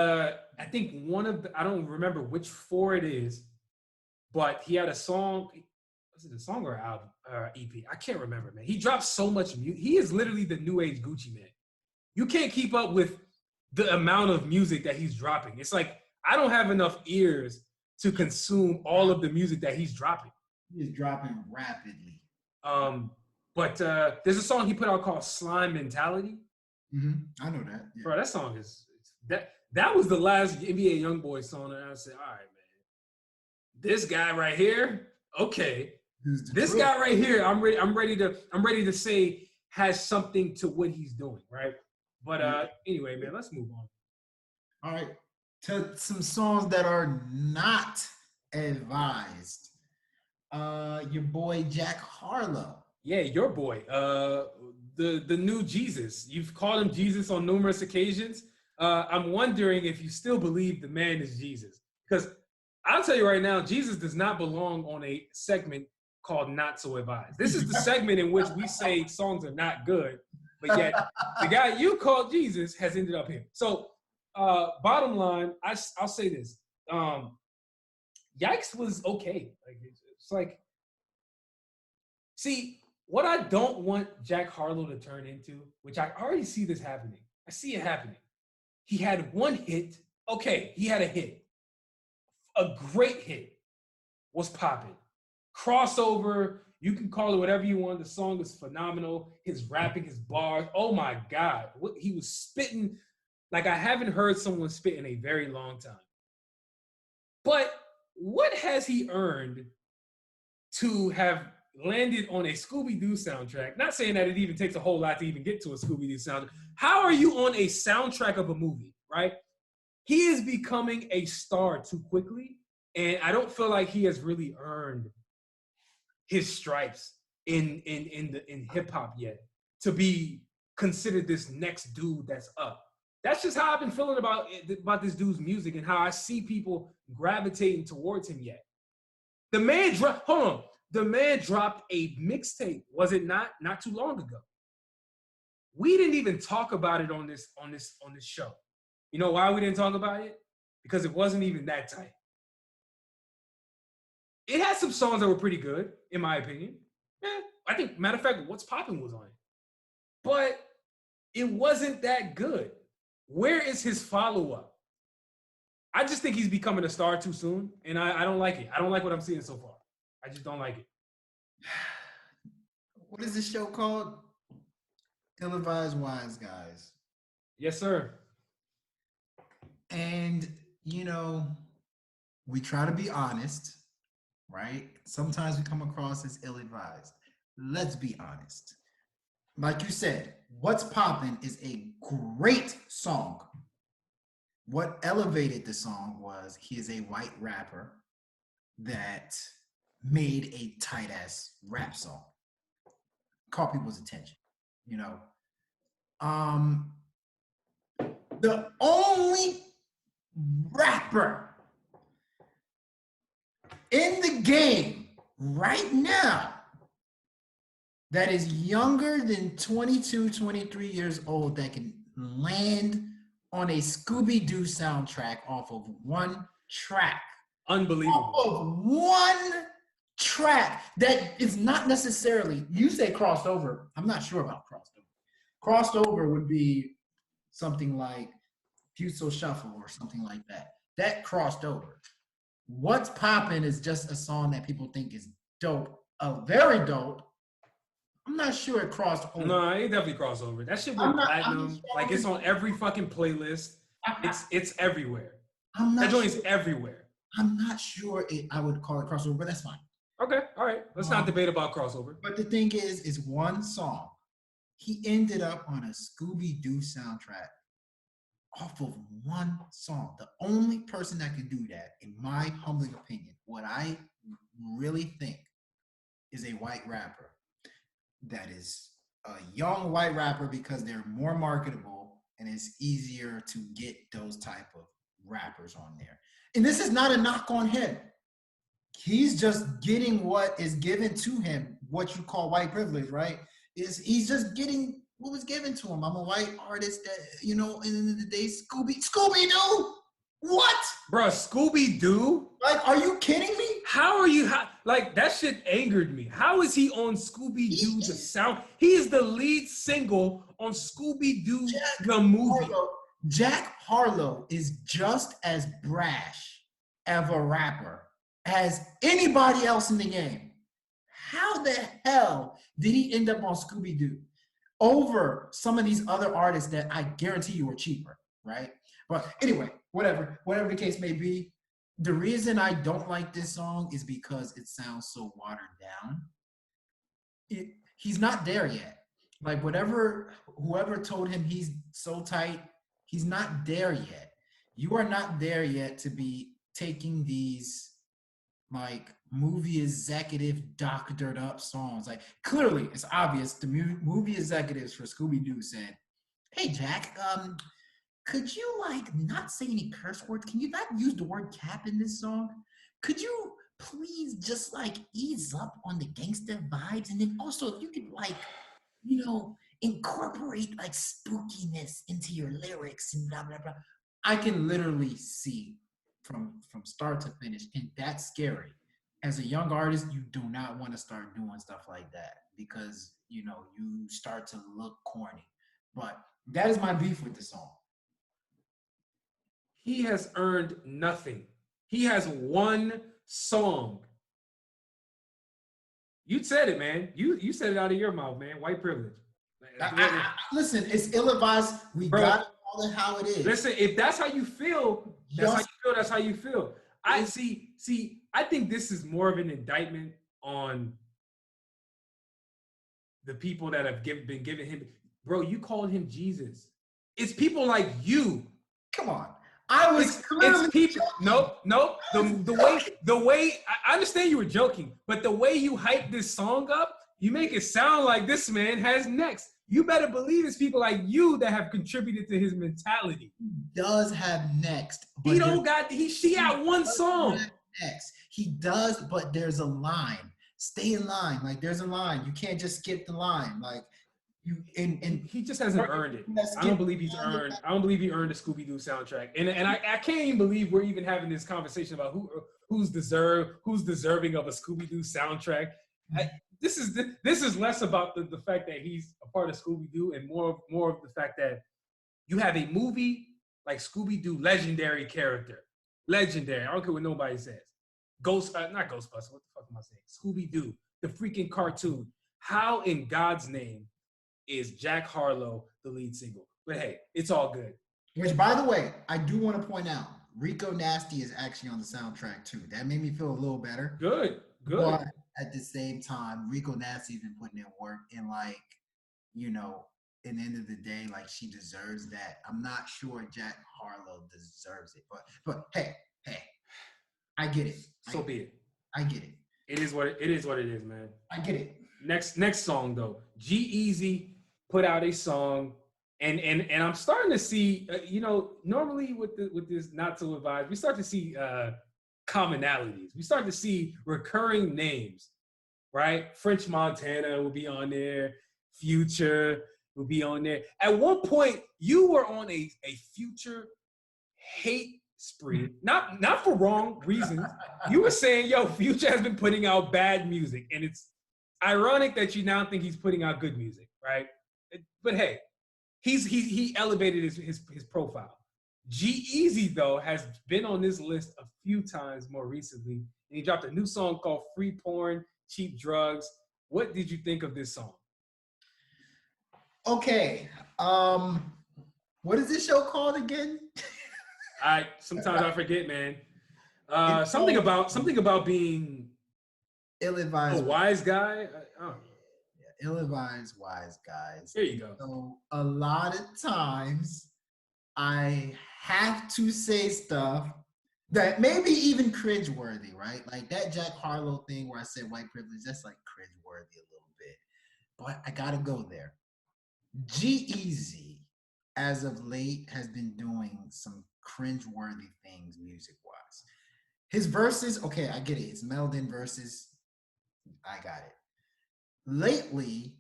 Speaker 2: I think one of I don't remember which 4 it is, but he had a song. Was it a song or album or EP? I can't remember, man. He dropped so much music. He is literally the new age Gucci man. You can't keep up with the amount of music that he's dropping. It's like I don't have enough ears to consume all of the music that he's dropping.
Speaker 3: He is dropping rapidly.
Speaker 2: But there's a song he put out called Slime Mentality.
Speaker 3: I know that. Yeah.
Speaker 2: Bro, that song is that was the last NBA YoungBoy song, and I said, all right, man, this guy right here, okay, this guy right here, I'm ready to say has something to what he's doing, right? But anyway, man, let's move on.
Speaker 3: All right, to some songs that are not advised. Your boy Jack Harlow.
Speaker 2: Yeah, your boy. The new Jesus. You've called him Jesus on numerous occasions. I'm wondering if you still believe the man is Jesus. Because I'll tell you right now, Jesus does not belong on a segment called Not So Advised. This is the segment in which we say songs are not good, but yet the guy you called Jesus has ended up here. So bottom line, I'll say this. Yikes was okay. Like it's like, see, what I don't want Jack Harlow to turn into, which I already see this happening. I see it happening. He had one hit. Okay, he had a hit. A great hit was popping. Crossover, you can call it whatever you want. The song is phenomenal. His rapping, his bars. Oh my God. What he was spitting, like I haven't heard someone spit in a very long time. But what has he earned to have landed on a Scooby-Doo soundtrack? Not saying that it even takes a whole lot to even get to a Scooby-Doo soundtrack. How are you on a soundtrack of a movie, right? He is becoming a star too quickly, and I don't feel like he has really earned his stripes in hip-hop yet to be considered this next dude that's up. That's just how I've been feeling about this dude's music and how I see people gravitating towards him yet. The man dropped a mixtape, was it not? Not too long ago. We didn't even talk about it on this show. You know why we didn't talk about it? Because it wasn't even that tight. It had some songs that were pretty good, in my opinion. I think, matter of fact, What's Poppin' was on it. But it wasn't that good. Where is his follow-up? I just think he's becoming a star too soon, and I don't like it. I don't like what I'm seeing so far. I just don't like it.
Speaker 3: What is this show called? Ill-Advised Wise Guys.
Speaker 2: Yes, sir.
Speaker 3: And, we try to be honest, right? Sometimes we come across as ill-advised. Let's be honest. Like you said, What's Poppin' is a great song. What elevated the song was he is a white rapper that made a tight-ass rap song. Caught people's attention, The only rapper in the game right now that is younger than 22, 23 years old that can land on a Scooby-Doo soundtrack off of one track.
Speaker 2: Unbelievable.
Speaker 3: Off of one track that is not necessarily, you say crossed over. I'm not sure about crossed over. Crossed over would be something like Fuso Shuffle or something like that. That crossed over. What's Poppin' is just a song that people think is dope, very dope. I'm not sure it crossed over.
Speaker 2: No, it definitely crossed over. That shit went platinum. Like it's on every fucking playlist. It's everywhere. That joint is everywhere.
Speaker 3: I'm not sure I would call it crossover, but that's fine.
Speaker 2: Okay, all right. Let's not debate about crossover.
Speaker 3: But the thing is one song. He ended up on a Scooby-Doo soundtrack off of one song. The only person that can do that, in my humbling opinion, what I really think is a white rapper that is a young white rapper because they're more marketable and it's easier to get those type of rappers on there. And this is not a knock on him. He's just getting what is given to him, what you call white privilege, right? He's just getting what was given to him. I'm a white artist that, you know, in the end of the day, Scooby-Doo? What?
Speaker 2: Bro, Scooby-Doo?
Speaker 3: Like, are you kidding me?
Speaker 2: How are you, like, that shit angered me. How is he on Scooby-Doo the sound? He is the lead single on Scooby-Doo the movie.
Speaker 3: Jack Harlow is just as brash of a rapper as anybody else in the game. How the hell did he end up on Scooby-Doo over some of these other artists that I guarantee you were cheaper, right? But anyway, whatever the case may be, the reason I don't like this song is because it sounds so watered down. He's not there yet. Like whoever told him he's so tight, he's not there yet. You are not there yet to be taking these like movie executive doctored up songs. Like clearly it's obvious the movie executives for Scooby-Doo said, hey Jack, could you like not say any curse words? Can you not use the word cap in this song? Could you please just like ease up on the gangster vibes? And then also if you could like, you know, incorporate like spookiness into your lyrics and blah, blah, blah. I can literally see from start to finish, and that's scary. As a young artist, you do not want to start doing stuff like that because, you know, you start to look corny. But that is my beef with the song.
Speaker 2: He has earned nothing. He has one song. You said it, man. You said it out of your mouth, man. White privilege.
Speaker 3: Listen, it's ill-advised. We got to call it how it is.
Speaker 2: Listen, if that's how you feel, that's how you feel. I see, I think this is more of an indictment on the people that have been giving him. Bro, you called him Jesus. It's people like you.
Speaker 3: Come on.
Speaker 2: It's people. Nope. The way I understand you were joking, but the way you hype this song up, you make it sound like this man has next. You better believe it's people like you that have contributed to his mentality.
Speaker 3: He does have next.
Speaker 2: He don't got. She had one song.
Speaker 3: Next, he does, but there's a line. Stay in line. Like there's a line. You can't just skip the line. Like. And
Speaker 2: he just hasn't earned it. I don't believe he's earned. I don't believe he earned a Scooby-Doo soundtrack. And I can't even believe we're even having this conversation about who's deserving of a Scooby-Doo soundtrack. This is less about the fact that he's a part of Scooby-Doo and more of the fact that you have a movie like Scooby-Doo, legendary character, legendary. I don't care what nobody says. Not Ghostbusters. What the fuck am I saying? Scooby-Doo, the freaking cartoon. How in God's name is Jack Harlow the lead single? But hey, it's all good.
Speaker 3: Which, by the way, I do want to point out, Rico Nasty is actually on the soundtrack too. That made me feel a little better.
Speaker 2: Good.
Speaker 3: But at the same time, Rico Nasty's been putting in work, and like, you know, at the end of the day, like she deserves that. I'm not sure Jack Harlow deserves it, but hey, I get it.
Speaker 2: So be it.
Speaker 3: I get it.
Speaker 2: It is what it is, man.
Speaker 3: I get it.
Speaker 2: Next song though, G-Eazy put out a song, and I'm starting to see, you know, normally with this not so advised, we start to see commonalities. We start to see recurring names, right? French Montana will be on there. Future will be on there. At one point, you were on a Future hate spree, not for wrong reasons. You were saying, yo, Future has been putting out bad music, and it's ironic that you now think he's putting out good music, right? But hey, he elevated his profile. G-Eazy, though, has been on this list a few times more recently. And he dropped a new song called Free Porn, Cheap Drugs. What did you think of this song?
Speaker 3: Okay. What is this show called again?
Speaker 2: Sometimes I forget, man.
Speaker 3: It's
Speaker 2: Something
Speaker 3: called
Speaker 2: about being a
Speaker 3: Ill-advised.
Speaker 2: wise guy. Oh,
Speaker 3: Ill-advised wise guys.
Speaker 2: there you go.
Speaker 3: So a lot of times I have to say stuff that maybe even cringeworthy, right? Like that Jack Harlow thing where I said white privilege, that's like cringeworthy a little bit. But I gotta go there. G-Eazy, as of late, has been doing some cringeworthy things music-wise. His verses, okay, I get it. It's melded in verses. I got it. Lately,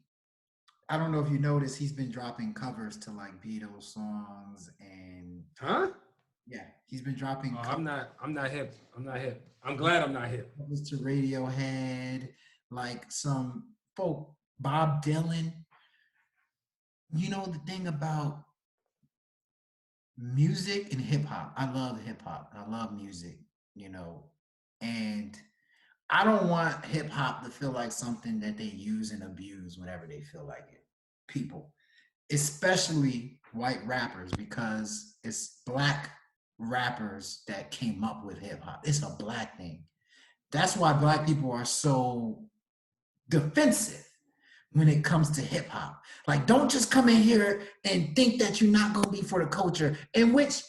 Speaker 3: I don't know if you noticed, he's been dropping covers to like Beatles songs and yeah, he's been dropping.
Speaker 2: I'm not hip. I'm not hip. I'm glad I'm not hip.
Speaker 3: Covers to Radiohead, like some folk, Bob Dylan. You know the thing about music and hip hop. I love hip hop. I love music. You know, and I don't want hip hop to feel like something that they use and abuse whenever they feel like it. People, especially white rappers, because it's black rappers that came up with hip hop. It's a black thing. That's why black people are so defensive when it comes to hip hop. Like, don't just come in here and think that you're not gonna be for the culture, in which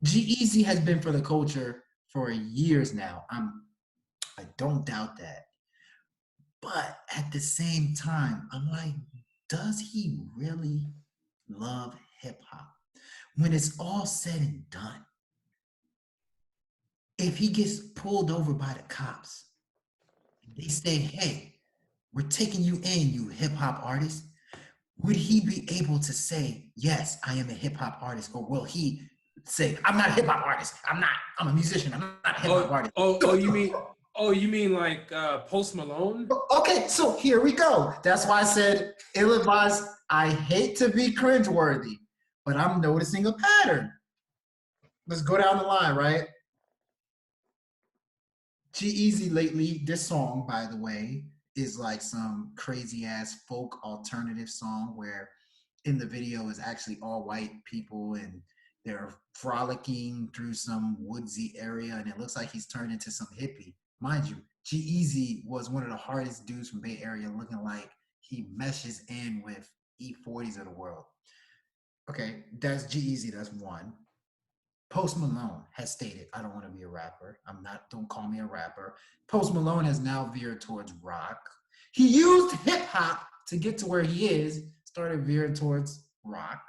Speaker 3: G-Eazy has been for the culture for years now. I don't doubt that. But at the same time, I'm like, does he really love hip hop? When it's all said and done, if he gets pulled over by the cops, they say, hey, we're taking you in, you hip hop artist. Would he be able to say, yes, I am a hip hop artist? Or will he say, I'm not a hip hop artist. I'm a musician. I'm not a hip hop artist.
Speaker 2: You mean like Post Malone?
Speaker 3: Okay, so here we go. That's why I said ill-advised. I hate to be cringeworthy, but I'm noticing a pattern. Let's go down the line, right? G-Eazy lately, this song, by the way, is like some crazy ass folk alternative song where in the video is actually all white people and they're frolicking through some woodsy area and it looks like he's turned into some hippie. Mind you, G-Eazy was one of the hardest dudes from Bay Area, looking like he meshes in with E40s of the world. Okay, that's G-Eazy, that's one. Post Malone has stated, I don't want to be a rapper. Don't call me a rapper. Post Malone has now veered towards rock. He used hip hop to get to where he is, started veering towards rock.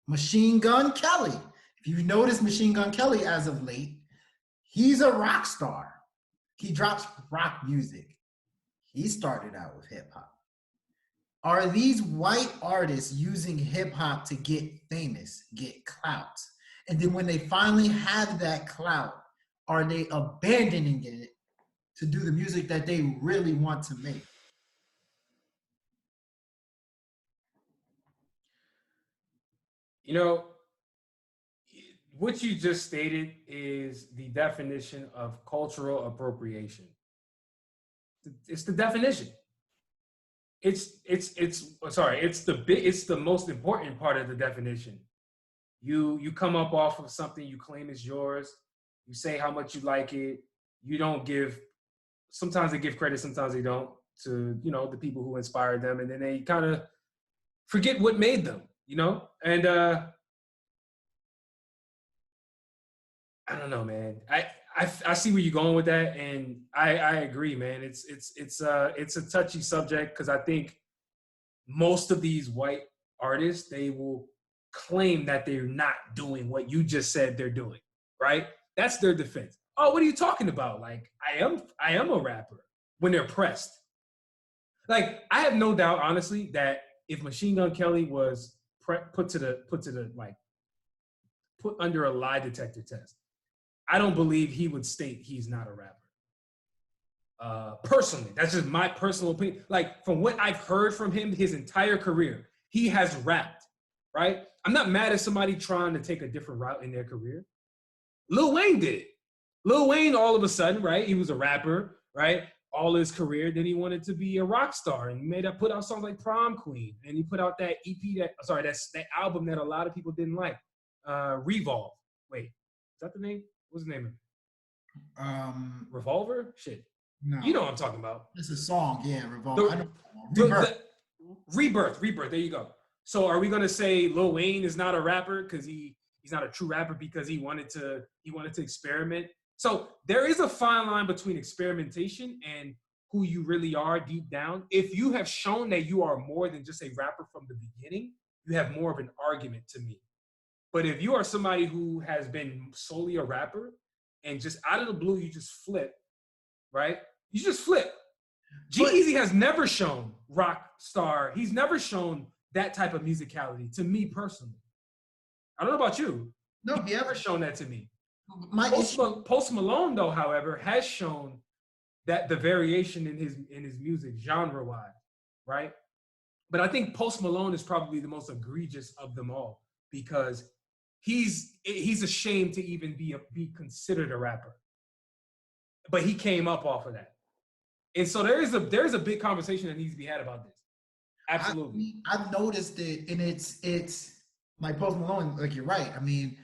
Speaker 3: Machine Gun Kelly. If you've noticed Machine Gun Kelly as of late, he's a rock star. He drops rock music. He started out with hip hop. Are these white artists using hip hop to get famous, get clout? And then when they finally have that clout, are they abandoning it to do the music that they really want to make?
Speaker 2: You know, what you just stated is the definition of cultural appropriation. It's the definition. It's the most important part of the definition. You come up off of something you claim is yours. You say how much you like it. You don't give. Sometimes they give credit, sometimes they don't, to the people who inspired them, and then they kind of forget what made them. And I don't know, man. I see where you're going with that, and I agree, man. It's a touchy subject because I think most of these white artists, they will claim that they're not doing what you just said they're doing, right? That's their defense. Oh, what are you talking about? Like, I am a rapper when they're pressed. Like, I have no doubt, honestly, that if Machine Gun Kelly was put under a lie detector test, I don't believe he would state he's not a rapper. Personally, that's just my personal opinion. Like, from what I've heard from him his entire career, he has rapped. right? I'm not mad at somebody trying to take a different route in their career. Lil Wayne did it. Lil Wayne, all of a sudden, right? He was a rapper, right? All his career, then he wanted to be a rock star and put out songs like Prom Queen, and he put out that EP that album that a lot of people didn't like, Revolve. Wait, is that the name? What's the name of it? Revolver? Shit.
Speaker 3: No.
Speaker 2: You know what I'm talking about.
Speaker 3: It's a song, yeah, Revolver.
Speaker 2: Rebirth. There you go. So are we gonna say Lil Wayne is not a rapper because he's not a true rapper because he wanted to experiment? So there is a fine line between experimentation and who you really are deep down. If you have shown that you are more than just a rapper from the beginning, you have more of an argument to me. But if you are somebody who has been solely a rapper and just out of the blue, you just flip, right? You just flip. G-Eazy has never shown rock star. He's never shown that type of musicality to me personally. I don't know about you.
Speaker 3: No,
Speaker 2: he's never shown that to me.
Speaker 3: Post
Speaker 2: Malone, though, however, has shown that the variation in his music genre-wise, right? But I think Post Malone is probably the most egregious of them all because he's ashamed to even be considered a rapper. But he came up off of that. And so there is a big conversation that needs to be had about this. Absolutely.
Speaker 3: I've noticed it, and it's like Post Malone, like you're right. I mean,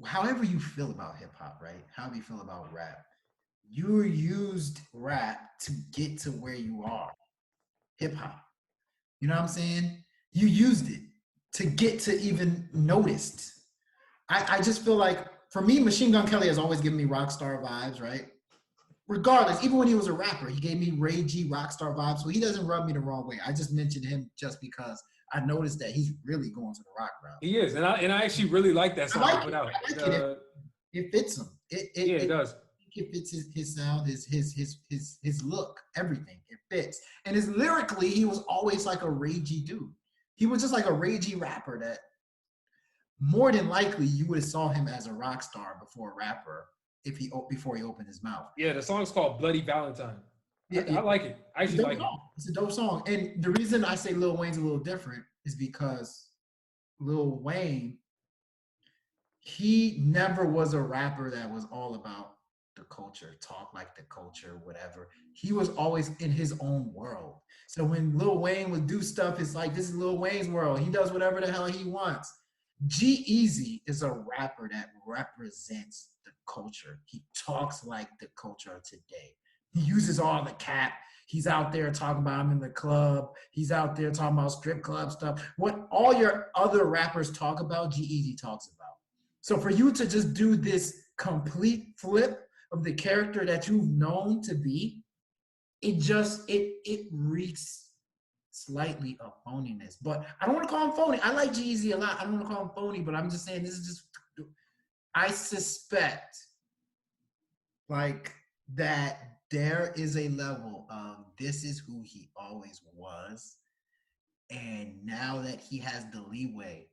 Speaker 3: however you feel about hip hop, right? However you feel about rap, you used rap to get to where you are. Hip hop. You know what I'm saying? You used it to get to even noticed. I just feel like, for me, Machine Gun Kelly has always given me rock star vibes, right? Regardless, even when he was a rapper, he gave me Ray G rock star vibes, so he doesn't rub me the wrong way. I just mentioned him just because I noticed that he's really going to the rock route.
Speaker 2: He is, and I actually really like that song he put out.
Speaker 3: It fits him.
Speaker 2: It does.
Speaker 3: It fits his sound, his look, everything. It fits. And lyrically, he was always like a ragey dude. He was just like a ragey rapper that more than likely you would have saw him as a rock star before a rapper before he opened his mouth.
Speaker 2: Yeah, the song's called Bloody Valentine. I like it. I actually like it.
Speaker 3: It's a dope song. And the reason I say Lil Wayne's a little different is because Lil Wayne, he never was a rapper that was all about the culture, talk like the culture, whatever. He was always in his own world. So when Lil Wayne would do stuff, it's like, this is Lil Wayne's world. He does whatever the hell he wants. G-Eazy is a rapper that represents the culture. He talks like the culture of today. He uses all the cap. He's out there talking about him in the club. He's out there talking about strip club stuff. What all your other rappers talk about, G-Eazy talks about. So for you to just do this complete flip of the character that you've known to be, it reeks slightly of phoniness. But I don't want to call him phony. I like G-Eazy a lot. I don't want to call him phony, but I'm just saying this is just, I suspect like that there is a level of this is who he always was. And now that he has the leeway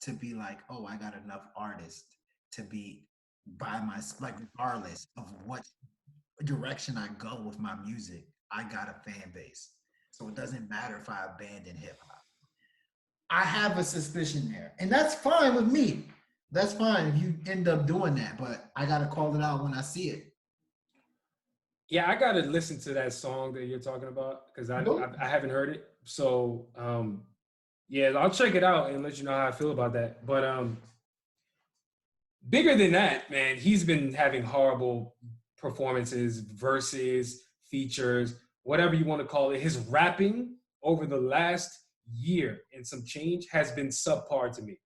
Speaker 3: to be like, oh, I got enough artists to be like regardless of what direction I go with my music, I got a fan base. So it doesn't matter if I abandon hip hop. I have a suspicion there. And that's fine with me. That's fine if you end up doing that, but I got to call it out when I see it.
Speaker 2: Yeah, I got to listen to that song that you're talking about because I haven't heard it. So, yeah, I'll check it out and let you know how I feel about that. But bigger than that, man, he's been having horrible performances, verses, features, whatever you want to call it. His rapping over the last year and some change has been subpar to me.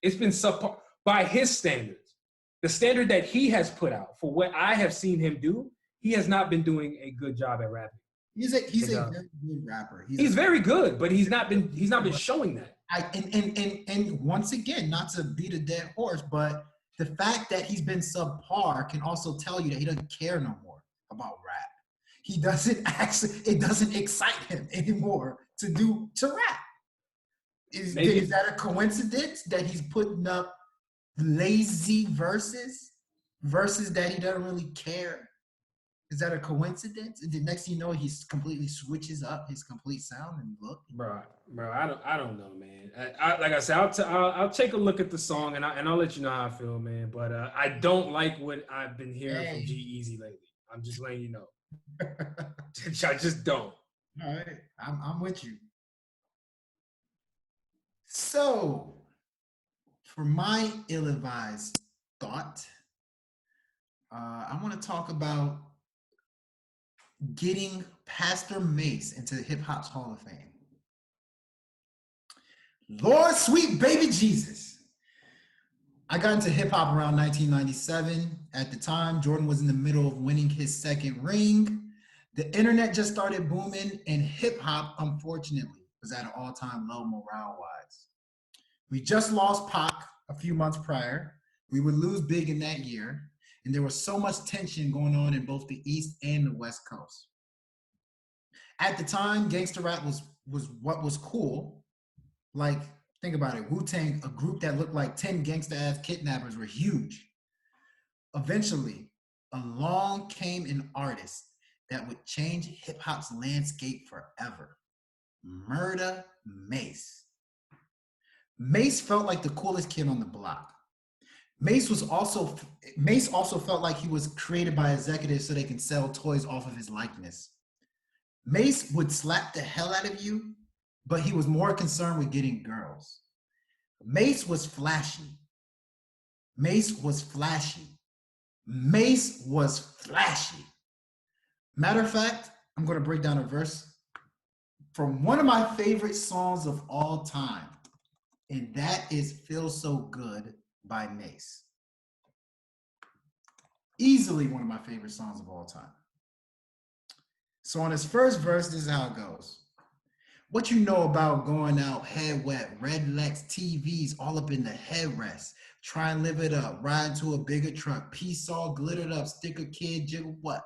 Speaker 2: It's been subpar by his standards. The standard that he has put out for what I have seen him do, he has not been doing a good job at rapping.
Speaker 3: He's a very good rapper.
Speaker 2: He's very good, but he's not been showing that.
Speaker 3: And once again, not to beat a dead horse, but the fact that he's been subpar can also tell you that he doesn't care no more about rap. It doesn't excite him anymore to rap. Is that a coincidence that he's putting up lazy verses that he doesn't really care Is that a coincidence? And the next thing you know, he completely switches up his complete sound and look.
Speaker 2: Bro, I don't know, man. Like I said, I'll take a look at the song and I'll let you know how I feel, man. But I don't like what I've been hearing from G-Eazy lately. I'm just letting you know. I just don't.
Speaker 3: All right, I'm with you. So, for my ill-advised thought, I want to talk about getting Pastor Mace into Hip Hop's Hall of Fame. Lord, sweet baby Jesus. I got into hip hop around 1997. At the time, Jordan was in the middle of winning his second ring. The internet just started booming, and hip hop, unfortunately, was at an all-time low morale-wise. We just lost Pac a few months prior. We would lose Big in that year, and there was so much tension going on in both the East and the West Coast. At the time, gangster rap was what was cool. Like, think about it. Wu-Tang, a group that looked like 10 gangsta-ass kidnappers, were huge. Eventually, along came an artist that would change hip-hop's landscape forever. Murda Mase. Mase felt like the coolest kid on the block. Mace also felt like he was created by executives so they can sell toys off of his likeness. Mace would slap the hell out of you, but he was more concerned with getting girls. Mace was flashy. Mace was flashy. Mace was flashy. Matter of fact, I'm going to break down a verse from one of my favorite songs of all time, and that is Feel So Good by Mace. Easily one of my favorite songs of all time. So on his first verse, this is how it goes. What you know about going out head wet, red Lex TVs all up in the headrest. Try and live it up, ride into a bigger truck, piece all glittered up, sticker kid, jiggle what?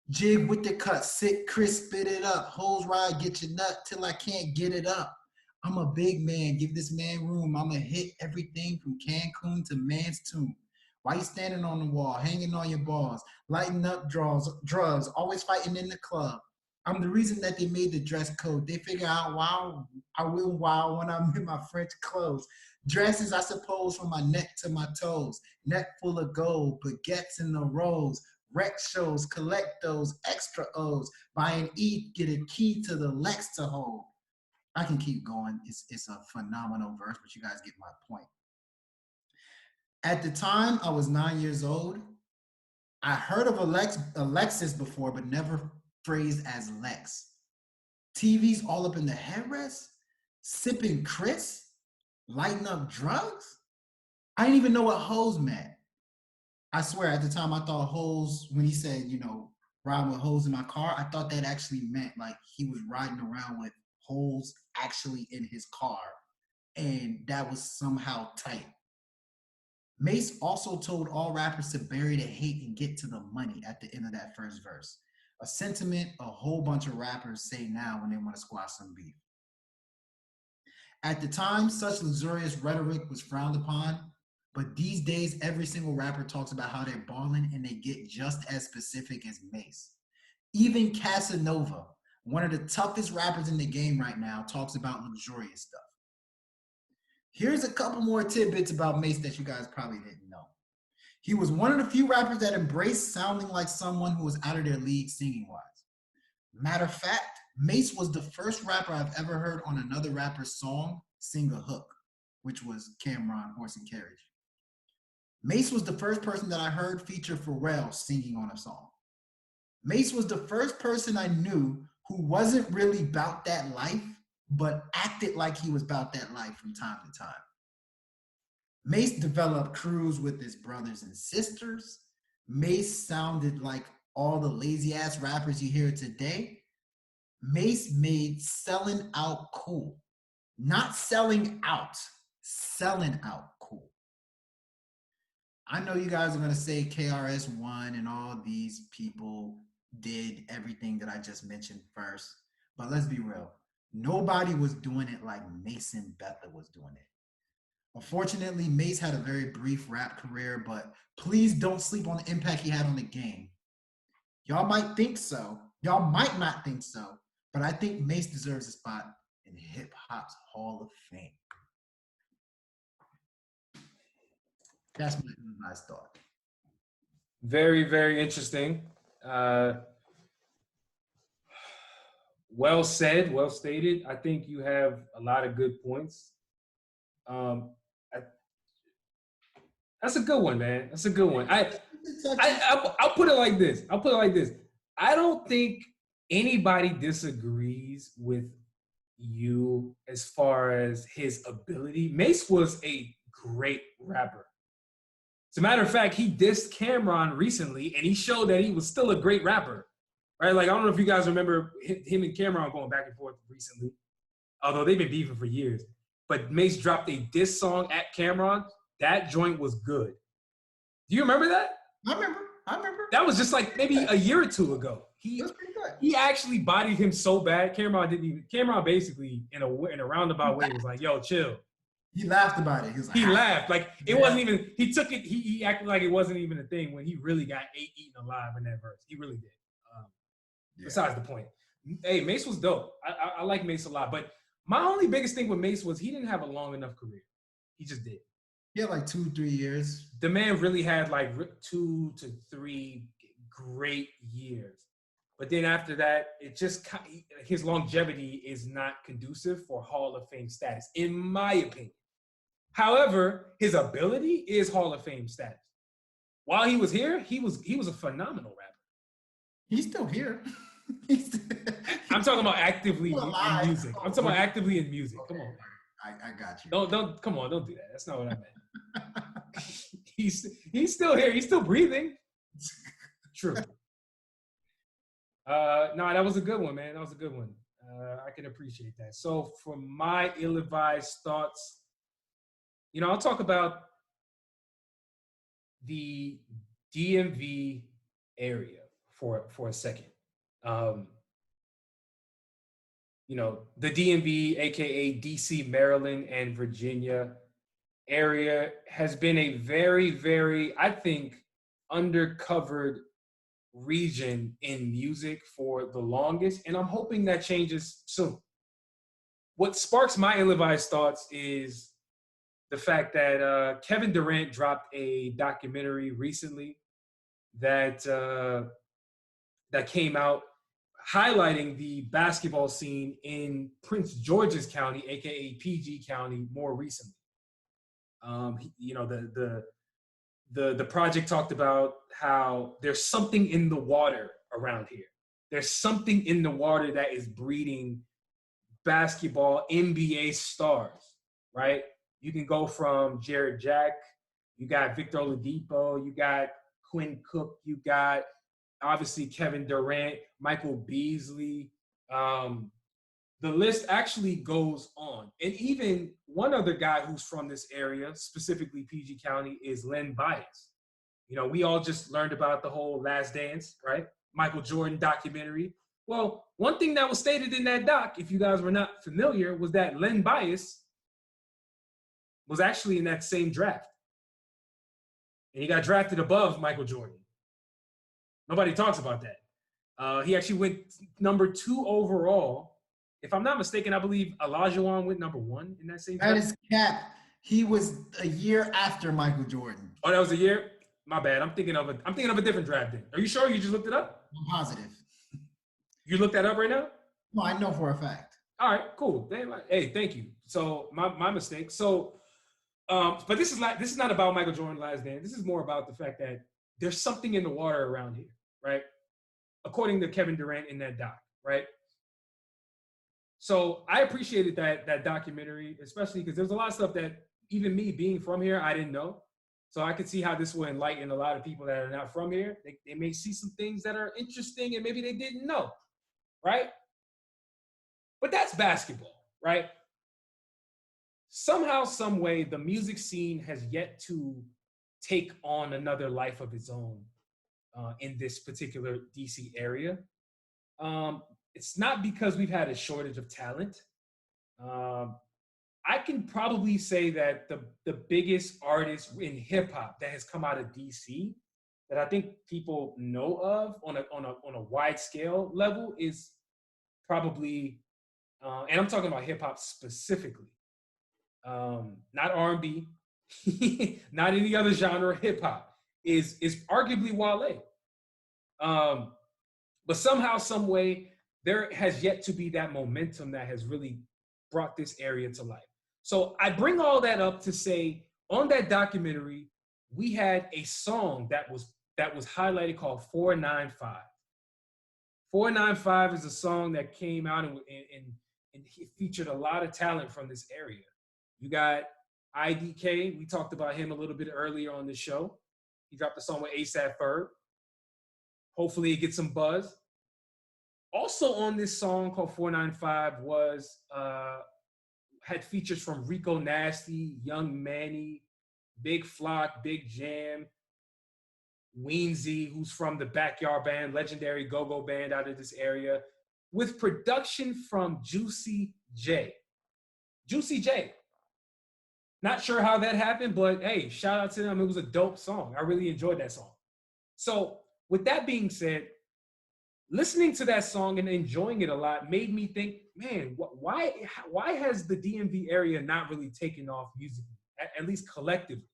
Speaker 3: Jig with the cut, sit, crisp, spit it up, hose ride, get your nut till I can't get it up. I'm a big man, give this man room. I'ma hit everything from Cancun to Man's Tomb. Why you standing on the wall, hanging on your balls, lighting up drugs, always fighting in the club? I'm the reason that they made the dress code. They figure out wow, I will wow when I'm in my French clothes. Dresses, I suppose, from my neck to my toes. Neck full of gold, baguettes in the rolls. Rec shows, collect those extra O's. Buy an E, get a key to the Lex to hold. I can keep going. It's a phenomenal verse, but you guys get my point. At the time, I was 9 years old. I heard of Alexis before, but never phrased as Lex. TV's all up in the headrest, sipping Chris, lighting up drugs. I didn't even know what hoes meant. I swear, at the time, I thought hoes, when he said, riding with hoes in my car, I thought that actually meant like he was riding around with holes actually in his car, and that was somehow tight. Mace also told all rappers to bury the hate and get to the money at the end of that first verse. A sentiment a whole bunch of rappers say now when they want to squash some beef. At the time, such luxurious rhetoric was frowned upon, but these days, every single rapper talks about how they're balling and they get just as specific as Mace. Even Casanova, one of the toughest rappers in the game right now, talks about luxurious stuff. Here's a couple more tidbits about Mace that you guys probably didn't know. He was one of the few rappers that embraced sounding like someone who was out of their league singing-wise. Matter of fact, Mace was the first rapper I've ever heard on another rapper's song sing a hook, which was Cameron, Horse and Carriage. Mace was the first person that I heard feature Pharrell singing on a song. Mace was the first person I knew who wasn't really about that life, but acted like he was about that life from time to time. Mace developed crews with his brothers and sisters. Mace sounded like all the lazy ass rappers you hear today. Mace made selling out cool. Not selling out, selling out cool. I know you guys are going to say KRS-One and all these people did everything that I just mentioned first, but let's be real. Nobody was doing it like Mason Betha was doing it. Unfortunately, Mace had a very brief rap career, but please don't sleep on the impact he had on the game. Y'all might think so. Y'all might not think so. But I think Mace deserves a spot in hip hop's Hall of Fame. That's my last thought.
Speaker 2: Very, very interesting. Well said, well stated. I think you have a lot of good points. That's a good one, man. That's a good one. I'll put it like this. I don't think anybody disagrees with you as far as his ability. Mace was a great rapper. As a matter of fact, he dissed Cameron recently, and he showed that he was still a great rapper. Right? Like, I don't know if you guys remember him and Cameron going back and forth recently, although they've been beefing for years. But Mace dropped a diss song at Cameron. That joint was good. Do you remember that?
Speaker 3: I remember.
Speaker 2: That was just like maybe a year or two ago.
Speaker 3: That's pretty good.
Speaker 2: He actually bodied him so bad. Cameron basically in a roundabout way was like, "Yo, chill."
Speaker 3: He laughed about it.
Speaker 2: He laughed like it wasn't even. He took it. He acted like it wasn't even a thing when he really got eaten alive in that verse. He really did. Besides the point, hey, Mace was dope. I like Mace a lot, but my only biggest thing with Mace was he didn't have a long enough career. He just did.
Speaker 3: He had like 2-3 years.
Speaker 2: The man really had like 2 to 3 great years. But then after that, his longevity is not conducive for Hall of Fame status, in my opinion. However, his ability is Hall of Fame status. While he was here, he was a phenomenal rapper.
Speaker 3: He's still here.
Speaker 2: I'm talking about actively in music. I'm talking about actively in music. Come on.
Speaker 3: I got you.
Speaker 2: Don't come on, don't do that. That's not what I meant. He's still here. He's still breathing. True. No, that was a good one, man. That was a good one. I can appreciate that. So for my ill-advised thoughts, I'll talk about the DMV area for a second. The DMV, aka DC, Maryland, and Virginia area has been a very, very, I think, undercovered region in music for the longest, and I'm hoping that changes soon. What sparks my ill-advised thoughts is the fact that Kevin Durant dropped a documentary recently that came out highlighting the basketball scene in Prince George's County, aka PG County, more recently. The project talked about how there's something in the water around here. There's something in the water that is breeding basketball NBA stars, right? You can go from Jared Jack, you got Victor Oladipo, you got Quinn Cook, you got obviously Kevin Durant, Michael Beasley. The list actually goes on. And even one other guy who's from this area, specifically PG County, is Len Bias. We all just learned about the whole Last Dance, right? Michael Jordan documentary. Well, one thing that was stated in that doc, if you guys were not familiar, was that Len Bias was actually in that same draft. And he got drafted above Michael Jordan. Nobody talks about that. He actually went number 2 overall. If I'm not mistaken, I believe Olajuwon went number 1 in that same draft.
Speaker 3: That is cap. He was a year after Michael Jordan.
Speaker 2: Oh, that was a year? My bad. I'm thinking of a different draft then. Are you sure you just looked it up?
Speaker 3: I'm positive.
Speaker 2: You looked that up right now?
Speaker 3: No, I know for a fact.
Speaker 2: All right, cool. Hey, thank you. So my mistake. So, but this is not about Michael Jordan Last Dance. This is more about the fact that there's something in the water around here, right? According to Kevin Durant in that doc, right? So I appreciated that documentary, especially because there's a lot of stuff that even me being from here, I didn't know. So I could see how this will enlighten a lot of people that are not from here. They may see some things that are interesting and maybe they didn't know, right? But that's basketball, right? Somehow, some way, the music scene has yet to take on another life of its own in this particular DC area. It's not because we've had a shortage of talent. I can probably say that the biggest artist in hip hop that has come out of DC that I think people know of on a wide scale level is probably, and I'm talking about hip hop specifically, not R&B, not any other genre. Hip hop is arguably Wale. But somehow, some way, there has yet to be that momentum that has really brought this area to life. So I bring all that up to say, on that documentary, we had a song that was highlighted called 495. 495 is a song that came out and it featured a lot of talent from this area. You got IDK. We talked about him a little bit earlier on the show. He dropped a song with ASAP Ferg. Hopefully it gets some buzz. Also on this song called 495 was had features from Rico Nasty, Young Manny, Big Flock, Big Jam, Weezy, who's from the Backyard Band, legendary go-go band out of this area, with production from Juicy J. Juicy J. Not sure how that happened, but hey, shout out to them. It was a dope song. I really enjoyed that song. So with that being said, listening to that song and enjoying it a lot made me think, man, why has the DMV area not really taken off musically, at least collectively?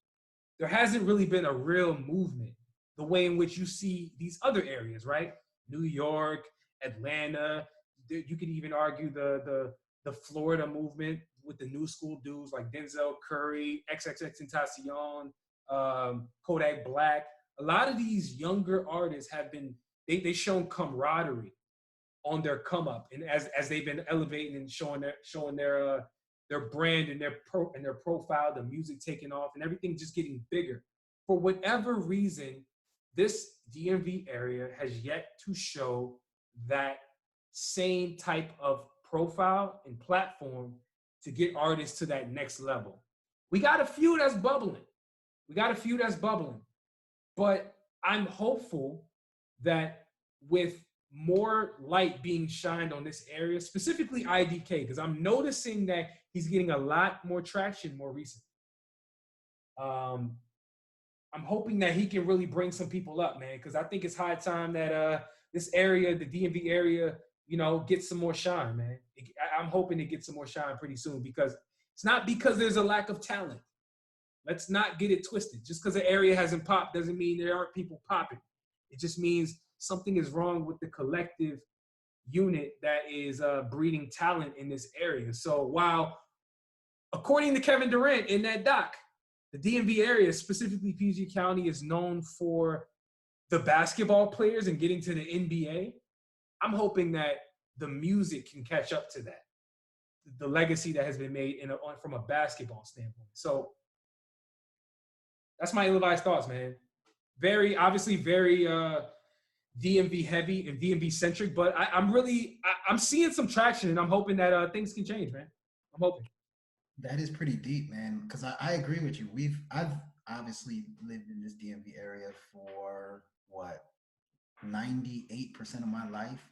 Speaker 2: There hasn't really been a real movement the way in which you see these other areas, right? New York, Atlanta. You could even argue the Florida movement with the new school dudes like Denzel Curry, XXXTentacion, Kodak Black. A lot of these younger artists have been, they've shown camaraderie on their come up, and as they've been elevating and showing their brand and their profile, the music taking off, and everything just getting bigger. For whatever reason, this DMV area has yet to show that same type of profile and platform to get artists to that next level. We got a few that's bubbling. But I'm hopeful that with more light being shined on this area, specifically IDK, because I'm noticing that he's getting a lot more traction more recently. I'm hoping that he can really bring some people up, man, because I think it's high time that this area, the DMV area, gets some more shine, man. I'm hoping to get some more shine pretty soon, because it's not because there's a lack of talent. Let's not get it twisted. Just because the area hasn't popped doesn't mean there aren't people popping. It just means something is wrong with the collective unit that is breeding talent in this area. So while, according to Kevin Durant in that doc, the DMV area, specifically PG County, is known for the basketball players and getting to the NBA, I'm hoping that the music can catch up to that, the legacy that has been made from a basketball standpoint. So that's my ill-advised thoughts, man. Very DMV heavy and DMV centric, but I'm seeing some traction, and I'm hoping that things can change, man. I'm hoping.
Speaker 3: That is pretty deep, man, because I agree with you. I've obviously lived in this DMV area for 98% of my life,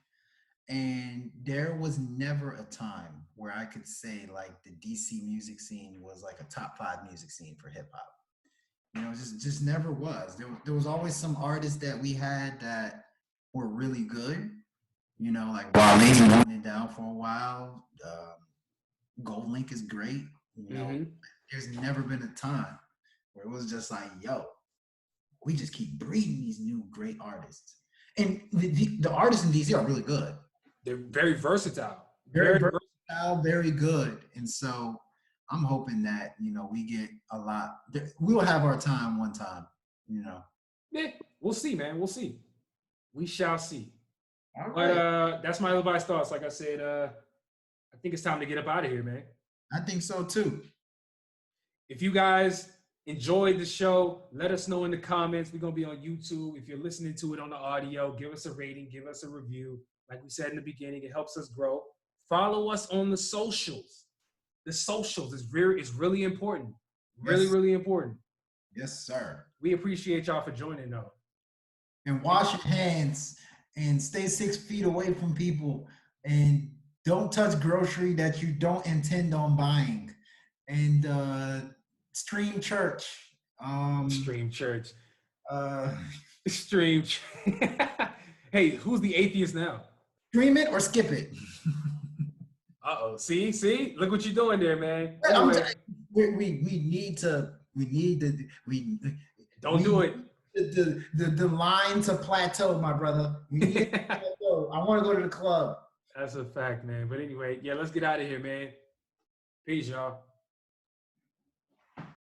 Speaker 3: and there was never a time where I could say like the DC music scene was like a top 5 music scene for hip hop. It just never was. There was always some artists that we had that were really good, like Wale went it down for a while. Gold Link is great. There's never been a time where it was just like, yo, we just keep breeding these new great artists. And the artists in DC are really good.
Speaker 2: They're very versatile.
Speaker 3: Very versatile, very good. And so I'm hoping that, we get a lot. We will have our time one time,
Speaker 2: Yeah, we'll see, man. We'll see. We shall see.
Speaker 3: All right.
Speaker 2: But that's my ill-advised thoughts. Like I said, I think it's time to get up out of here, man.
Speaker 3: I think so too.
Speaker 2: If you guys enjoyed the show, let us know in the comments. We're going to be on YouTube. If you're listening to it on the audio, give us a rating, give us a review. Like we said in the beginning, it helps us grow. Follow us on the socials. The socials is really important. Really important.
Speaker 3: Yes, sir.
Speaker 2: We appreciate y'all for joining, though.
Speaker 3: And wash your hands and stay 6 feet away from people, and don't touch grocery that you don't intend on buying. And stream church.
Speaker 2: Stream church. Stream. Hey, who's the atheist now?
Speaker 3: Stream it or skip it.
Speaker 2: Uh-oh. See? Look what you're doing there, man.
Speaker 3: I'm
Speaker 2: Anyway,
Speaker 3: we need to
Speaker 2: don't do it.
Speaker 3: The line to plateau, my brother. We need to plateau. I want to go to the club.
Speaker 2: That's a fact, man. But anyway, yeah, let's get out of here, man. Peace, y'all.